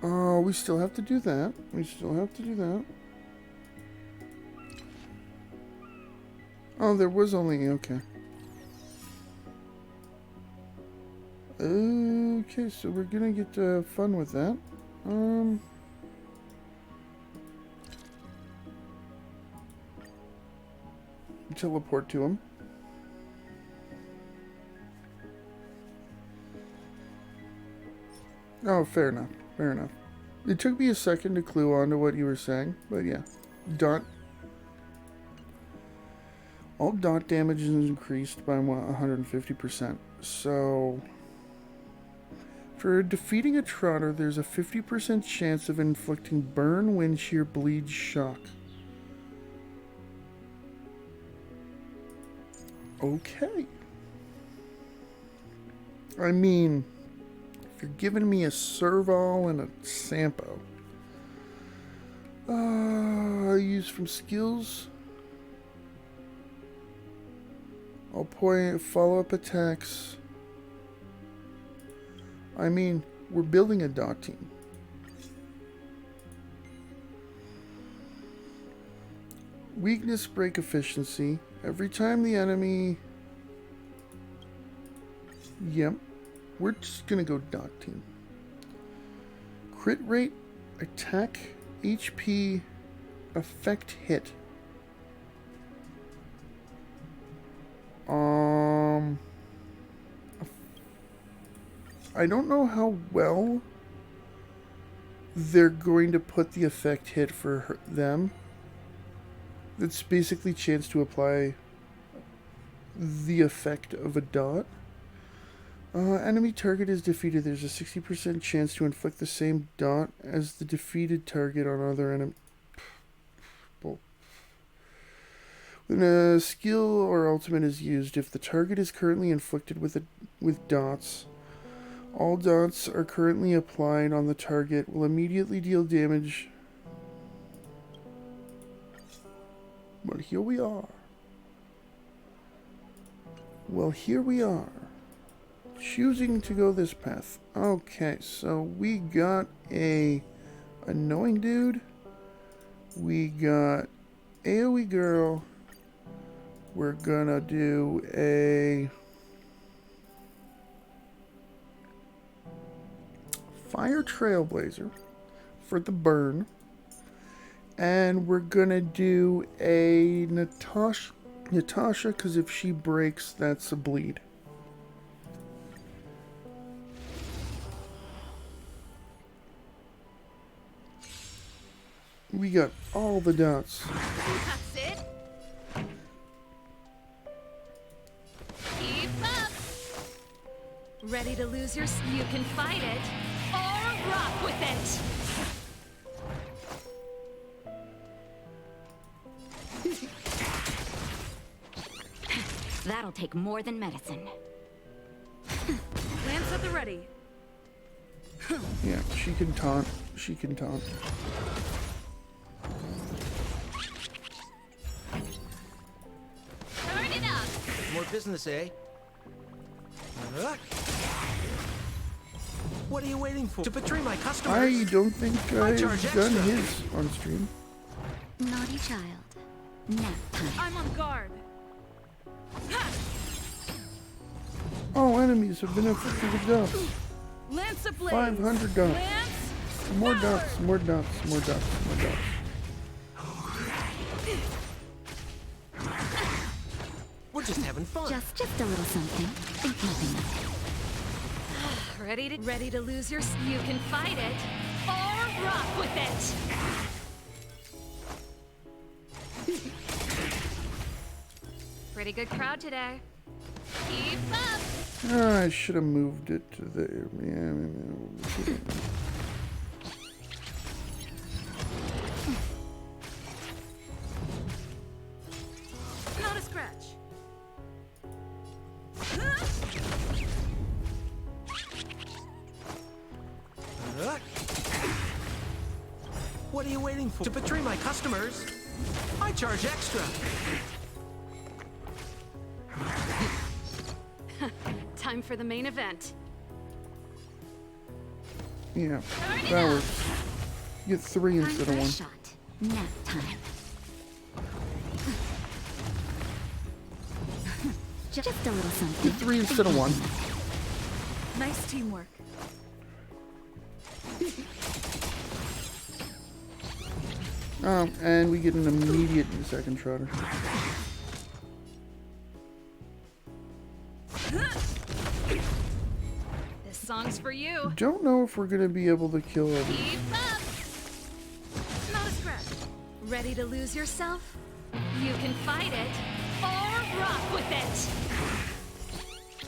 Oh, we still have to do that. Oh, there was only... okay. Okay, so we're gonna get fun with that. Teleport to him. Oh, fair enough. It took me a second to clue on to what you were saying, but yeah. All dot damage is increased by 150%. So... for defeating a trotter, there's a 50% chance of inflicting burn, wind shear, bleed, shock. Okay. I mean, if you're giving me a Serval and a Sampo. Use from skills. I'll point follow-up attacks. I mean, we're building a dot team. Weakness break efficiency. Every time the enemy... yep. We're just gonna go dot team. Crit rate, attack, HP, effect hit. I don't know how well they're going to put the effect hit for them. That's basically chance to apply the effect of a dot. Enemy target is defeated. There's a 60% chance to inflict the same dot as the defeated target on other enemy. When a skill or ultimate is used, if the target is currently inflicted with dots, all dots are currently applied on the target will immediately deal damage. But here we are. Well, here we are. Choosing to go this path. Okay, so we got a annoying dude. We got AoE girl. We're gonna do a fire trailblazer for the burn. And we're gonna do a Natasha, because if she breaks, that's a bleed. We got all the dots. That's it. Keep up. Ready to lose your... You can fight it or rock with it. That'll take more than medicine. Lance at the ready. Yeah, she can taunt. She can taunt. Turn it up. More business, eh? What are you waiting for? To betray my customers? I don't think I've charge done extra. his on stream. Naughty child. Nap time. I'm on guard. Oh, enemies have been inflicted with dots. Lance ablaze. 500 dots. Lance. More dots, more dots, more dots, more dots. We're just having fun. Just a little something. Think nothing of it. Ready to lose your... You can fight it or rock with it. Pretty good crowd today. Keep up. Ah, I should have moved it to there. Yeah. Not a scratch. What are you waiting for? To betray my customers? I charge extra. Time for the main event. Yeah, that works. You get 3 Time instead for of a 1. shot. Nap time. Just a little something. Get 3 instead of 1. Nice teamwork. And we get an immediate second trotter. This song's for you. Don't know if we're gonna be able to kill everything. Keep up. Not a scratch. Ready to lose yourself? You can fight it or rock with it.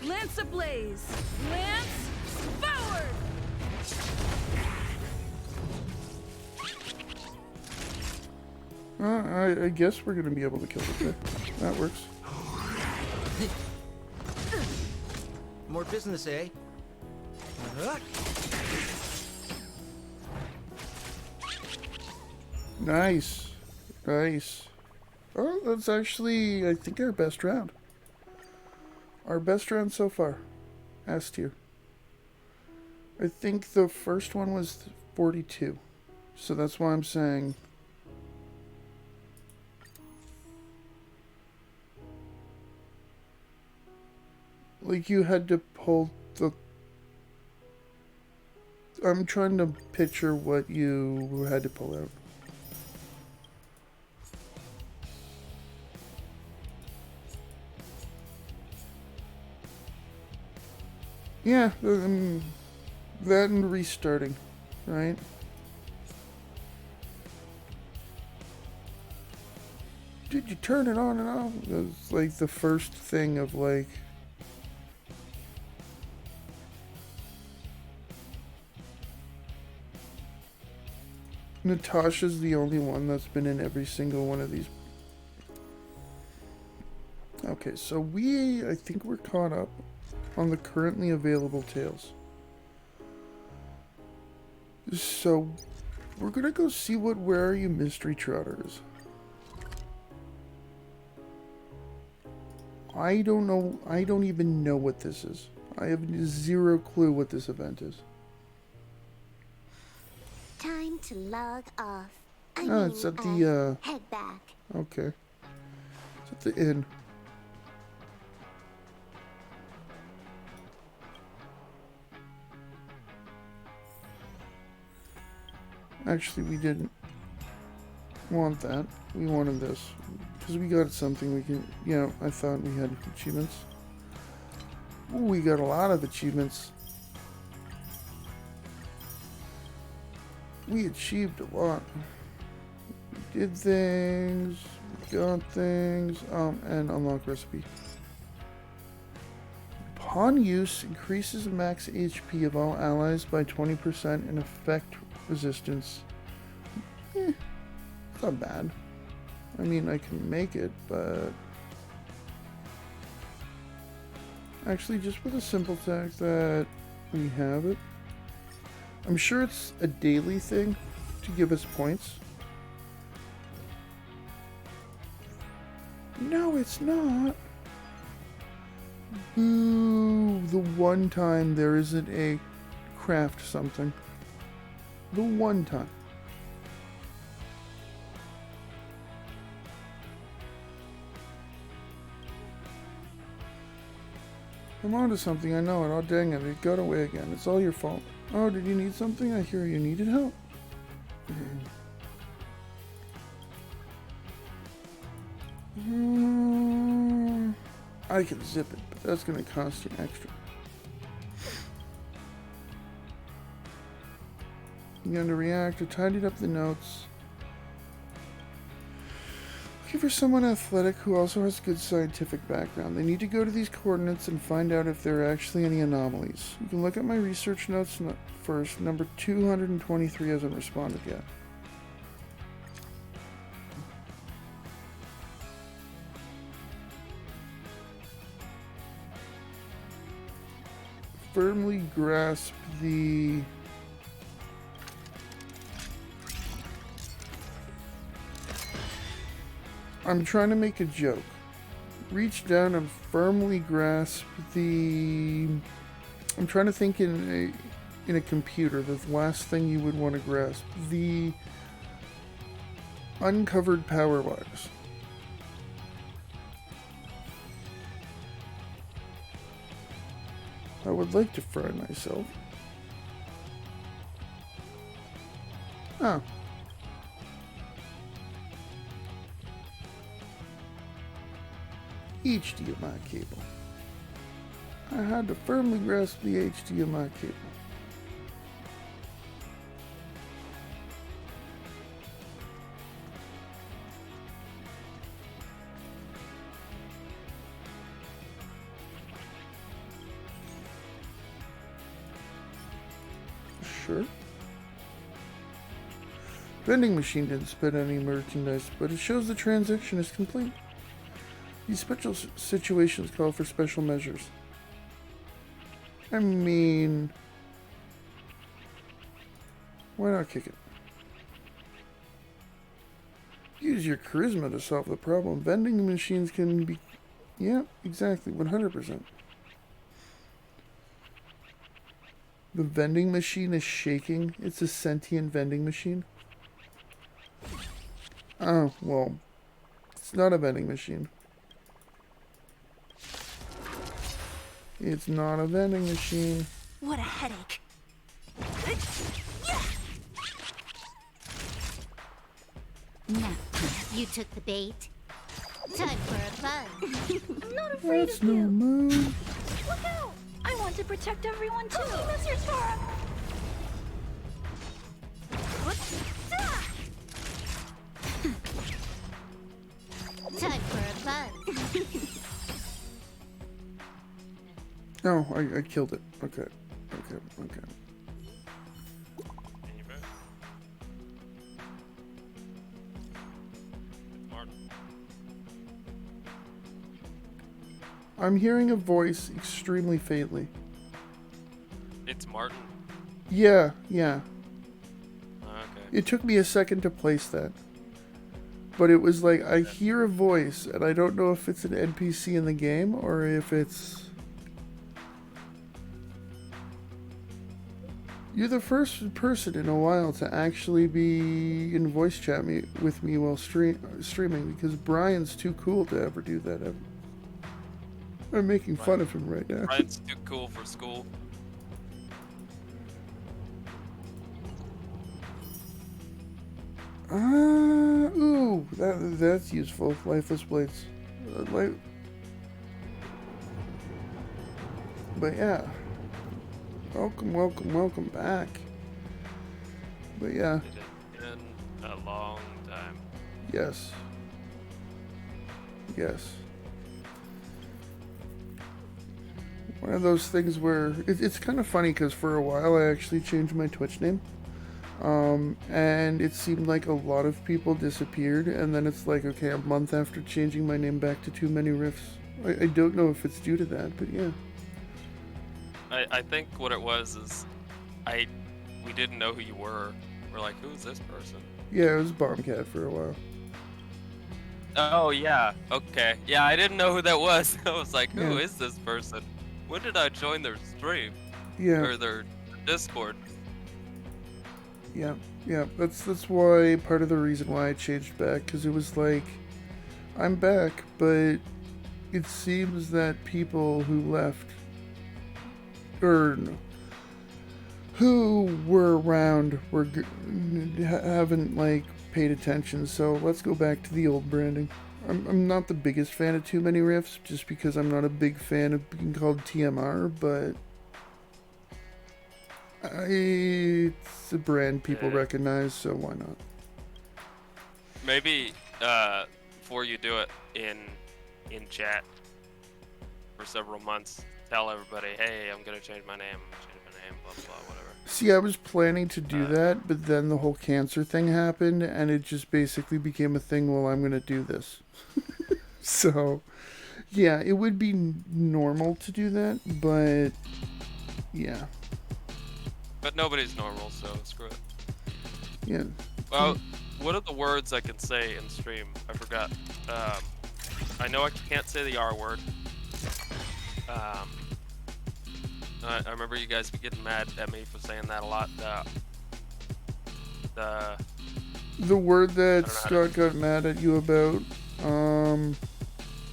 Lance ablaze. Lance forward. I guess we're gonna be able to kill this guy. That works. More business, eh? Nice. Nice. Oh, that's actually, I think, our best round. Our best round so far. S tier. I think the first one was 42. So that's why I'm saying... Like, you had to pull the... I'm trying to picture what you had to pull out. Yeah, that and restarting, right? Did you turn it on and off? It's like the first thing of like. Natasha's the only one that's been in every single one of these. Okay, so I think we're caught up on the currently available tales. So, we're gonna go see what Where Are You Mystery Trotter is. I don't know, I don't even know what this is. I have zero clue what this event is. Time to log off. It's at the, head back. okay. It's at the inn. Actually, we didn't want that. We wanted this. Because we got something we can... Yeah, I thought we had achievements. Ooh, we got a lot of achievements. We achieved a lot. We did things. We got things. And unlock recipe. Upon use, increases max HP of all allies by 20% and effect resistance. It's not bad. I mean, I can make it, but... Actually, just with a simple tag that we have it. I'm sure it's a daily thing to give us points. No, it's not. Boo! The one time there isn't a craft something. The one time. I'm onto something, I know it. Oh dang it, it got away again. It's all your fault. Oh, did you need something? I hear you needed help. I can zip it, but that's gonna cost you extra. Began to react. I tidied up the notes. Looking for someone athletic who also has a good scientific background. They need to go to these coordinates and find out if there are actually any anomalies. You can look at my research notes first. Number 223 hasn't responded yet. Firmly grasp the... I'm trying to make a joke. Reach down and firmly grasp the... I'm trying to think in a computer, the last thing you would want to grasp. The uncovered power wires. I would like to fry myself. Oh. HDMI cable. I had to firmly grasp the HDMI cable. Sure. Vending machine didn't spit any merchandise, but it shows the transaction is complete. These special situations call for special measures. I mean... why not kick it? Use your charisma to solve the problem. Vending machines can be... yeah, exactly, 100%. The vending machine is shaking. It's a sentient vending machine. Oh, well, it's not a vending machine. It's not a vending machine. What a headache. Now, you took the bait. Time for a fun. I'm not afraid That's of no you. moon. Look out! I want to protect everyone too. Mr. Tora. No, I killed it. Okay. Okay. Okay. And you're back. It's Martin. I'm hearing a voice extremely faintly. It's Martin. Yeah, yeah. Okay. It took me a second to place that. But it was like, I hear a voice, and I don't know if it's an NPC in the game, or if it's... You're the first person in a while to actually be in voice chat with me while streaming, because Brian's too cool to ever do that. I'm making fun of him right now. Brian's too cool for school. Ooh, that's useful. Lifeless blades. But yeah. Welcome back. But yeah. It's been a long time. Yes. Yes. One of those things where it's kind of funny because for a while I actually changed my Twitch name. And it seemed like a lot of people disappeared, and then it's like, okay, a month after changing my name back to Too Many Riffs. I don't know if it's due to that, but yeah. I think what it was is we didn't know who you were. We're like, who's this person? Yeah, it was Bombcat for a while. Oh yeah, okay. Yeah, I didn't know who that was. I was like, who Yeah. is this person? When did I join their stream? Yeah. Or their Discord? Yeah, that's why, part of the reason why I changed back, because it was like, I'm back, but it seems that people who left, or no, who were around, haven't, like, paid attention, so let's go back to the old branding. I'm not the biggest fan of Too Many Riffs, just because I'm not a big fan of being called TMR, but... it's a brand people recognize, so why not? Maybe before you do it in chat for several months, tell everybody, hey, I'm gonna change my name, blah blah whatever. See, I was planning to do that, but then the whole cancer thing happened, and it just basically became a thing. Well, I'm gonna do this. So, yeah, it would be normal to do that, but yeah. But nobody's normal, so screw it. Yeah. Well, what are the words I can say in stream? I forgot. I know I can't say the R word. I remember you guys be getting mad at me for saying that a lot. The word that Scott got mad at you about,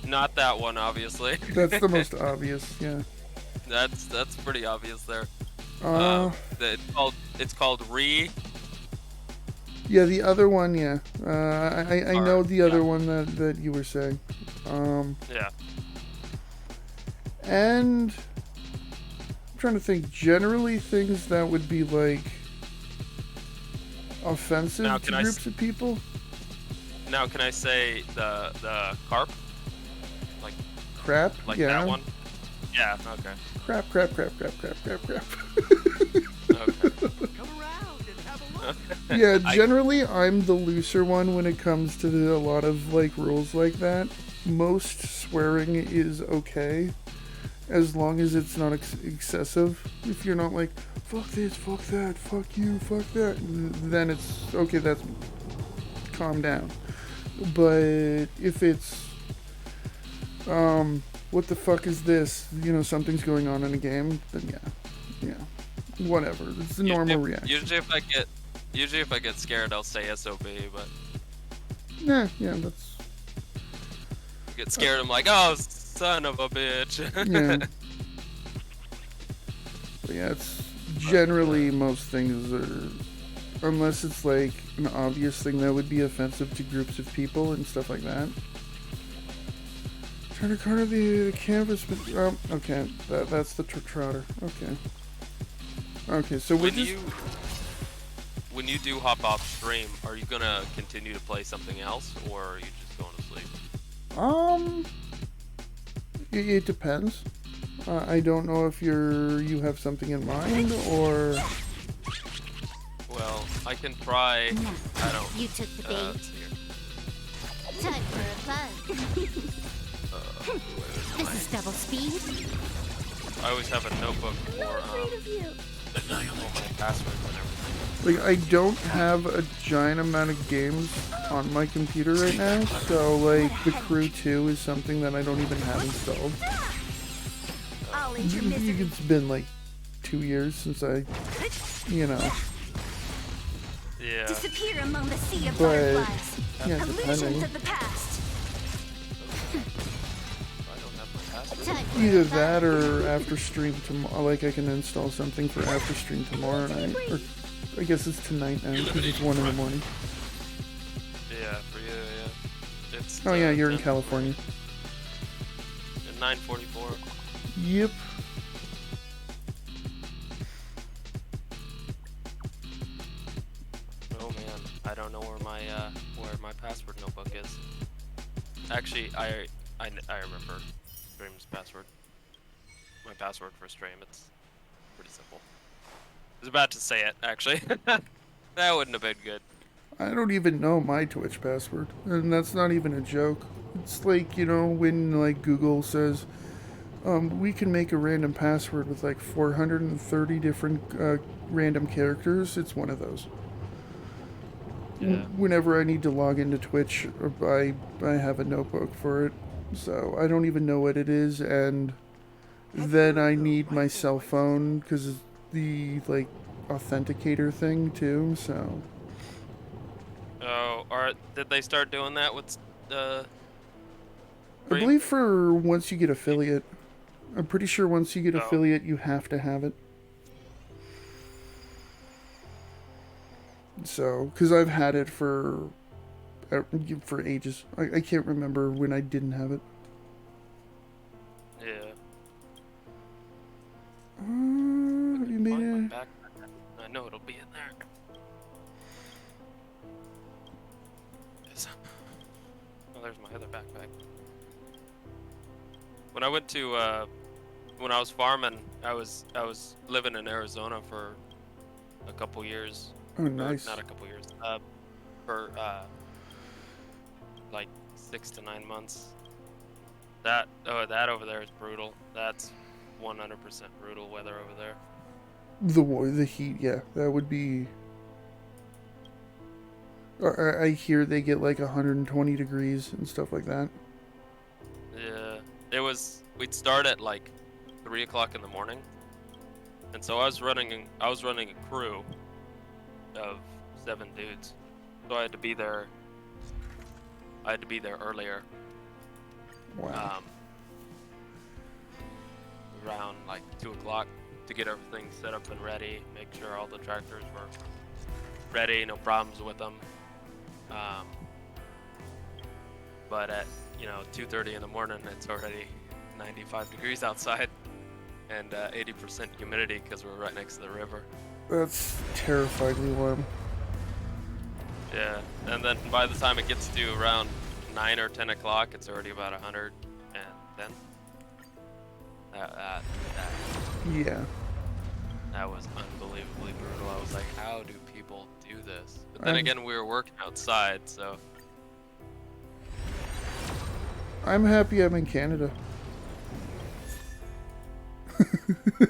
not that one, obviously. That's the most obvious, yeah. That's pretty obvious there. It's called re. Yeah, the other one, yeah. I know the other one that you were saying. Yeah. And I'm trying to think. Generally, things that would be like offensive to groups of people. Now, can I say the carp? Like crap? Like yeah. that one? Yeah. Okay. Crap. Okay. Yeah, generally I'm the looser one when it comes to a lot of like rules like that. Most swearing is okay, as long as it's not excessive. If you're not like, fuck this, fuck that, fuck you, fuck that, then it's okay, that's calm down. But if it's what the fuck is this? You know, something's going on in a game, then yeah. Whatever. It's the normal reaction. Usually if I get scared, I'll say SOB, but... Yeah, that's... Get scared, I'm like, oh, son of a bitch. Yeah. But yeah, it's generally most things are... Unless it's like an obvious thing that would be offensive to groups of people and stuff like that. Trying to corner the canvas, but... okay, that's the trotter. Okay, so when you do hop off stream, are you gonna continue to play something else, or are you just going to sleep? It depends. I don't know if you have something in mind or. Well, I can try. I don't. You took the bait. let's see here. Time for a buzz. Where is This mine? is double speed. I always have a notebook for all my passwords and everything. Like, I don't have a giant amount of games on my computer right now, so, like, The Crew 2 is something that I don't even have installed. It's been, like, 2 years since I, you know. Yeah. Disappear among the sea of But, fireflies. yeah, Illusions depending. of the past. I don't have my password. Time for Either a buzz. that or after stream tomorrow. Like, I can install something for after stream tomorrow night. Or, I guess it's tonight now, because it's 1 in the morning. Yeah, for you, yeah. It's. Oh yeah, you're in 10 California. At 9:44. Yep. Oh man, I don't know where my password notebook is. Actually, I remember Stream's password. My password for Stream. It's pretty simple. I was about to say it actually. That wouldn't have been good. I don't even know my Twitch password, and that's not even a joke. It's like, you know, when like Google says, we can make a random password with like 430 different random characters. It's one of those. Yeah. Whenever I need to log into Twitch, I have a notebook for it. So I don't even know what it is, and then I need my cell phone because the like authenticator thing too. So. Oh, or did they start doing that with I Stream? believe for once you get affiliate. I'm pretty sure once you get Oh. affiliate, you have to have it. So, because I've had it for ages. I can't remember when I didn't have it. Yeah. Have you made Find it? my backpack. I know it'll be in there. Oh, there's my other backpack. When I went to, when I was farming, I was living in Arizona for a couple years. Oh, Or nice. not a couple years. For like 6 to 9 months. That over there is brutal. That's 100% brutal weather over there. The heat, yeah, that would be. I hear they get like 120 degrees and stuff like that. Yeah, we'd start at like 3 o'clock in the morning, and so I was running a crew of 7 dudes, so I had to be there earlier. Wow. Around like 2 o'clock to get everything set up and ready, make sure all the tractors were ready, no problems with them. But at 2:30 in the morning, it's already 95 degrees outside and 80% humidity because we're right next to the river. That's terrifyingly warm. Yeah, and then by the time it gets to around 9 or 10 o'clock, it's already about 110. Yeah. That was unbelievably brutal. I was like, how do people do this? But then again, we were working outside, so. I'm happy I'm in Canada.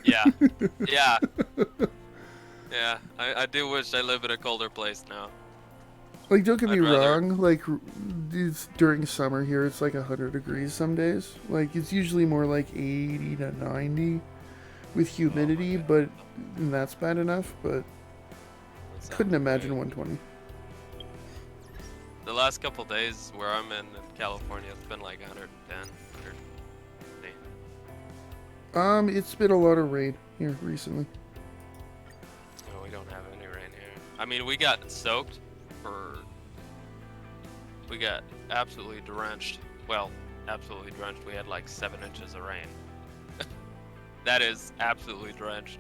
Yeah. Yeah. Yeah. I do wish I live in a colder place now. Like, don't get me I'd rather- wrong, like, it's during summer here, it's like 100 degrees some days. Like, it's usually more like 80 to 90 with humidity, but and that's bad enough, but That couldn't sounds imagine great. 120. The last couple days where I'm in California, it's been like 110, 120. It's been a lot of rain here recently. No, we don't have any rain here. I mean, we got soaked we got absolutely drenched. Well, absolutely drenched. We had like 7 inches of rain. That is absolutely drenched.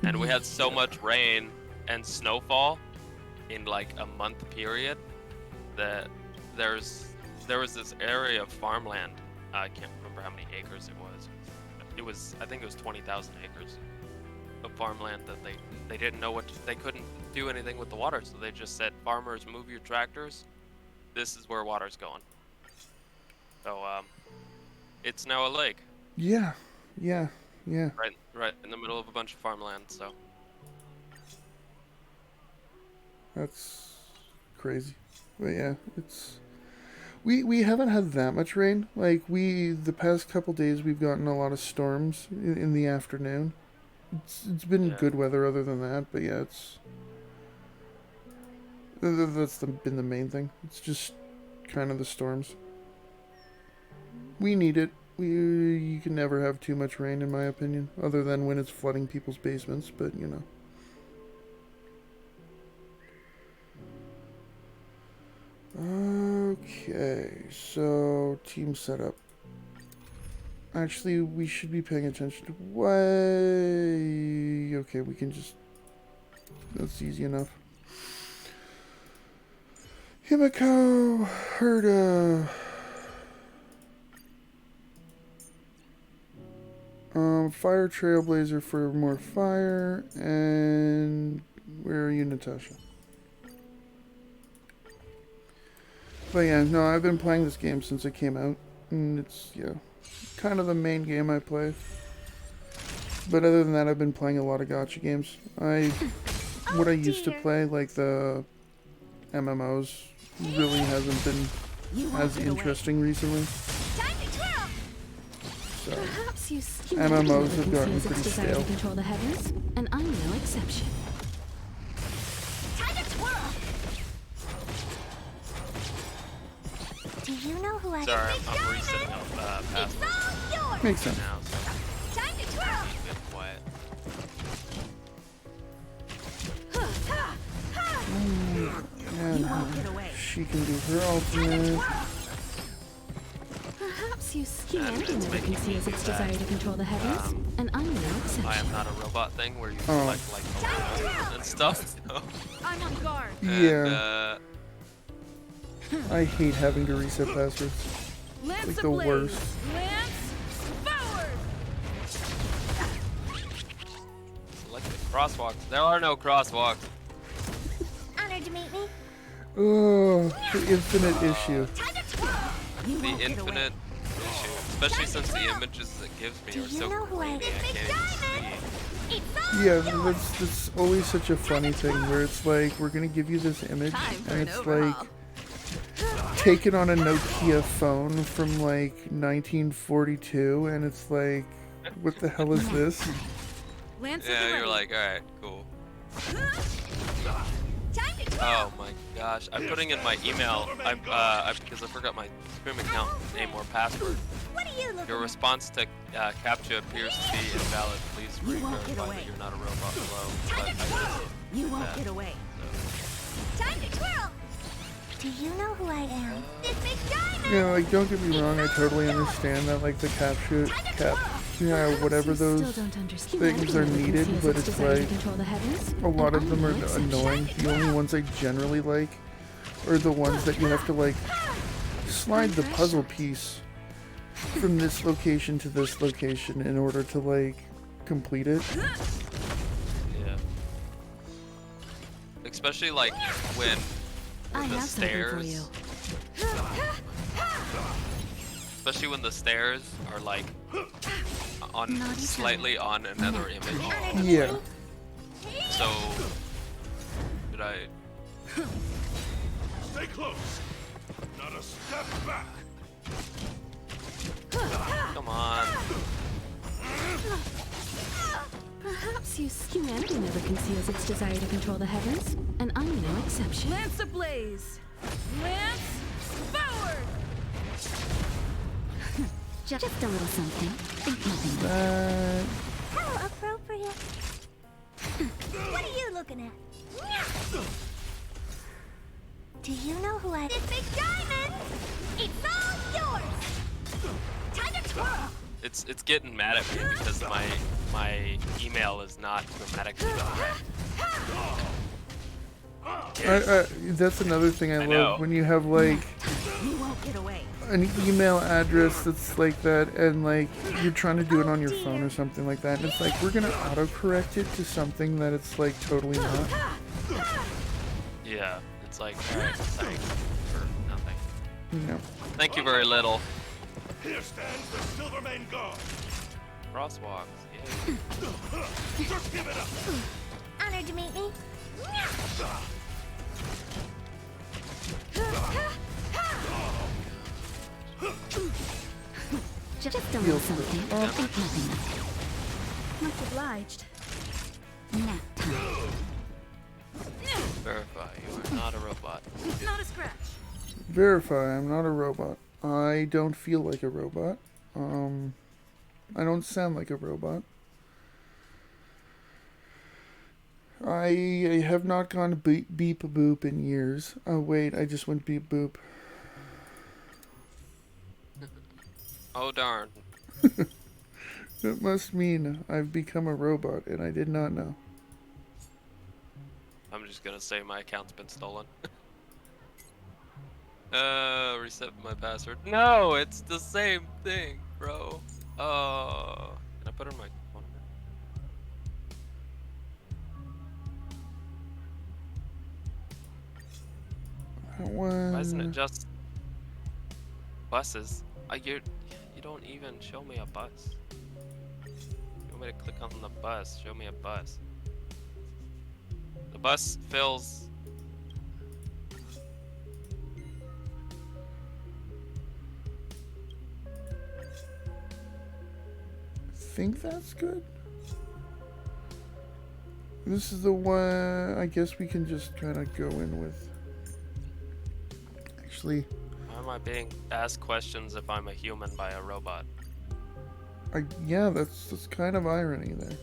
And we had so much rain and snowfall in like a month period that there was this area of farmland. I can't remember how many acres it was. I think it was 20,000 acres of farmland that they didn't know they couldn't do anything with the water, so they just said, farmers, move your tractors. This is where water's going. So it's now a lake. Yeah. Right in the middle of a bunch of farmland. So That's crazy. But yeah, we haven't had that much rain. Like the past couple days we've gotten a lot of storms in the afternoon. It's been good weather other than that, but yeah, that's been the main thing. It's just kind of the storms. We need it. You can never have too much rain, in my opinion, other than when it's flooding people's basements, but you know. Okay, so team setup. Actually, we should be paying attention to okay, we can just... That's easy enough. Himiko, Herda. Fire Trailblazer for more fire, and where are you, Natasha? But yeah, no, I've been playing this game since it came out, and it's, yeah, kind of the main game I play. But other than that, I've been playing a lot of gacha games. What I used to play, like the MMOs, really hasn't been as interesting recently. So, MMOs have gotten pretty stale. To control the heavens, and I'm no exception. Do you know who I sorry, I'm resetting up password Makes sense. now, so Time to twirl! keep it quiet. And she can do her ultimate. Perhaps humanity never conceals its desire to control the heavens, and I'm no exception. I am not a robot thing where you select like and stuff. So. I'm on guard. Yeah. I hate having to reset passwords. Lance Like the worst. Lance forward. Select the crosswalks. There are no crosswalks. Honored to meet me. Oh, the infinite issue. Time to twirl! The infinite issue, especially since the images it gives me are so know who I grainy, I am? can't even see. It's all Yeah, yours! that's always such a funny thing where it's like, we're gonna give you this image, and it's like, taken on a Nokia phone from like 1942, and it's like, what the hell is this? Lance Yeah, you're like, alright, cool. Time to twirl! Oh my gosh, I'm putting in my email. Because I forgot my stream account name or password. What are you looking Your response to CAPTCHA appears to be invalid. Please re-verify that you're not a robot below. But I just, You won't get away. Time to twirl! Do you know who I am? This big diamond! You know, like, don't get me wrong, I totally understand that, like, the whatever those things are needed, but it's like, a lot of them are annoying. The only ones I generally like are the ones that you have to, like, slide the puzzle piece from this location to this location in order to, like, complete it. yeah. Especially like when the stairs. Especially when the stairs are like slightly on another image. Yeah. So should I? Stay close. Not a step back. Come on. Perhaps humanity never conceals its desire to control the heavens, and I'm no exception. Lance ablaze. Lance forward. Just a little something. Think nothing of it. How appropriate. What are you looking at? Do you know who I am? This big diamond! It's all yours! Time to twirl! It's getting mad at me because my email is not grammatically correct. That's another thing I love, know. when you have, like, Get away. an email address that's like that, and like you're trying to do it on your phone or something like that, and it's like we're gonna autocorrect it to something that it's like totally not. Yeah, it's like, alright, thanks for nothing. No. Thank you very little. Here stands the Silvermane Guard. Crosswalks, yeah. Just give it up. Honored to meet me. Just a little something. Think nothing of it. Much obliged. Nap time. Verify, you are not a robot. Not a scratch. Verify, I'm not a robot. I don't feel like a robot. I don't sound like a robot. I have not gone beep boop in years. Oh wait, I just went beep boop. Oh darn. That must mean I've become a robot and I did not know. I'm just gonna say my account's been stolen. Reset my password. No, it's the same thing, bro. Oh, can I put it on my phone number? That one. Why isn't it just buses? You don't even show me a bus. You want me to click on the bus? Show me a bus. The bus fills. I think that's good. This is the one I guess we can just kind of go in with. Actually, Why am I being asked questions if I'm a human by a robot? yeah, that's kind of irony there.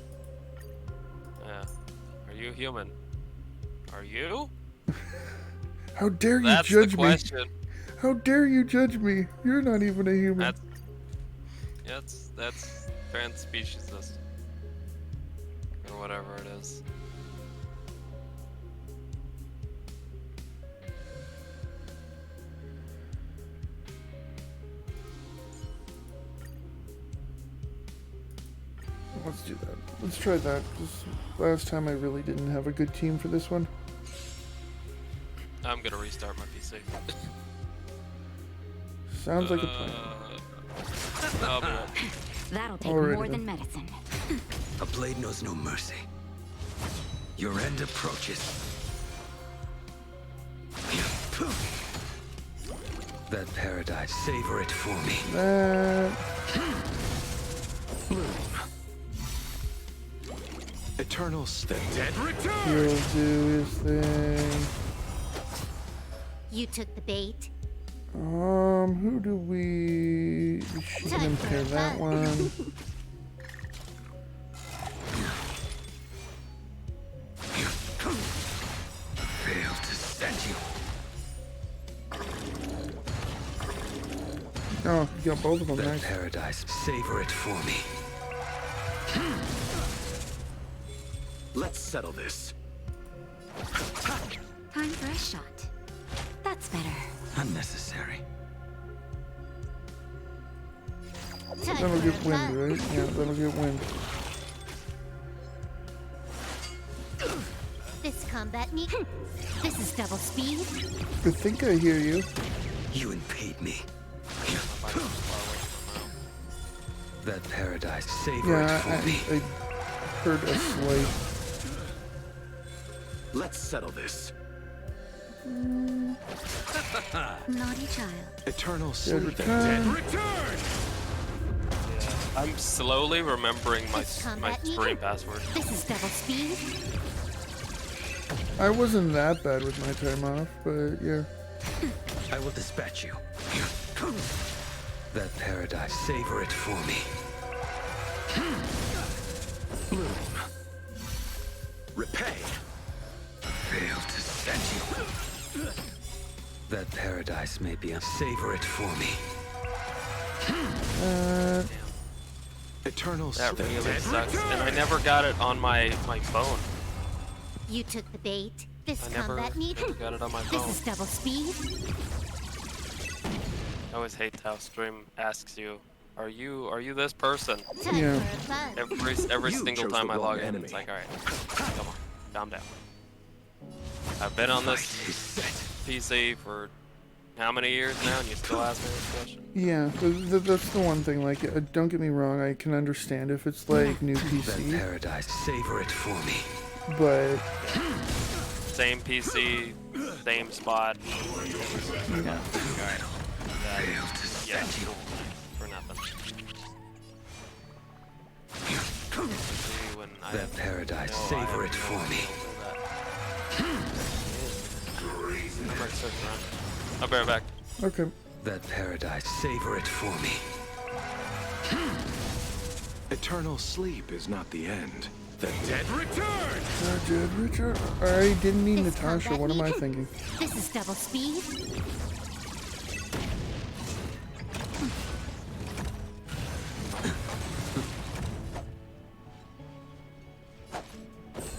Yeah. Are you human? Are you? How dare you That's judge the me? question. How dare you judge me? You're not even a human. That's transspeciesist. Or whatever it is. Let's do that. Let's try that. Just last time I really didn't have a good team for this one. I'm gonna restart my PC. Sounds like a plan. I'll be right. That'll take Alrighty more then. than medicine. A blade knows no mercy. Your end approaches. That paradise, savor it for me. That. Bloom. Eternal state. Dead return. He'll do his thing. You took the bait. Who do we should impair that one? Fail to send you. Oh, you got both of them. That Nice. paradise, savor it for me. Let's settle this. Time for a shot. That's better. Unnecessary. Time That'll for get a wind, fun. right? Yeah, that'll get wind. This combat need. This is double speed. I think I hear you. You impede me. That paradise, savor it Yeah, for me. I heard a slight. Let's settle this. Naughty child. Eternal Dead sleep. return. Return. Yeah, I'm slowly remembering my This my combat need. screen password. This is double speed. I wasn't that bad with my time off, but yeah. I will dispatch you. That paradise, savor it for me. Bloom. Repay. Fail to send you. That paradise may be a savor it for me. Eternal That state. really sucks, and I never got it on my phone. You took the bait. This I never combat need. got it on my This phone. is double speed. I always hate how stream asks you, "Are you this person?" Time Yeah. for a buzz. Every You single chose time the I wrong log in, enemy. it's like, all right, come on, calm down. I've been on this PC for how many years now, and you still ask me this question? Yeah, that's the one thing. Like, don't get me wrong, I can understand if it's like new That PC, paradise, savor it for me. but Same PC, same spot. yeah. Fail to Yeah, send you. for nothing. See, when I That paradise, know I savor have it no for idea me. where that- I'm right searching around. I'll be right back. Okay. That paradise, savor it for me. Eternal sleep is not the end. The dead return! Richard, Richard. I didn't mean This Natasha. combat What am I needed. thinking? This is double speed.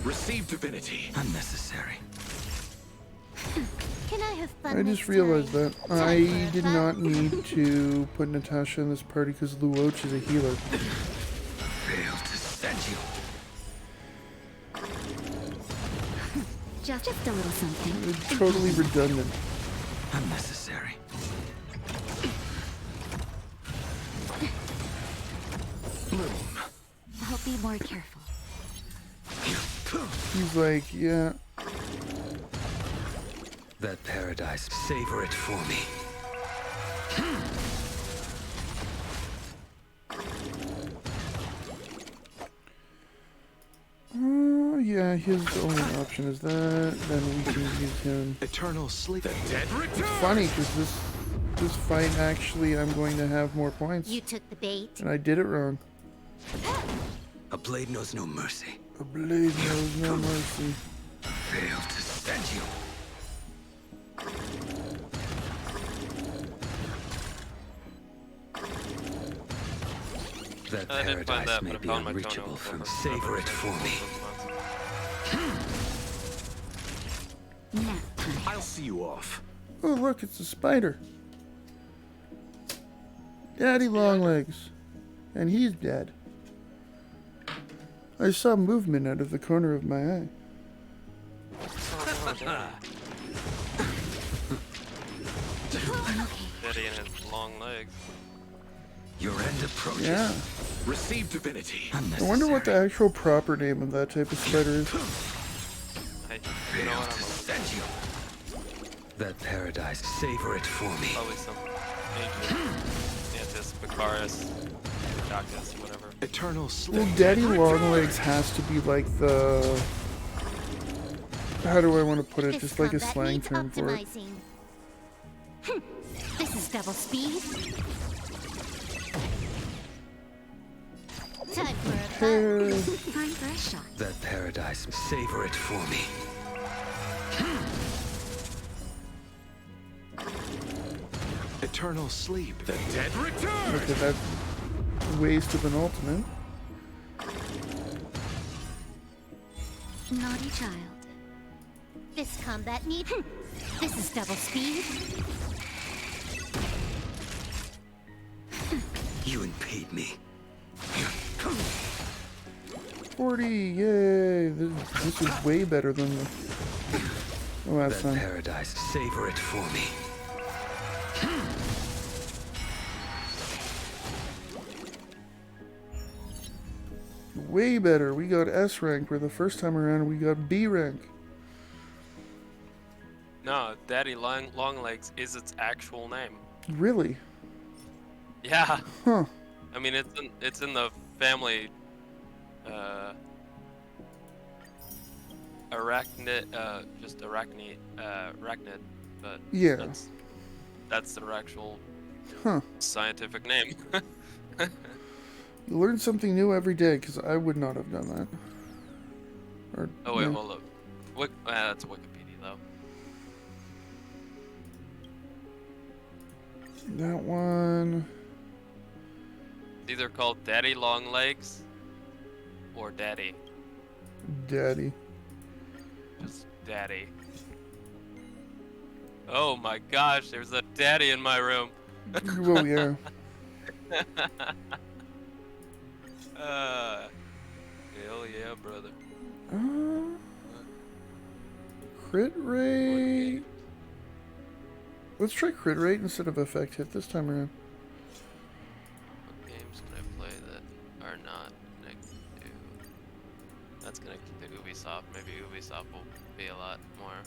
Receive divinity. Unnecessary. Can I have fun I this just realized time? that Time I for a did buzz. not need to put Natasha in this party because Luoch is a healer. Fail to send you. Just a little something. It's totally redundant. Unnecessary. I'll be more careful. He's like, yeah, That paradise, savor it for me. yeah, his only option is that. Then we can use him. Eternal sleep. The dead return! Funny, because this fight actually I'm going to have more points, You took the bait. and I did it wrong. A blade knows no mercy. A blade knows no mercy. Fail to send you. That I didn't find paradise that, may but I be found my unreachable toenail from clipper. savor it for me. Nap time. I'll see you off. Oh, look, it's a spider. Daddy Longlegs. And he's dead. I saw movement out of the corner of my eye. Daddy and his long legs. Your end approaches. Yeah. Receive divinity. I Unnecessary. wonder what the actual proper name of that type of spider is. You know Fail what? to send you. That paradise, savor it for me. Probably some ancient Antis, Picaris, Doctus, whatever. Eternal sleep. Well, Daddy Longlegs has to be like the... How do I want to put it? This Just like a combat slang needs term for it. optimizing. This is double speed. Time for a buzz. Time for a shot. That paradise, savor it for me. Eternal sleep. The dead return! Okay, that's a waste of an ultimate. Naughty child. This combat need. This is double speed. You impede me. 40, yay! This is way better than the last That time. paradise, savor it for me. Way better. We got S rank, where the first time around we got B rank. No, Daddy Longlegs is its actual name. Really? Yeah. Huh. I mean, it's in the family, arachnid, just arachnid, but Yeah. that's their actual Huh. scientific name. You learn something new every day, because I would not have done that. Or, Oh wait, yeah. hold up. That's Wikipedia though. That one. It's either called Daddy Longlegs or Daddy. Daddy. Just Daddy. Oh my gosh, there's a daddy in my room. Well, yeah. Hell yeah, brother. Crit rate. Let's try crit rate instead of effect hit this time around. What games can I play that are not connected to? That's connected to Ubisoft. Maybe Ubisoft will be a lot more.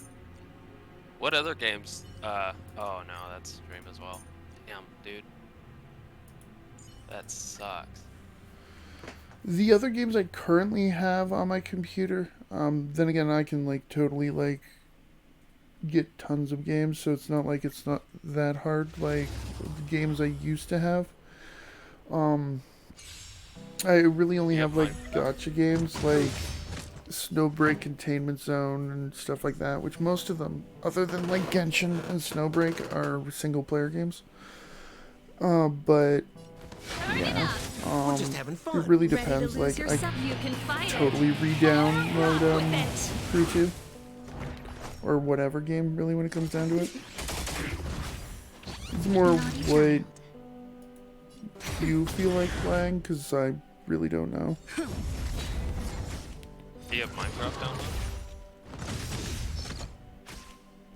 What other games? Oh no, that's stream as well. Damn, dude. That sucks. The other games I currently have on my computer, then again, I can like totally like get tons of games, so it's not like it's not that hard like the games I used to have. I really only have like gacha games like Snowbreak, Containment Zone, and stuff like that, which most of them, other than like Genshin and Snowbreak, are single player games. But yeah, it really depends. Like I totally re-download Crew 2 or whatever game really when it comes down to it. It's more what you feel like playing, because I really don't know. Do you have Minecraft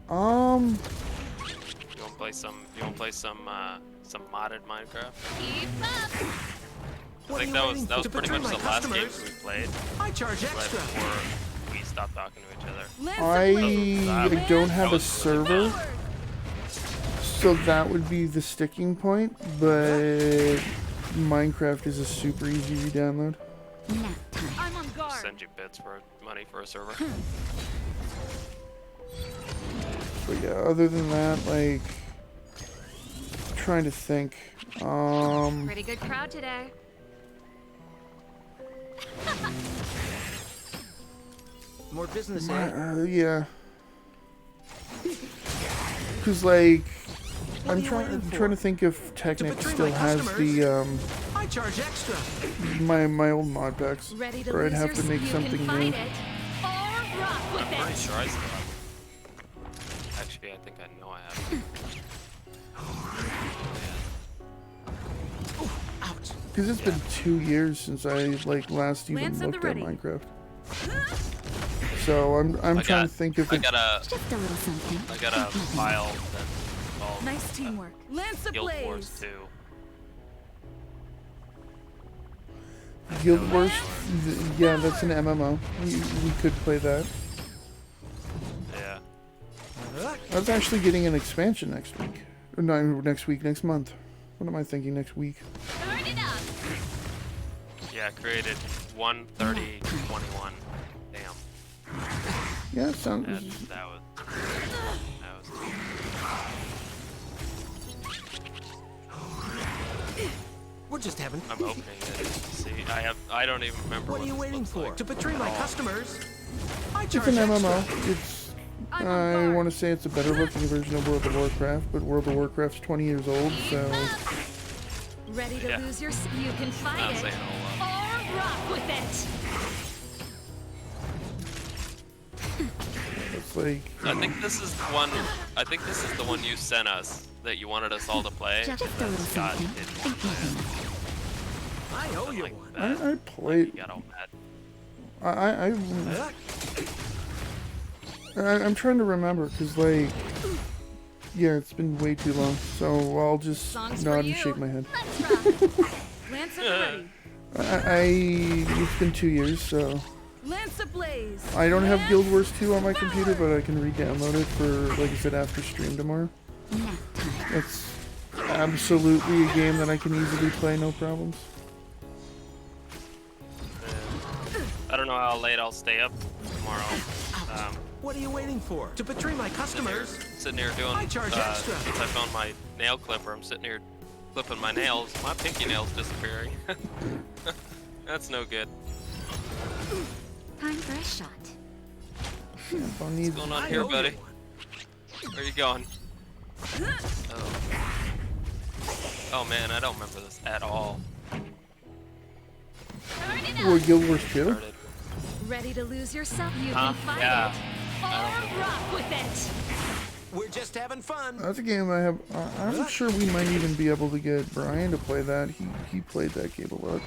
download? You wanna play some? You wanna play some modded Minecraft? I think that was pretty much the last game we played. I charge Right extra. before we stopped talking to each other. I don't have a server, so that would be the sticking point, but Minecraft is a super easy re-download. I'm on guard. Send you bits for money for a server. But yeah, other than that, like, trying to think. Pretty good crowd today. More business, eh? Yeah. Cause like, I'm trying to think if Technic still has the I charge extra. my old mod packs, or I'd have to make something new. I'm pretty sure I still have it. Actually, I think I know I have it. Cause it's been 2 years since I like last even looked at Minecraft. So I'm trying to think if I got a file that's called Nice teamwork. Lance Guild Wars 2. Guild Wars, yeah, that's an MMO. We could play that. Yeah. I was actually getting an expansion next week. Or no, next month. What am I thinking, next week? Yeah, created 1:30:21. Damn. Yeah, it sounds... That was We're just having. I'm opening it. See, I don't even remember What are you waiting for? like. To betray my customers? I It's charge an extra. MMO. It's... I want to say it's a better looking version of World of Warcraft, but World of Warcraft's 20 years old, so... Ready to lose your... You can fight Not it, saying a whole lot. or rock with it. It's like... I think this is the one. I think this is the one you sent us that you wanted us all to play. Just a little Scott something. didn't want to play it. I owe you Like one. that. I played... You got all mad. I'm trying to remember, because, like... Yeah, it's been way too long, so I'll just Songs nod for and you. shake my head. Let's rock. Lance ready. It's been 2 years, so... Lance ablaze. I don't have Guild Wars 2 on my computer, but I can re-download it for, like I said, after stream tomorrow. It's absolutely a game that I can easily play, no problems. I don't know how late I'll stay up tomorrow. What are you waiting for? To betray my customers? Sitting here doing. I charge extra. Since I found my nail clipper, I'm sitting here clipping my nails. My pinky nail's disappearing. That's no good. Time for a shot. What's going on here, buddy? Where are you going? Oh man, I don't remember this at all. Or Guild Wars 2? Ready to lose yourself? You can fight Yeah. it, or rock with it. We're just just having fun. That's a game I have. I'm sure we might even be able to get Brian to play that. He played that game a lot.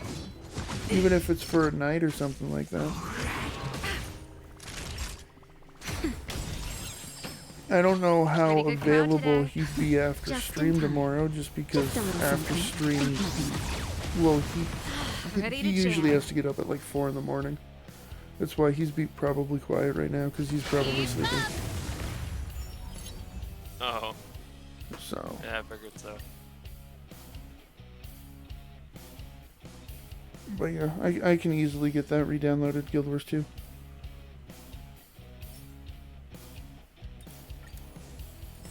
Even if it's for a night or something like that. I don't know how Pretty good crowd available today. he'd be after Just in stream time. tomorrow, just because Just a little after something. stream, well, he Ready to usually jam. has to get up at like 4 in the morning. That's why he's probably quiet right now, because he's probably sleeping. Oh, So, yeah, I figured so. but yeah, I can easily get that re-downloaded, Guild Wars 2.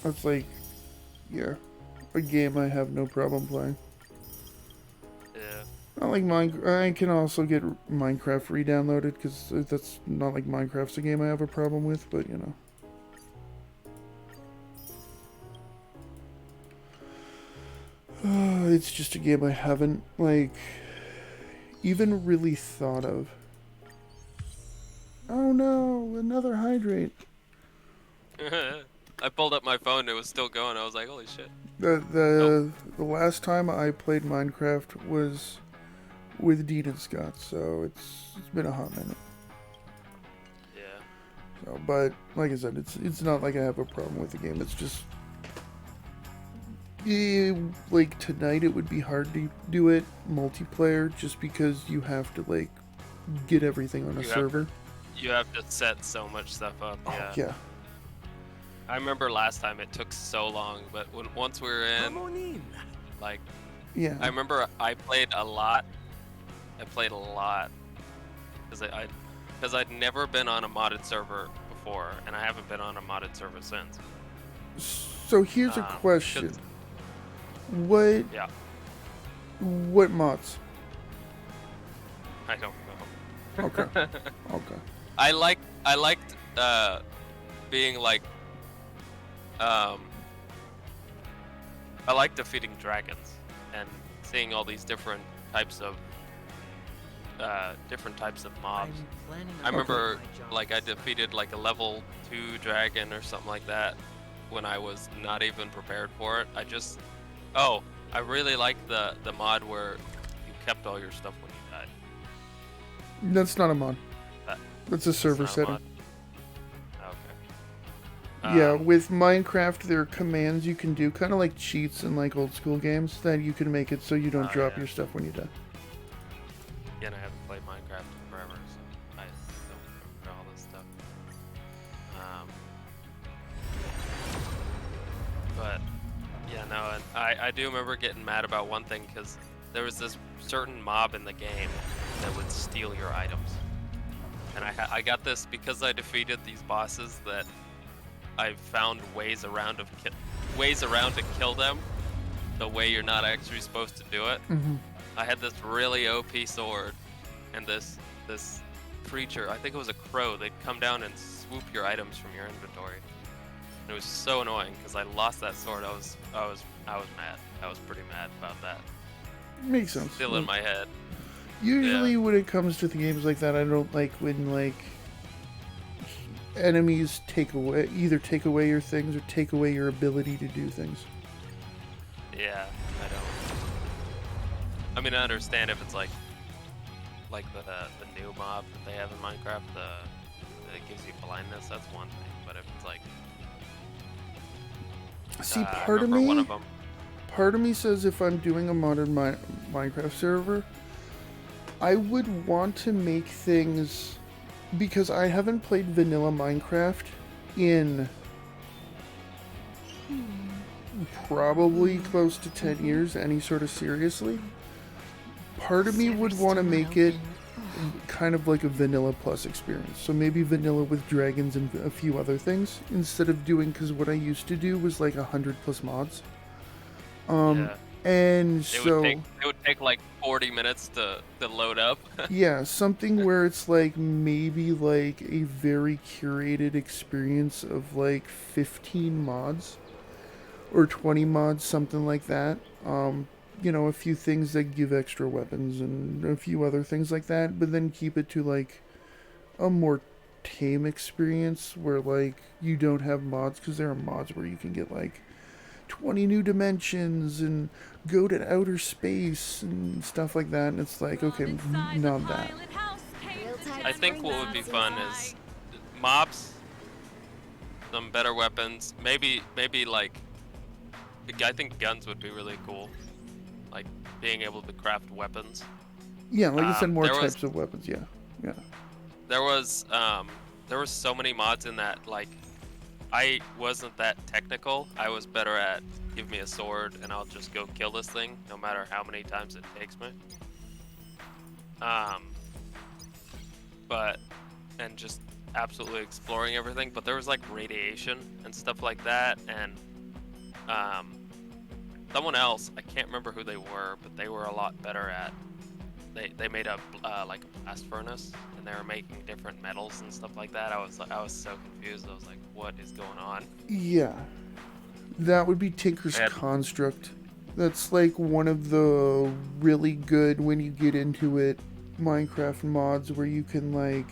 That's like, yeah, a game I have no problem playing. Yeah. Not like I can also get Minecraft re-downloaded, because that's not like Minecraft's a game I have a problem with, but you know. It's just a game I haven't, like, even really thought of. Oh no, another hydrate. I pulled up my phone and it was still going. I was like, holy shit. The last time I played Minecraft was with Dean and Scott, so it's been a hot minute. Yeah. So, but like I said, it's not like I have a problem with the game. It's just like tonight it would be hard to do it multiplayer just because you have to like get everything on a server. You have to set so much stuff up. Yeah. Oh, yeah. I remember last time it took so long, but once we were in, like, Yeah. I remember I played a lot. Because I'd never been on a modded server before, and I haven't been on a modded server since. So here's a question. What mods? I don't know. Okay. Okay. I liked being like I like defeating dragons and seeing all these different types of mobs. I remember like I defeated like a level 2 dragon or something like that when I was not even prepared for it. I really like the mod where you kept all your stuff when you died. That's not a mod. That's a server Not a setting. mod? Okay. Yeah, with Minecraft, there are commands you can do, kind of like cheats in like old school games, that you can make it so you don't drop your stuff when you die. Again, I haven't played Minecraft in forever, so I don't remember all this stuff. But yeah, no, and I do remember getting mad about one thing because there was this certain mob in the game that would steal your items, and I got this because I defeated these bosses that I found ways around to kill them the way you're not actually supposed to do it. Mm-hmm. I had this really OP sword, and this creature, I think it was a crow, they'd come down and swoop your items from your inventory. And it was so annoying because I lost that sword. I was mad. I was pretty mad about that. Makes sense. Still in my head. Usually when it comes to the games like that, I don't like when like enemies either take away your things or take away your ability to do things. Yeah, I don't. I mean, I understand if it's like the new mob that they have in Minecraft, that gives you blindness. That's one thing. But if it's like, see, I part of remember one me, of them. part of me says if I'm doing a modded Minecraft server, I would want to make things, because I haven't played vanilla Minecraft in probably close to 10 years, any sort of seriously. Part of me would want to make it kind of like a vanilla plus experience. So maybe vanilla with dragons and a few other things, instead of doing, because what I used to do was like 100+ mods. And it would take like 40 minutes to load up. Yeah, something where it's like maybe like a very curated experience of like 15 mods or 20 mods, something like that. You know, a few things that give extra weapons and a few other things like that, but then keep it to like a more tame experience where like you don't have mods, because there are mods where you can get like 20 new dimensions and go to outer space and stuff like that, and it's like, okay, not that. I think what would be fun is mobs, some better weapons, maybe like, I think guns would be really cool, like being able to craft weapons. Yeah, like I said, more there was- types of weapons. Yeah. There was so many mods in that, like, I wasn't that technical. I was better at give me a sword and I'll just go kill this thing no matter how many times it takes me. And just absolutely exploring everything, but there was like radiation and stuff like that, and someone else, I can't remember who they were, but they were a lot better at, they made a like a blast furnace, and they were making different metals and stuff like that. I was so confused. I was like, what is going on? Yeah. That would be Tinker's Construct. That's like one of the really good, when you get into it, Minecraft mods where you can like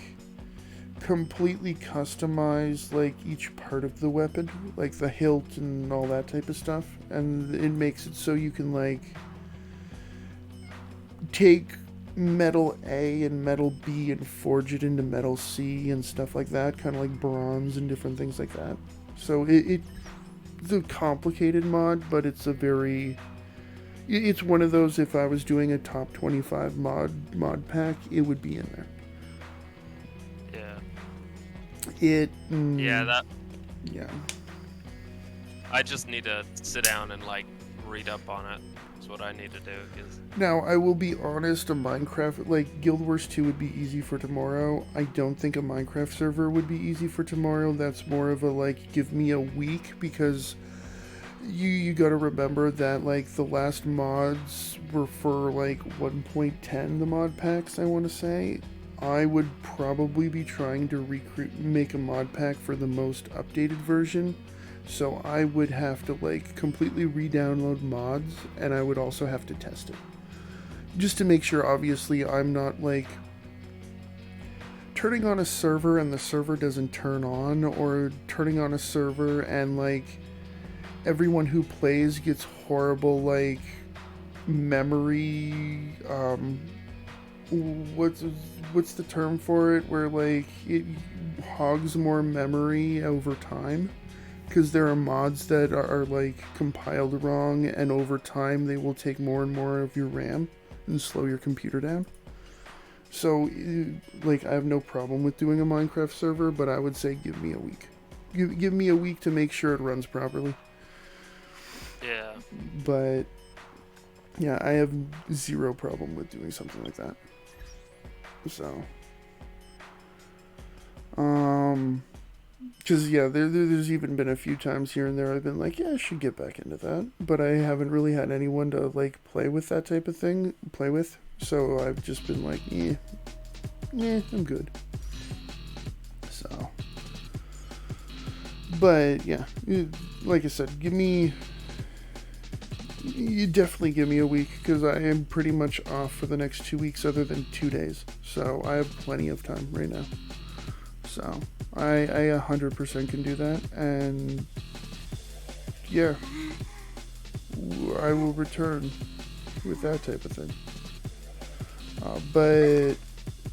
completely customize like each part of the weapon, like the hilt and all that type of stuff, and it makes it so you can like take metal A and metal B and forge it into metal C and stuff like that, kind of like bronze and different things like that. So it's a complicated mod, but it's it's one of those, if I was doing a top 25 mod pack, it would be in there. Yeah. Yeah. I just need to sit down and like read up on it. That's what I need to do. Now, I will be honest, a Minecraft, like Guild Wars 2 would be easy for tomorrow. I don't think a Minecraft server would be easy for tomorrow. That's more of a like, give me a week, because you gotta remember that like the last mods were for like 1.10, the mod packs, I want to say. I would probably be trying to make a mod pack for the most updated version, so I would have to like completely re-download mods, and I would also have to test it, just to make sure, obviously, I'm not like turning on a server and the server doesn't turn on, or turning on a server and like everyone who plays gets horrible like memory, what's the term for it, where like it hogs more memory over time, because there are mods that are like compiled wrong, and over time they will take more and more of your RAM and slow your computer down. So like, I have no problem with doing a Minecraft server, but I would say give me a week. Give me a week to make sure it runs properly. Yeah. But yeah, I have zero problem with doing something like that. So, because yeah, there's even been a few times here and there I've been like, yeah, I should get back into that, but I haven't really had anyone to like play with that type of thing, so I've just been like, I'm good. So, but yeah, like I said, you definitely give me a week, because I am pretty much off for the next 2 weeks, other than 2 days. So I have plenty of time right now. So I 100% can do that, and yeah, I will return with that type of thing. But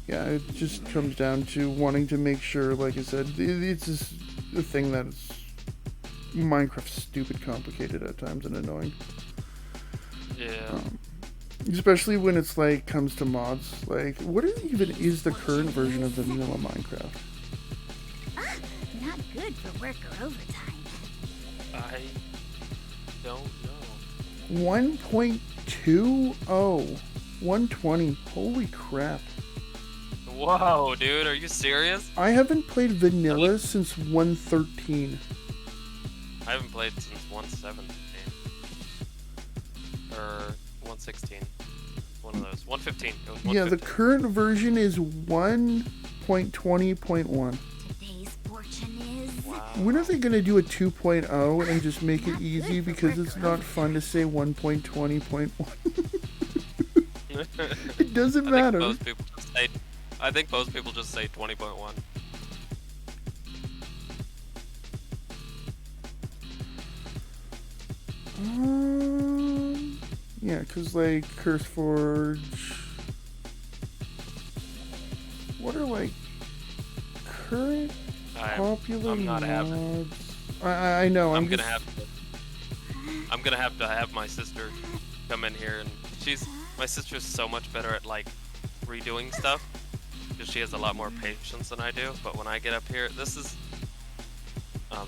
yeah, it just comes down to wanting to make sure, like I said, it's just a thing that is Minecraft's stupid complicated at times and annoying. Yeah. Especially when it's like comes to mods. Like, what even is the current version of the vanilla Minecraft? Not good for work or overtime. I don't know. 1.20? 120. Holy crap. Whoa, dude, are you serious? I haven't played vanilla since 113. I haven't played since 117. Or 116. One of those. 115. It was 115. Yeah, the current version is 1.20.1. Today's fortune is... Wow. When are they going to do a 2.0 and just make it easy, because it's not fun to say 1.20.1? It doesn't matter. I think most people just say 20.1. Yeah, because like Curse Forge. What are like current popular I'm not happy. mods? I know. I'm gonna have to have my sister come in here, and my sister's so much better at like redoing stuff because she has a lot more patience than I do. But when I get up here, this is man,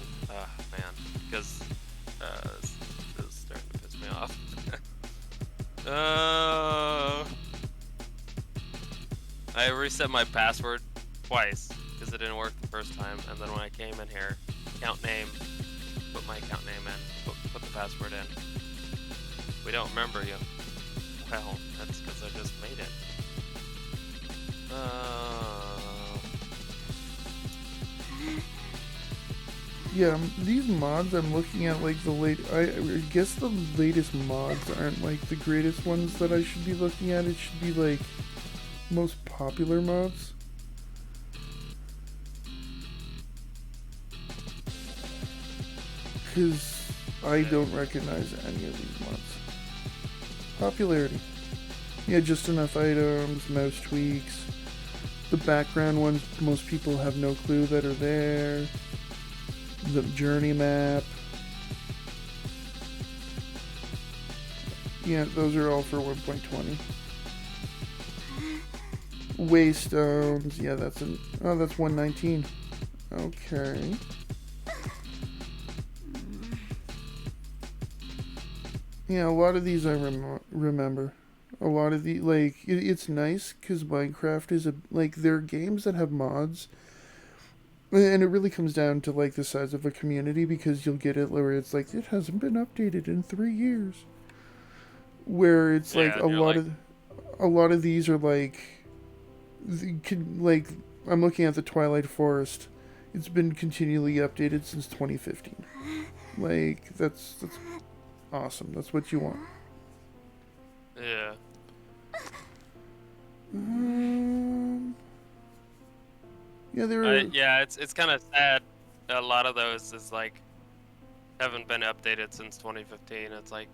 because this is starting to piss me off. I reset my password twice because it didn't work the first time, and then when I came in here, account name, put my account name in, put the password in. We don't remember you. Well, that's because I just made it. Yeah, these mods I'm looking at, like I guess the latest mods aren't like the greatest ones that I should be looking at. It should be like most popular mods. Because I don't recognize any of these mods. Popularity. Yeah, just enough items, mouse tweaks. The background ones, most people have no clue that are there. The journey map. Yeah, those are all for 1.20. Waystones, yeah, that's 119. Okay. Yeah, a lot of these I remember. A lot of the, like, it's nice because Minecraft is there are games that have mods. And it really comes down to like the size of a community, because you'll get it where it's like it hasn't been updated in 3 years. Where it's like a lot of these are like I'm looking at the Twilight Forest. It's been continually updated since 2015. Like that's awesome. That's what you want. Yeah. Yeah, it's kind of sad. A lot of those is like haven't been updated since 2015. It's like,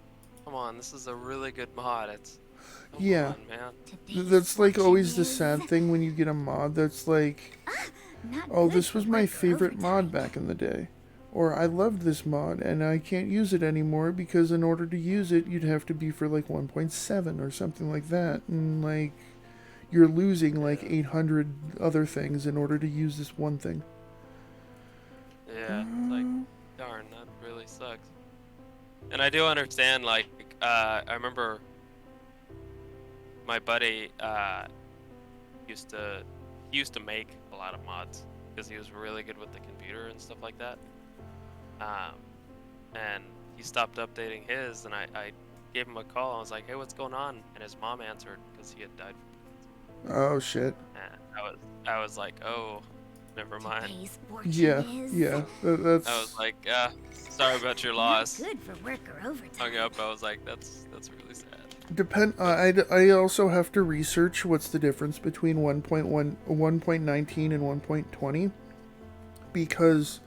come on, this is a really good mod. Come on, man. That's like always the sad thing when you get a mod that's like, oh, this was my favorite mod back in the day, or I loved this mod and I can't use it anymore because in order to use it, you'd have to be for like 1.7 or something like that, and like. You're losing like 800 other things in order to use this one thing. Yeah, it's like, darn, that really sucks. And I do understand, like, I remember my buddy used to make a lot of mods because he was really good with the computer and stuff like that. And he stopped updating his, and I gave him a call. I was like, hey, what's going on? And his mom answered because he had died. Oh shit. And I was like, oh, never mind. Yeah. That's. I was like, sorry about your loss. Good for work or overtime. Hung up. I was like, that's really sad. I also have to research what's the difference between 1.19 and 1.20, because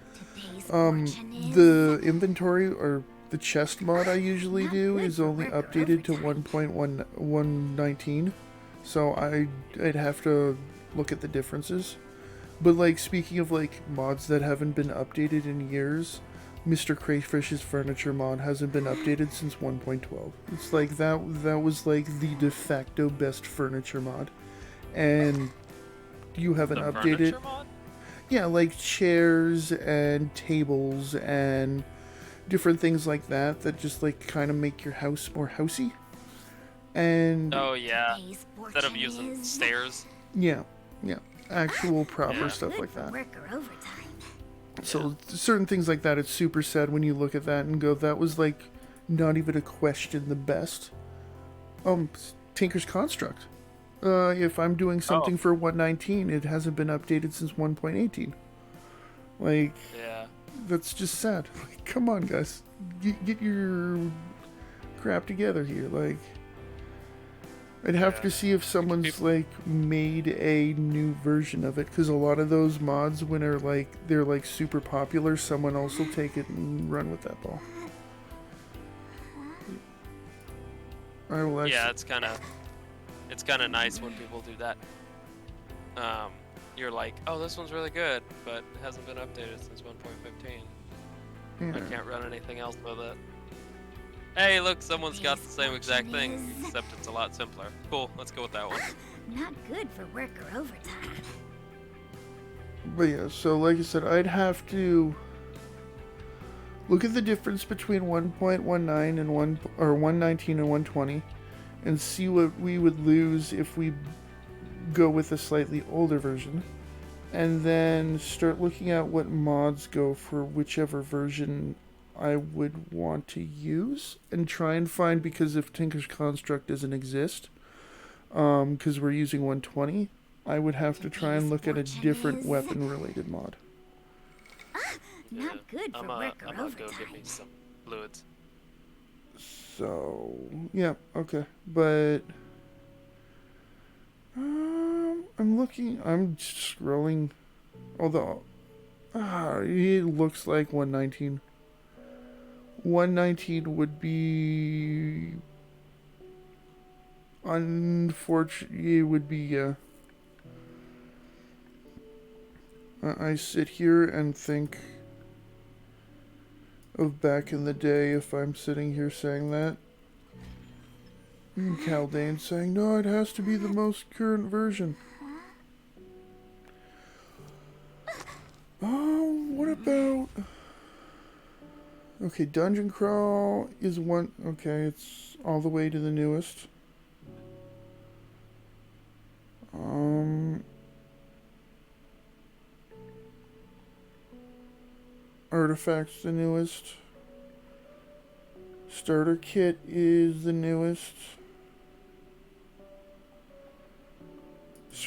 the inventory or the chest mod I usually do is only updated to 1.119. So I'd have to look at the differences. But like, speaking of like mods that haven't been updated in years, Mr. Crayfish's furniture mod hasn't been updated since 1.12. It's like that was like the de facto best furniture mod. And you haven't updated. Mod? Yeah, like chairs and tables and different things like that just like kind of make your house more housey. And oh yeah, instead of using stairs. Yeah, actual proper stuff like that. So certain things like that, it's super sad when you look at that and go, that was like not even a question the best. Tinker's Construct. If I'm doing something for 1.19, it hasn't been updated since 1.18. Like, yeah, that's just sad. Like, come on, guys, get your crap together here. Like. I'd have to see if someone's like made a new version of it, because a lot of those mods, when they're like super popular, someone else will take it and run with that ball. I will actually. Yeah, it's kind of nice when people do that. You're like, oh, this one's really good, but it hasn't been updated since 1.15. Yeah. I can't run anything else with it. Hey, look, someone's got the same exact thing, except it's a lot simpler. Cool, let's go with that one. Not good for work or overtime. But yeah, so like I said, I'd have to look at the difference between 1.19 and 119 and 120, and see what we would lose if we go with a slightly older version, and then start looking at what mods go for whichever version I would want to use, and try and find, because if Tinker's Construct doesn't exist, because we're using 120, I would have to try and look at a different weapon-related mod. Not good for work or I'm gonna overtime. go get me some fluids. So, yeah, okay, but I'm scrolling, although it looks like 119. 119 would be, unfortunately, it would be, I sit here and think of back in the day, if I'm sitting here saying that. And Caldane saying, no, it has to be the most current version. Oh, what about... Okay, Dungeon Crawl is one... Okay, it's all the way to the newest. Artifact's the newest. Starter Kit is the newest.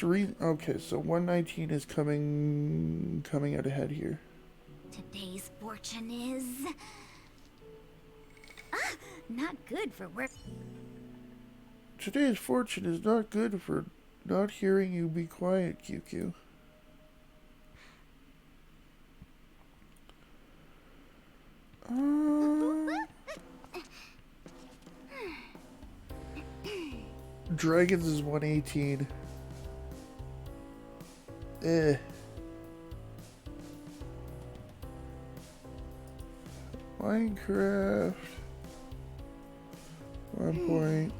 Okay, so 119 is coming out ahead here. Today's fortune is... not good for work. Today's fortune is not good for not hearing you be quiet, QQ. Dragons is 118. Minecraft 1.18.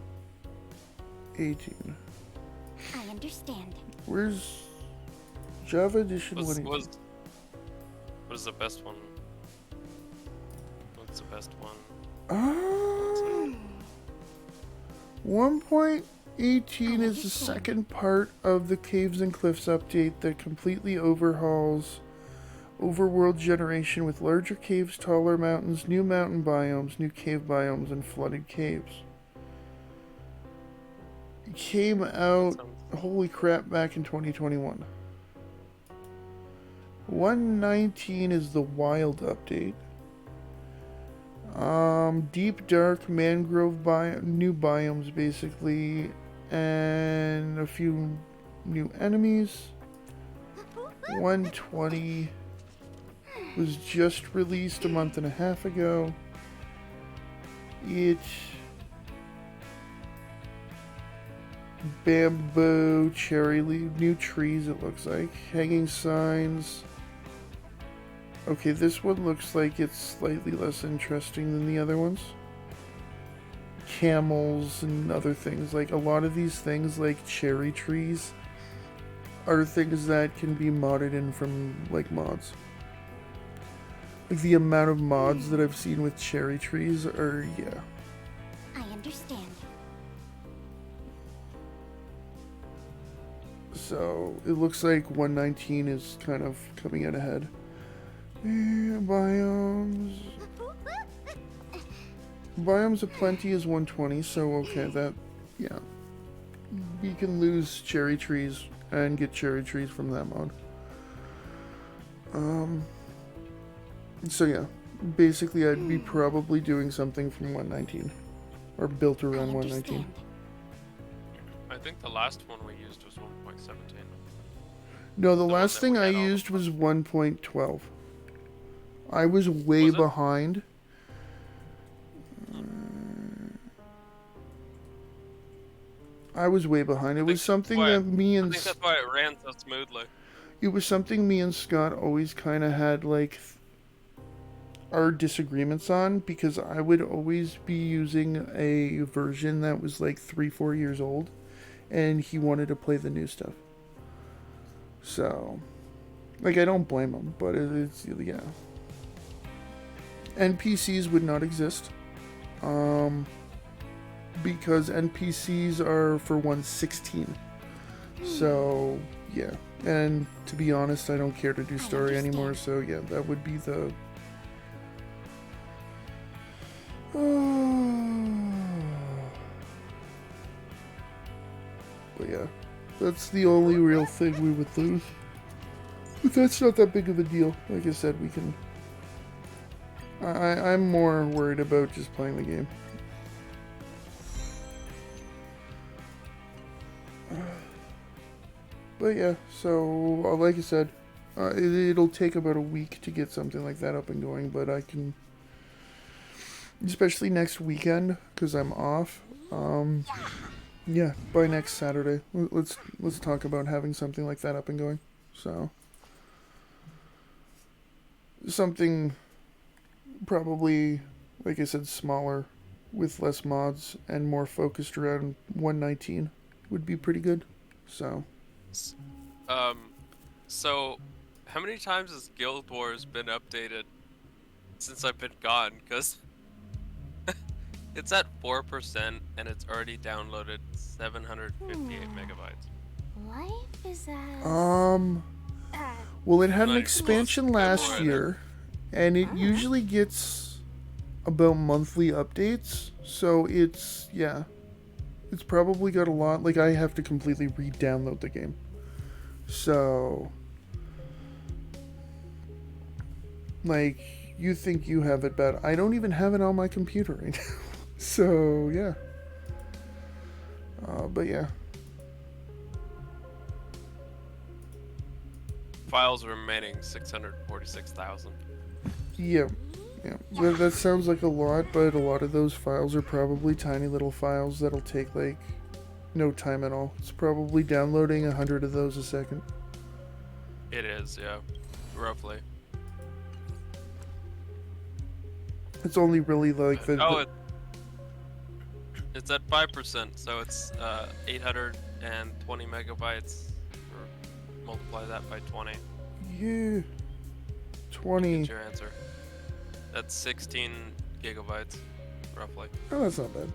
I understand. Where's Java Edition 118? What is the best one? What's the best one? 1.18 is the second part of the Caves and Cliffs update that completely overhauls overworld generation with larger caves, taller mountains, new mountain biomes, new cave biomes, and flooded caves. It came out, holy crap, back in 2021. 119 is the wild update. Deep, dark, mangrove new biomes, basically, and a few new enemies. 120 was just released a month and a half ago. It... Bamboo, cherry leaf, new trees it looks like, hanging signs. Okay, this one looks like it's slightly less interesting than the other ones. Camels and other things, like a lot of these things like cherry trees are things that can be modded in from like mods. Like the amount of mods that I've seen with cherry trees are, yeah. I understand. So it looks like 119 is kind of coming out ahead. Biomes. Biomes aplenty is 120, so okay, that, yeah. We can lose cherry trees and get cherry trees from that mod. So yeah, basically I'd be probably doing something from 119. Or built around 119. I think the last one we used was 1.17. No, the last thing I used was 1.12. I was way behind. I was way behind. It was something why- that me I and think that's why it ran so smoothly. it was something me and Scott always kind of had like our disagreements on, because I would always be using a version that was like 3-4 years old, and he wanted to play the new stuff. So, like, I don't blame him, but it's yeah. NPCs would not exist, because NPCs are for 1/16. So yeah, and to be honest, I don't care to do story anymore. So yeah, that would be the. But yeah, that's the only real thing we would lose. But that's not that big of a deal. Like I said, we can. I'm more worried about just playing the game. But yeah, so like I said, it'll take about a week to get something like that up and going, but I can, especially next weekend, because I'm off. Yeah, by next Saturday, let's talk about having something like that up and going. So something probably, like I said, smaller, with less mods and more focused around 119 would be pretty good. So. So how many times has Guild Wars been updated since I've been gone? Because it's at 4% and it's already downloaded 758 megabytes. Life is Well, it had an Like, expansion last year, and it usually gets about monthly updates. So it's, yeah, it's probably got a lot. Like, I have to completely re-download the game. So, like, you think you have it bad. I don't even have it on my computer right now. So, yeah. But yeah. Files remaining 646,000. Yeah. Yeah. That sounds like a lot, but a lot of those files are probably tiny little files that'll take, like, no time at all. It's probably downloading 100 of those a second. It is, yeah, roughly. It's only really like the it's at 5%, so it's 820 megabytes. Or multiply that by 20. Yeah. 20. That's your answer. That's 16 gigabytes, roughly. Oh, that's not bad.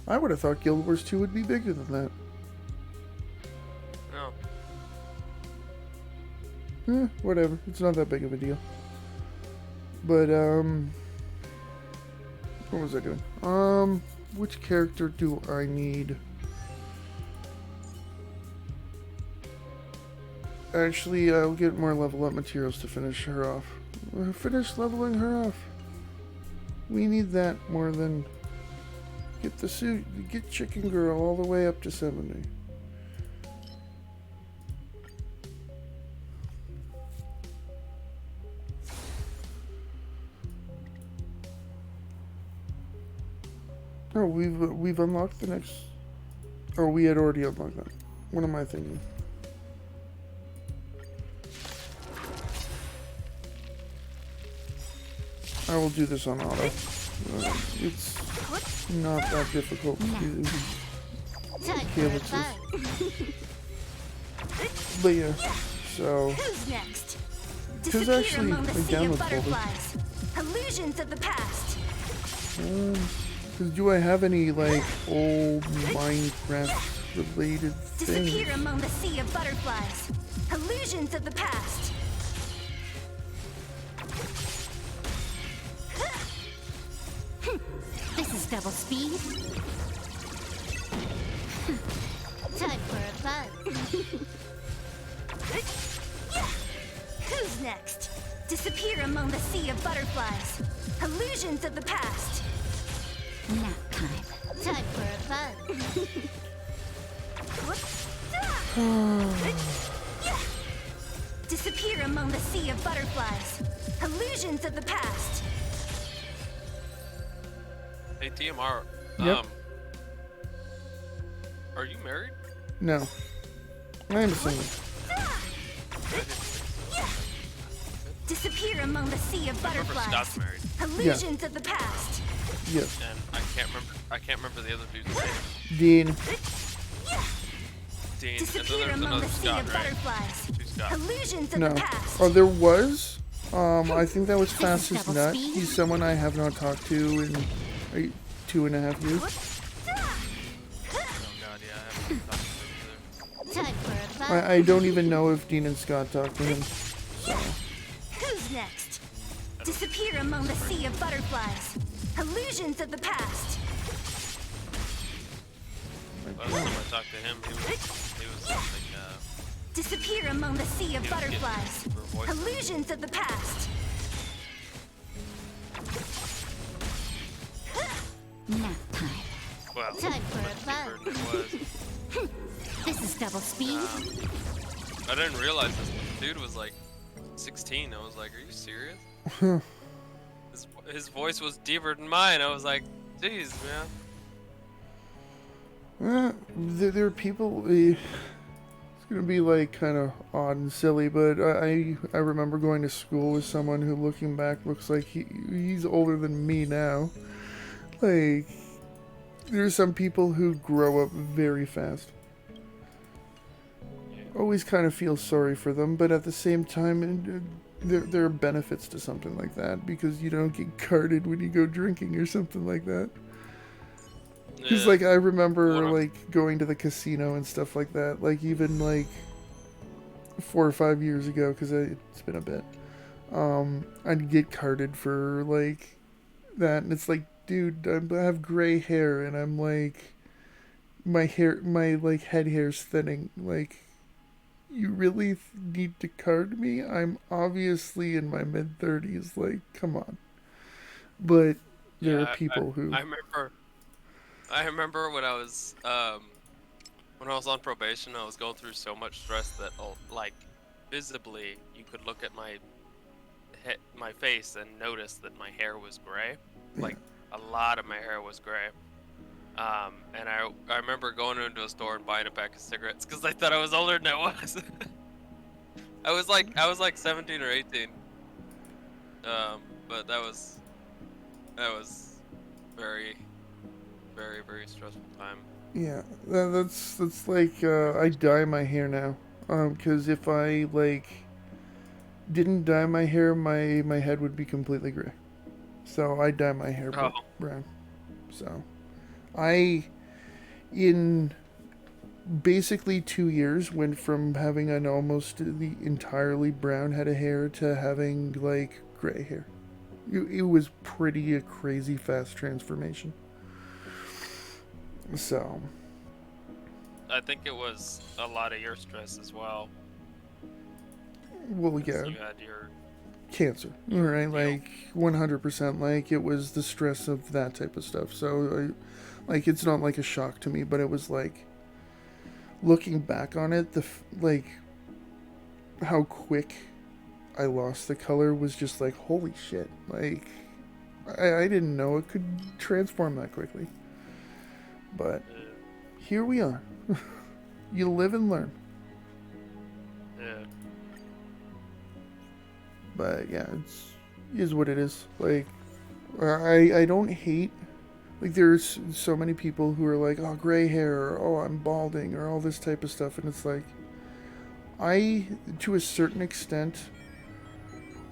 I would have thought Guild Wars 2 would be bigger than that. No. Whatever. It's not that big of a deal. But, what was I doing? Which character do I need? Actually, I'll get more level up materials to finish her off. Finish leveling her off. We need that more than get the suit, get Chicken Girl all the way up to 70. Oh, we've unlocked the next. Oh, we had already unlocked that. What am I thinking? I will do this on auto. It's not that difficult to do. Okay, let's just. But yeah, so. Who's next? Because actually, I download folders. Illusions of the past. Because do I have any, like, old Minecraft-related things? Disappear among the sea of butterflies. Illusions of the past. This is double speed. Time for a fun. Who's next? Disappear among the sea of butterflies. Illusions of the past. Nap time. Time for a fun. Disappear among the sea of butterflies. Illusions of the past. Hey, TMR. Yep. Are you married? No. I am single. Disappear among the sea of I remember butterflies. Scott's married, Illusions of the past. Yes. and I can't remember the other dude's name. Dean. Dean, and then Disappear there's among another the sea Scott, of right? butterflies. Two Scott. Illusions of No. the past. Oh, there was. I think that was Fastest double Nut. speed. He's someone I have not talked to in 2.5 years. Oh god, yeah, I haven't talked to him either. Time for a fun. I don't even know if Dean and Scott talked to him. So. Who's next? Disappear among the sea of butterflies. Illusions of the past. Last time I talked to him, he was like, Disappear among the sea of he was getting butterflies. for voice. Illusions of the past. Nap time. Well, Time for a much fun. cheaper than it was. This is double speed. I didn't realize this dude was like 16. I was like, are you serious? His voice was deeper than mine. I was like, jeez, man. There are people. It's gonna be like kind of odd and silly, but I remember going to school with someone who, looking back, looks like he's older than me now. Like, there's some people who grow up very fast. Always kind of feel sorry for them, but at the same time, there are benefits to something like that, because you don't get carded when you go drinking or something like that. Because, Yeah. like, I remember, like, going to the casino and stuff like that, like, even, like, 4 or 5 years ago, because it's been a bit, I'd get carded for, like, that, and it's like, dude, I have gray hair, and I'm, like, my, like, head hair's thinning, like, you really need to card me? I'm obviously in my mid-30s, like, come on. But there are people who... I remember when I was on probation, I was going through so much stress that, like, visibly, you could look at my face and notice that my hair was gray. Like, a lot of my hair was gray. And I remember going into a store and buying a pack of cigarettes because I thought I was older than I was. I was like 17 or 18. But that was very, very, very stressful time. Yeah, that's like, I dye my hair now. Because if I, like, didn't dye my hair, my head would be completely gray. So I dye my hair brown. So in basically 2 years, went from having an almost the entirely brown head of hair to having, like, gray hair. It was a crazy fast transformation. So I think it was a lot of your stress as well. Well, yeah. You had your Cancer, right? Like 100%. Like, it was the stress of that type of stuff. So, like, it's not like a shock to me, but it was like, looking back on it, like, how quick I lost the color was just like, holy shit. Like, I didn't know it could transform that quickly. But here we are. You live and learn. Yeah. But yeah, it is what it is. Like, I don't hate, like, there's so many people who are like, oh, gray hair, or oh, I'm balding, or all this type of stuff, and it's like, I, to a certain extent,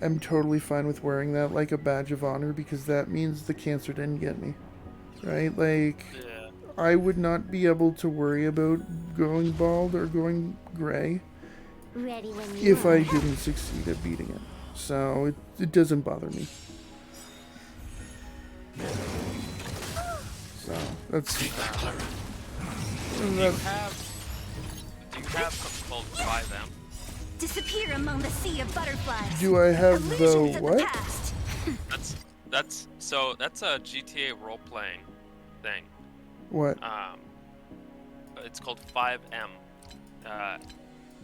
am totally fine with wearing that like a badge of honor, because that means the cancer didn't get me, right? Like, Yeah. I would not be able to worry about going bald or going gray Ready when you if I didn't succeed at beating it. So it doesn't bother me. So that's. Do you have something called 5M? disappear among the sea of butterflies. Do I have the Illusions of what? the past. That's a GTA role playing thing. What? It's called 5M.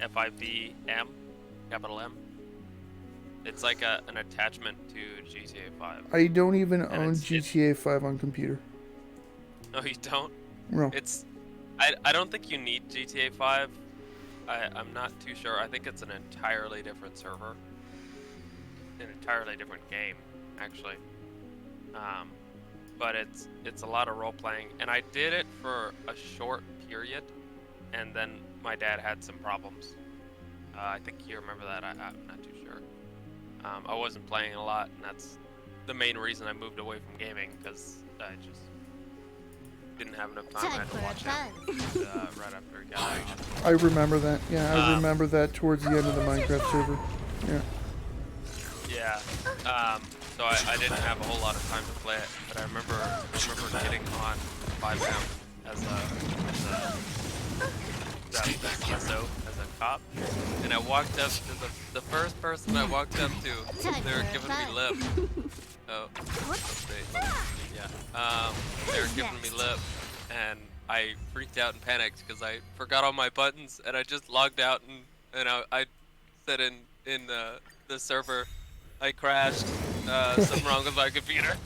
FIVM, capital M. It's like an attachment to GTA 5. I don't even And own it's GTA 5 on computer. No, you don't? No. I don't think you need GTA 5. I'm not too sure. I think it's an entirely different server. An entirely different game, actually. But it's a lot of role playing, and I did it for a short period, and then my dad had some problems. I think you remember that. I'm not too sure. I wasn't playing a lot, and that's the main reason I moved away from gaming, because I just didn't have enough time. I had to watch him right after he got out. I remember that. Yeah, I remember that towards the end of the Minecraft server. Yeah. Yeah. So I didn't have a whole lot of time to play it, but I remember getting on 5M as a PSO, as a cop, and I walked up to the first person I walked up to. They were giving me lip. Oh, yeah. They were giving me lip, and I freaked out and panicked because I forgot all my buttons, and I just logged out, and I said in the server, I crashed. Something wrong with my computer.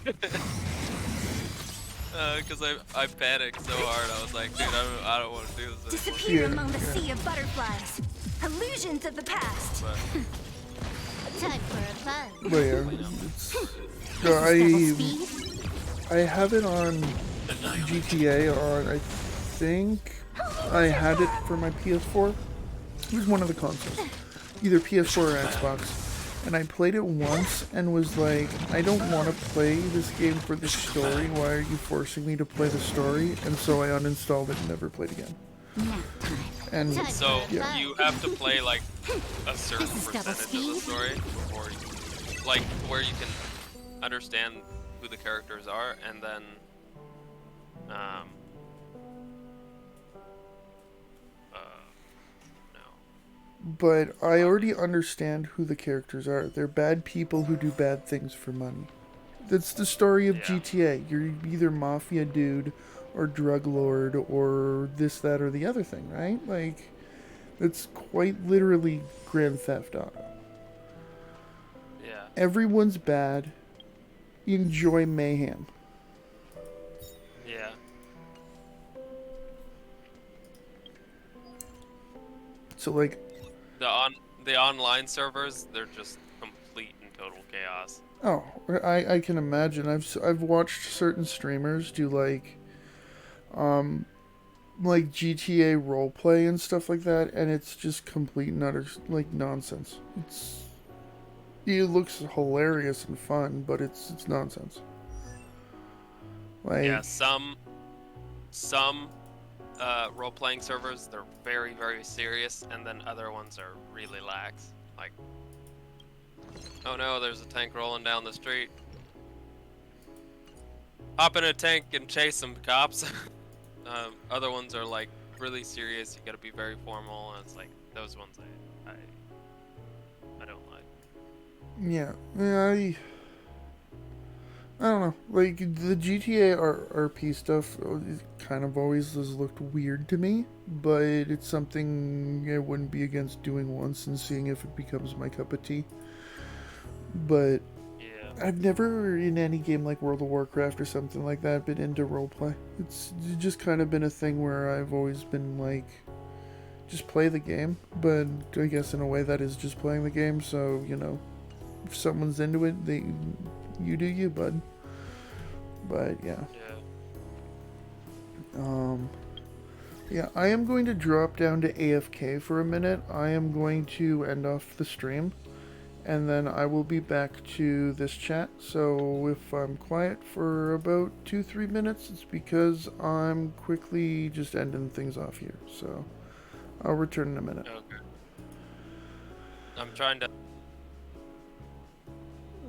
Because I panicked so hard. I was like, dude, I don't want to do this anymore. Disappear among the sea of butterflies. Illusions of the past. Time for a fun. But yeah, I have it on GTA on, I think I had it for my PS4. It was one of the consoles. Either PS4 or Xbox. And I played it once and was like, I don't want to play this game for the story. Why are you forcing me to play the story? And so I uninstalled it and never played again. And so you have to play like a certain percentage of the story before you, like where you can understand who the characters are, and then but I already understand who the characters are. They're bad people who do bad things for money. That's the story of GTA. You're either mafia dude or drug lord or this, that, or the other thing, right? Like, it's quite literally Grand Theft Auto. Yeah. Everyone's bad. Enjoy mayhem. Yeah. So, like, the online servers, they're just complete and total chaos. oh, I can imagine. I've watched certain streamers do like GTA roleplay and stuff like that, and it's just complete and utter like nonsense. It looks hilarious and fun, but it's nonsense. Like, yeah, some role-playing servers, they're very, very serious, and then other ones are really lax. Like, oh no, there's a tank rolling down the street. Hop in a tank and chase some cops. Other ones are like really serious. You gotta be very formal, and it's like those ones I don't like. yeah, I don't know. Like, the GTA RP stuff kind of always has looked weird to me, but it's something I wouldn't be against doing once and seeing if it becomes my cup of tea. But yeah, I've never, in any game like World of Warcraft or something like that, been into roleplay. It's just kind of been a thing where I've always been like, just play the game, but I guess in a way that is just playing the game, so, you know, if someone's into it, you do you, bud. But yeah. Yeah, I am going to drop down to AFK for a minute. I am going to end off the stream, and then I will be back to this chat. So if I'm quiet for about 2-3 minutes, it's because I'm quickly just ending things off here. So I'll return in a minute. Okay. I'm trying to.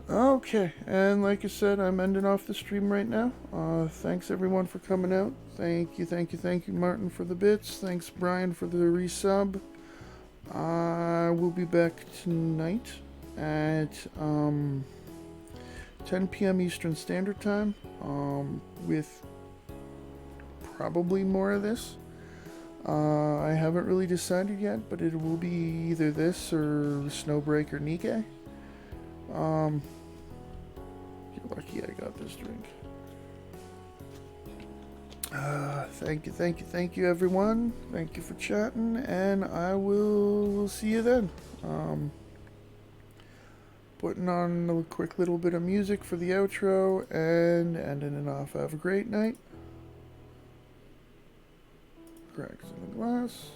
Okay, and like I said, I'm ending off the stream right now. Thanks everyone for coming out. Thank you, Martin, for the bits. Thanks, Brian, for the resub. We'll be back tonight at 10 p.m. Eastern Standard Time with probably more of this. I haven't really decided yet, but it will be either this or Snowbreak or Nikkei. You're lucky I got this drink. Thank you, everyone. Thank you for chatting, and we'll see you then. Putting on a quick little bit of music for the outro and ending it off. Have a great night. Cracks in the glass.